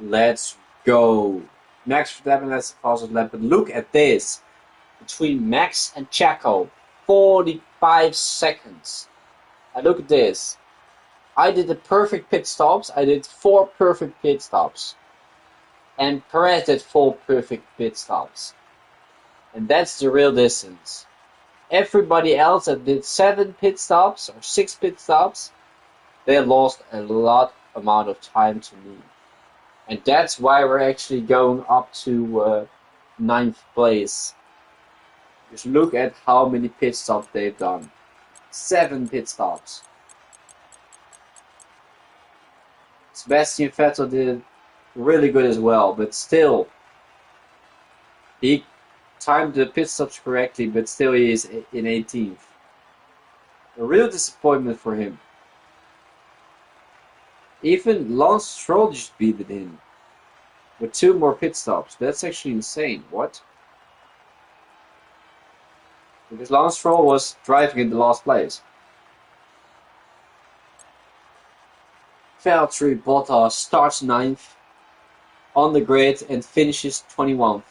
Let's go. Max Verstappen has the fastest lap, but look at this. Between Max and Checo, 45 seconds. And look at this. I did the perfect pit stops. I did 4 perfect pit stops. And Perez did 4 perfect pit stops. And that's the real distance. Everybody else that did 7 pit stops or 6 pit stops, they lost a lot amount of time to me. And that's why we're actually going up to 9th place. Just look at how many pit stops they've done. 7 pit stops. Sebastian Vettel did really good as well, but still, he timed the pit stops correctly, but still he is in 18th. A real disappointment for him. Even Lance Stroll just beat him with 2 more pit stops. That's actually insane. What? Because Lance Stroll was driving in the last place. Valtteri Bottas starts 9th on the grid and finishes 21st.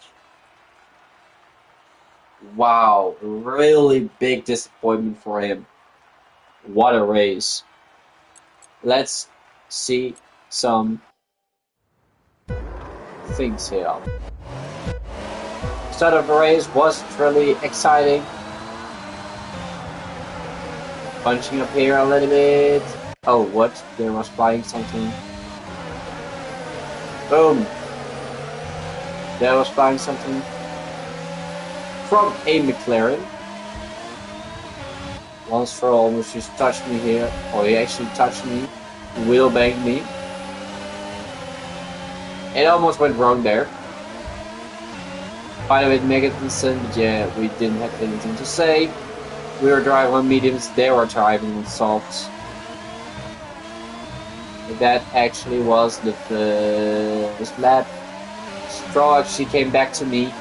Wow, really big disappointment for him. What a race. Let's see some things here. Start of the race was really exciting. Punching up here a little bit. Oh, what? There was flying something. Boom. That was flying something from a McLaren. Lance Stroll almost just touched me here, or he actually touched me, wheel banged me. It almost went wrong there. By the way, Magnussen, but yeah, we didn't have anything to say. We were driving on mediums, they were driving on softs. That actually was the first lap. Stroll actually came back to me.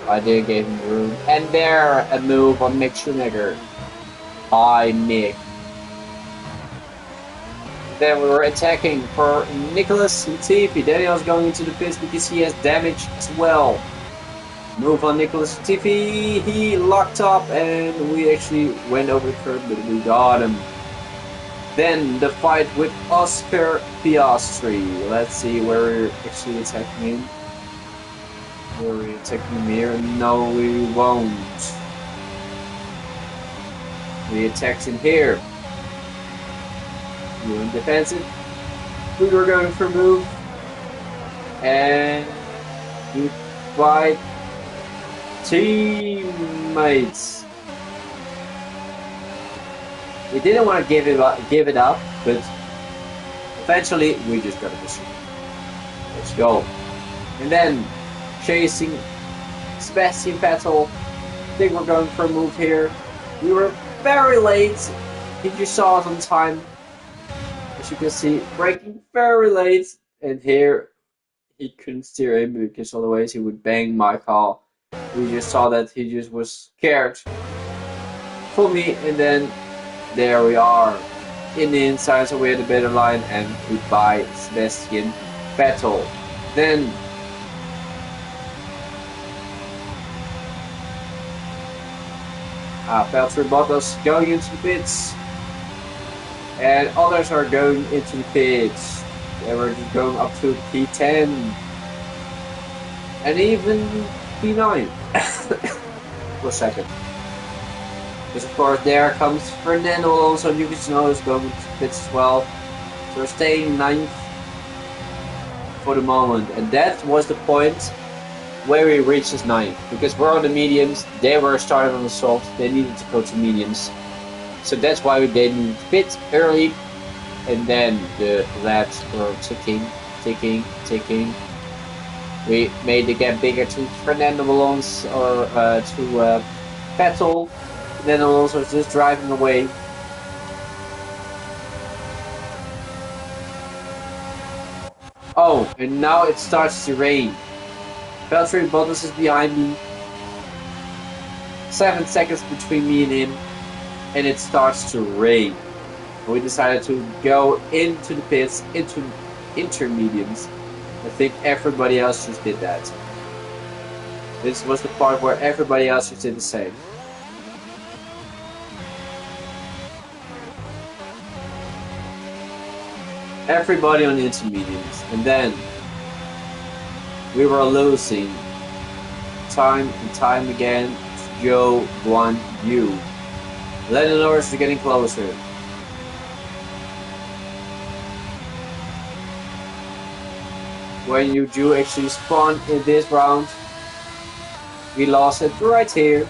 I did give him room. And there, a move on Mick Schumacher. Hi, Mick. Then we were attacking for Nicholas Latifi. Daniel's going into the pits because he has damage as well. Move on Nicholas Latifi. He locked up and we actually went over the curb, but we got him. Then the fight with Oscar Piastri. Let's see where we're actually attacking him. Were we attacking him here? No, we won't. We attacked him here. We were defensive. We were going for a move. And goodbye, teammates. We didn't want to give it up, but eventually we just got a machine. Let's go. And then chasing Sebastian Vettel. I think we're going for a move here. We were very late. He just saw it on time. As you can see, braking very late. And here he couldn't steer in because otherwise he would bang my car. We just saw that he just was scared for me, and then there we are in the inside, so we had a better line, and goodbye Sebastian Vettel. Then Valtteri Bottas going into the pits, and others are going into the pits. They were just going up to P10 and even P9 for a second. Because of course there comes Fernando Alonso, and Yuki Tsunoda is going to pits as well. So we're staying 9th for the moment, and that was the point where we reached this 9th. Because we're on the mediums, they were starting on the soft, they needed to go to mediums. So that's why they needed to pit early, and then the laps were ticking. We made the gap bigger to Fernando Alonso, or to Vettel. And then Alonso was just driving away. Oh, and now it starts to rain. Valtteri Bottas is behind me. 7 seconds between me and him, and it starts to rain. We decided to go into the pits, into intermediates. I think everybody else just did that. This was the part where everybody else just did the same. Everybody on the intermediates, and then we were losing time and time again to Zhou Guanyu. Lando Norris is getting closer. When you do actually spawn in this round, we lost it right here.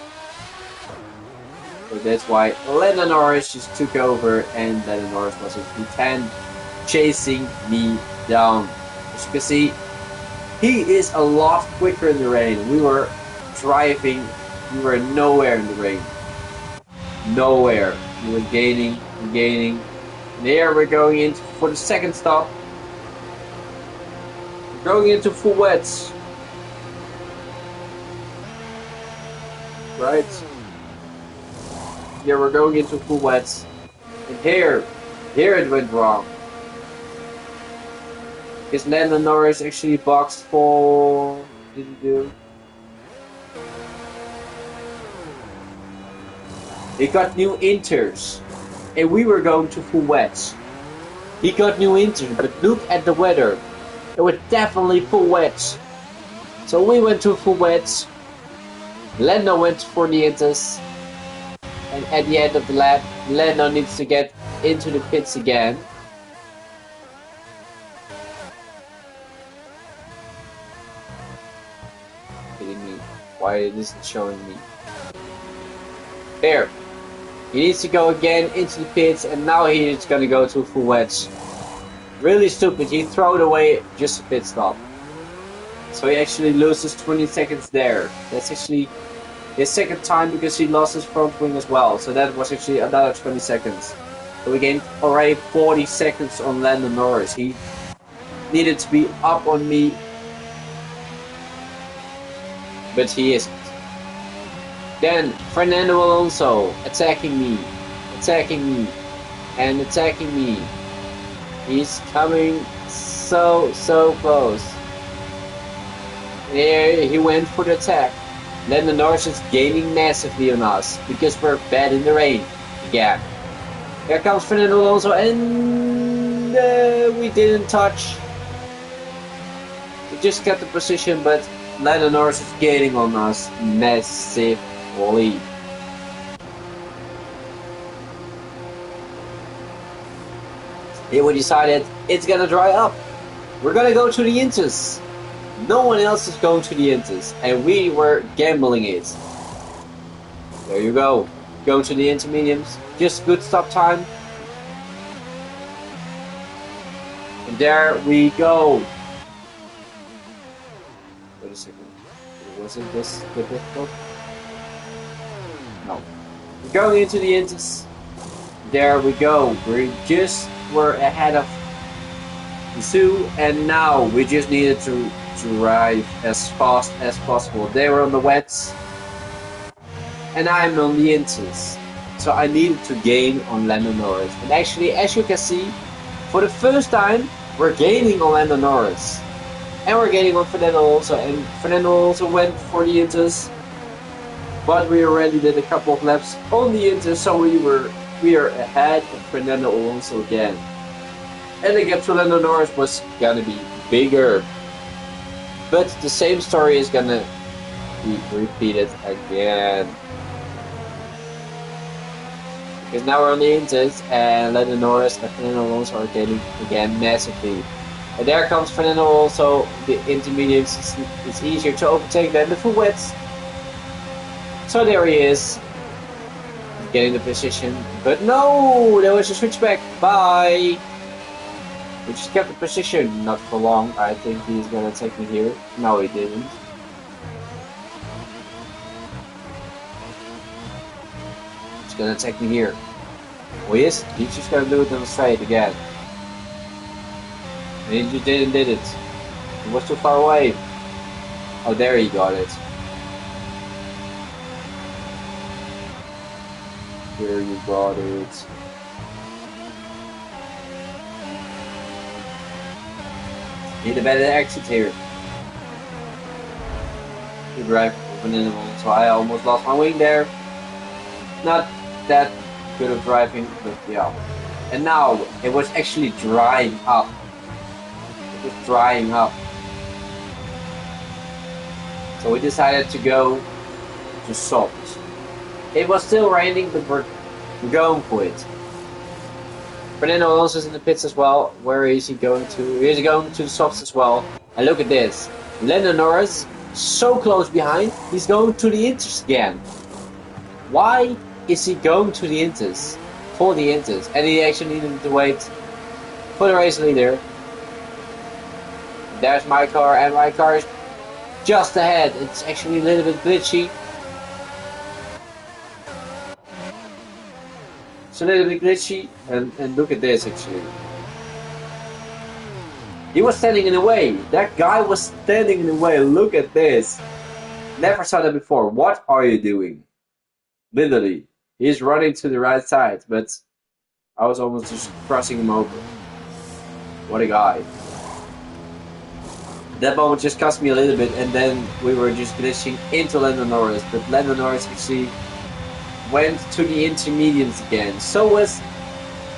So that's why Lando Norris just took over, and Lando Norris was in P10, chasing me down. As you can see, he is a lot quicker in the rain. We were driving, we were nowhere in the rain. Nowhere. We were gaining. And here we're going in for the second stop. We're going into full wets. Right? Yeah, we're going into full wets. And here it went wrong. Because Lando Norris actually boxed for... Didn't do. He got new inters, and we were going to full wets. He got new inters, but look at the weather. It was definitely full wets. So we went to full wets. Lando went for the inters, and at the end of the lap, Lando needs to get into the pits again. kidding me? Why it isn't showing me? There. He needs to go again into the pits, and now he is gonna go to full wedge. Really stupid. He threw it away just a pit stop. So he actually loses 20 seconds there. That's actually his second time because he lost his front wing as well. So that was actually another 20 seconds. So we gained already 40 seconds on Lando Norris. He needed to be up on me, but he isn't. Then Fernando Alonso attacking me, and attacking me. He's coming so close. There he went for the attack. Lando Norris is gaining massively on us because we're bad in the rain again. Here comes Fernando Alonso, and we didn't touch. We just kept the position, but Lando Norris is gaining on us massively. Here we decided it's gonna dry up. We're gonna go to the Inters. No one else is going to the Inters, and we were gambling it. There you go. Go to the intermediates. Just good stop time. And there we go. Wait a second. Wasn't this difficult? No. We're going into the Inters. There we go. We're ahead of the Zoo, and now we just needed to drive as fast as possible. They were on the wets, and I'm on the Inters. So I needed to gain on Lando Norris. And actually, as you can see, for the first time, we're gaining on Lando Norris. And we're gaining on Fernando Alonso, and Fernando also went for the Inters. But we already did a couple of laps on the Inters, so we are ahead of Fernando Alonso again. And the gap to Lando Norris was gonna be bigger. But the same story is gonna be repeated again. Because now we're on the Inters, and Lando Norris and Fernando Alonso are gaining again massively. And there comes Fernando Alonso. The intermediates, it's easier to overtake than the full wets. So there he is, getting the position. But no, there was a switchback. Bye. We just kept the position, not for long. I think he's gonna take me here. No, he didn't. He's gonna take me here. Oh, he is. He's just gonna do it on the straight again. And he just did it. It was too far away. Oh, there he got it. There you got it. Need a better exit here. Good drive opening, so I almost lost my wing there. Not that good of driving, but yeah. And now it was actually drying up. It was drying up. So we decided to go to softs. It was still raining, but we're going for it. Fernando Alonso is in the pits as well. Where is he going to? He's going to the softs as well. And look at this. Lando Norris, so close behind. He's going to the Inters again. Why is he going to the Inters? For the Inters. And he actually needed to wait for the race leader. There's my car, and my car is just ahead. It's actually a little bit glitchy. It's a little bit glitchy, and look at this actually. He was standing in the way. That guy was standing in the way. Look at this. Never saw that before. What are you doing? Literally. He's running to the right side, but I was almost just crossing him over. What a guy. That moment just cost me a little bit, and then we were just glitching into Lando Norris, but Lando Norris actually went to the intermediates again. So was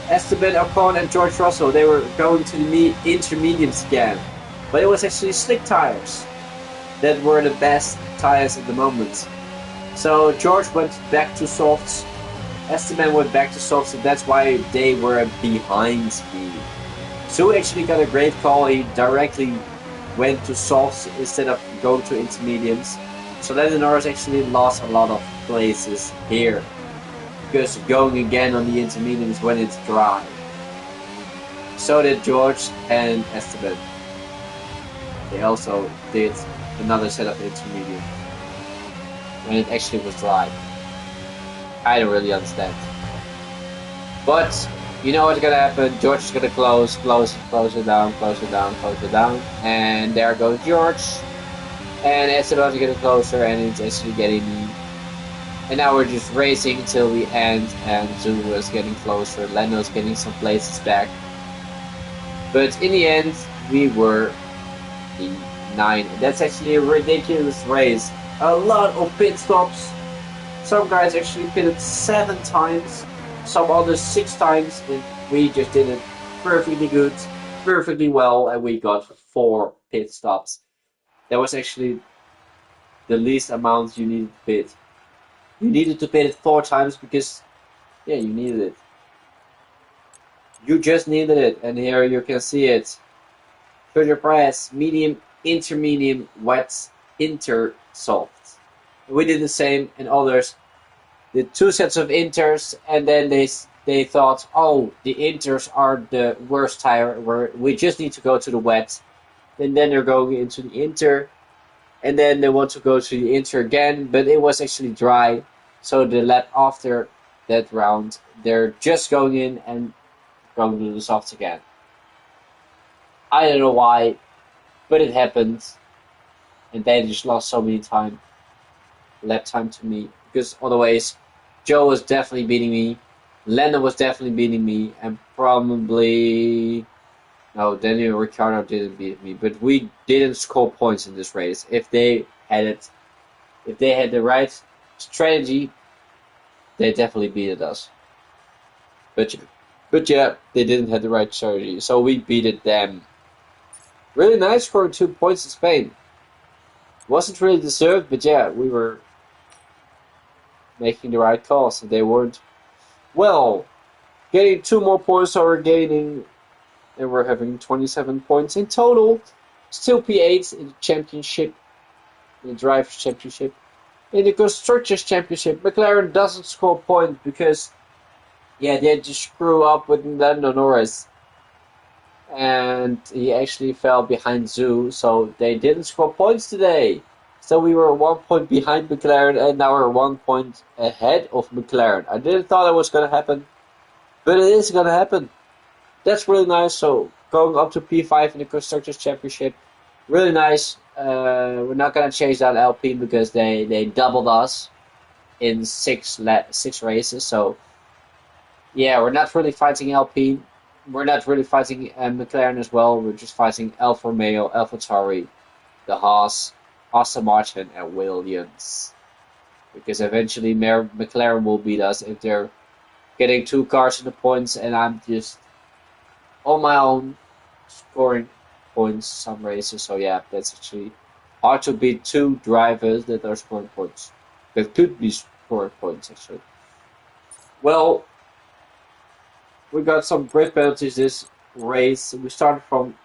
Esteban Ocon and George Russell. They were going to the intermediates again. But it was actually slick tires that were the best tires at the moment. So George went back to softs. Esteban went back to softs, and that's why they were behind me. So he actually got a great call. He directly went to softs instead of go to intermediates. So Lando Norris actually lost a lot of places here. Because going again on the intermediates when it's dry. So did George and Esteban. They also did another set of intermediate when it actually was dry. I don't really understand. But you know what's gonna happen. George is gonna close it down, and there goes George. And Esteban is getting closer, and it's actually getting me. And now we're just racing until the end, and Zhu is getting closer. Lando's getting some places back. But in the end, we were in 9. That's actually a ridiculous race. A lot of pit stops. Some guys actually pitted 7 times, some others 6 times, and we just did it perfectly good, perfectly well, and we got 4 pit stops. That was actually the least amount you needed to pit. You needed to pit it 4 times because, yeah, you needed it. You just needed it, and here you can see it. Filter press, medium, intermediate, wet, inter, soft. We did the same, and others did 2 sets of inters, and then they thought, oh, the inters are the worst tire, where we just need to go to the wet. And then they're going into the inter, and then they want to go to the inter again, but it was actually dry. So the lap after that round, they're just going in and going to the softs again. I don't know why, but it happened, and they just lost so many lap time to me, because otherwise Joe was definitely beating me, Lando was definitely beating me, and probably no, Daniel Ricciardo didn't beat me, but we didn't score points in this race. If they had the right strategy, they definitely beat us. But yeah, they didn't have the right strategy, so we beat them. Really nice scoring 2 points in Spain. Wasn't really deserved, but yeah, we were making the right calls, and they weren't. Well, getting 2 more points, so we're gaining, and we're having 27 points in total. Still P8 in the championship, in the Drivers' Championship. In the Constructors' Championship, McLaren doesn't score points because, yeah, they just screw up with Lando Norris. And he actually fell behind Zhu, so they didn't score points today. So we were 1 point behind McLaren, and now we're 1 point ahead of McLaren. I didn't thought it was going to happen, but it is going to happen. That's really nice. So going up to P5 in the Constructors' Championship, really nice. We're not going to chase down Alpine because they doubled us in 6 races. So yeah, we're not really fighting Alpine. We're not really fighting McLaren as well. We're just fighting Alfa Romeo, AlphaTauri, the Haas, Aston Martin, and Williams. Because eventually McLaren will beat us if they're getting 2 cars in the points, and I'm just on my own scoring points some races. So yeah, that's actually hard to beat 2 drivers that are scoring points. That could be scoring points actually. Well, we got some grid penalties this race. We started from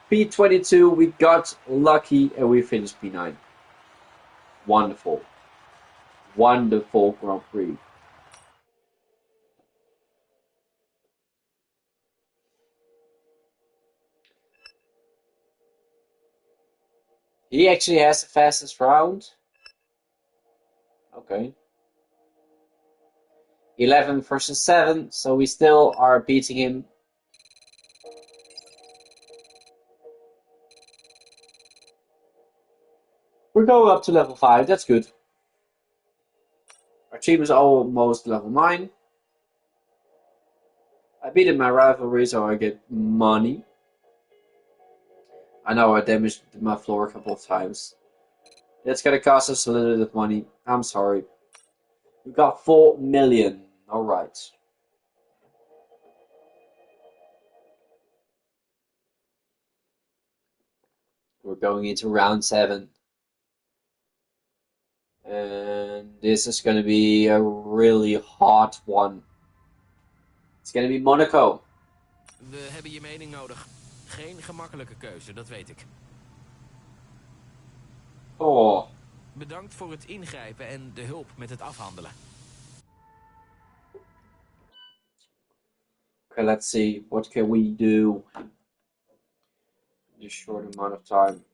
P22, we got lucky, and we finished P9. Wonderful. Wonderful Grand Prix. He actually has the fastest round. Okay. 11 versus 7, so we still are beating him. We're going up to level 5, that's good. Our team is almost level 9. I beat in my rivalry, so I get money. I know I damaged my floor a couple of times. That's gonna cost us a little bit of money. I'm sorry. We got 4 million. Alright. We're going into round 7. And this is going to be a really hot one. It's going to be Monaco. We hebben je mening nodig. Geen gemakkelijke keuze, dat weet ik. Oh. Bedankt voor het ingrijpen en de hulp met het afhandelen. Okay, let's see. What can we do in a short amount of time?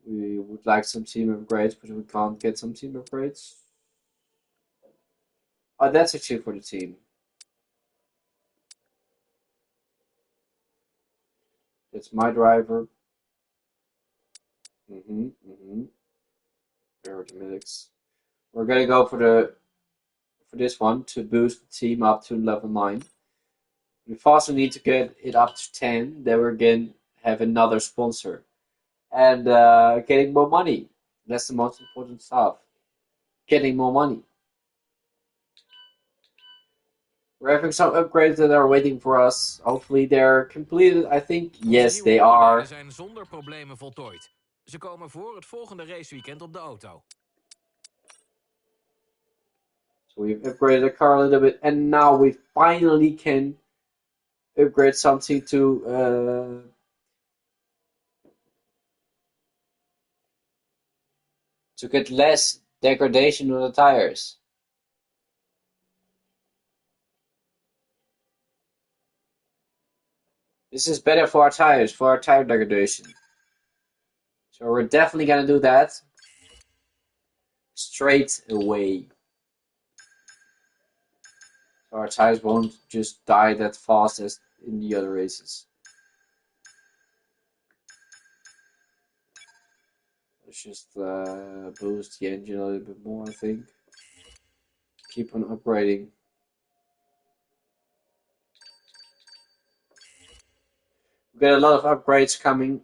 We would like some team upgrades, but we can't get some team upgrades. Oh, that's actually for the team. That's my driver. Aerodynamics. We're gonna go for this one to boost the team up to level 9. We also need to get it up to 10. Then we're again have another sponsor. And getting more money. That's the most important stuff. Getting more money. We're having some upgrades that are waiting for us. Hopefully they're completed. I think yes, they are. Zijn zonder problemen voltooid. Ze komen voor het volgende raceweekend op de auto. So we've upgraded the car a little bit, and now we finally can upgrade something to get less degradation on the tires. This is better for our tires, for our tire degradation. So we're definitely gonna do that straight away. So our tires won't just die that fast as in the other races. Let's just boost the engine a little bit more, I think. Keep on upgrading. We've got a lot of upgrades coming.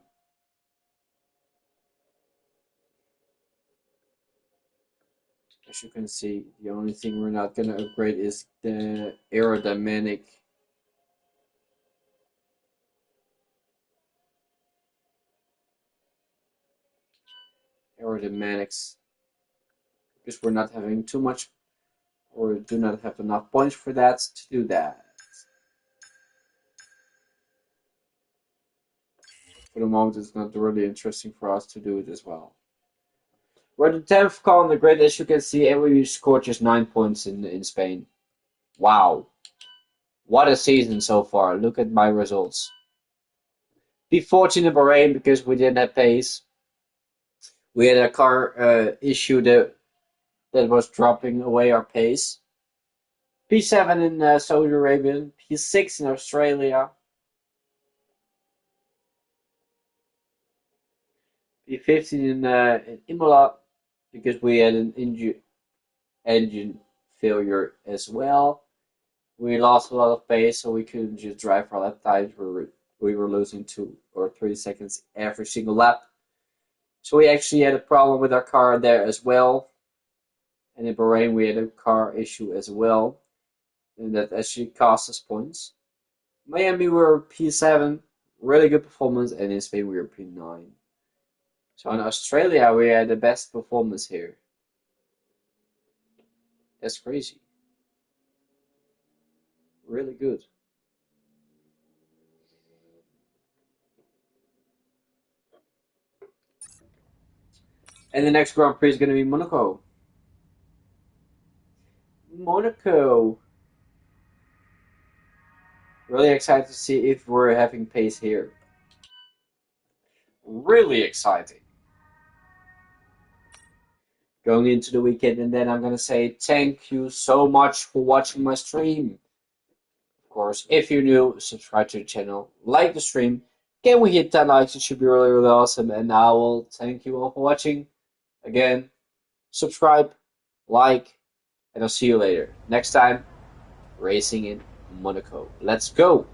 As you can see, the only thing we're not going to upgrade is the aerodynamic. Aerodynamics. Because we're not having too much, or do not have enough points for that to do that. For the moment, it's not really interesting for us to do it as well. We're the 10th car on the grid, as you can see, and we scored just 9 points in Spain. Wow. What a season so far. Look at my results. P14 in Bahrain because we didn't have pace. We had a car issue that was dropping away our pace. P7 in Saudi Arabia. P6 in Australia. P15 in Imola because we had an engine failure as well. We lost a lot of pace, so we couldn't just drive our lap times. We were losing 2 or 3 seconds every single lap. So we actually had a problem with our car there as well. And in Bahrain we had a car issue as well. And that actually cost us points. Miami we were P7, really good performance, and in Spain we were P9. So in Australia we had the best performance here. That's crazy. Really good. And the next Grand Prix is going to be Monaco. Monaco. Really excited to see if we're having pace here. Really exciting. Going into the weekend, and then I'm going to say thank you so much for watching my stream. Of course, if you're new, subscribe to the channel, like the stream. Can we hit 10 likes? It should be really, really awesome. And I will thank you all for watching. Again, subscribe, like, and I'll see you later. Next time, racing in Monaco. Let's go!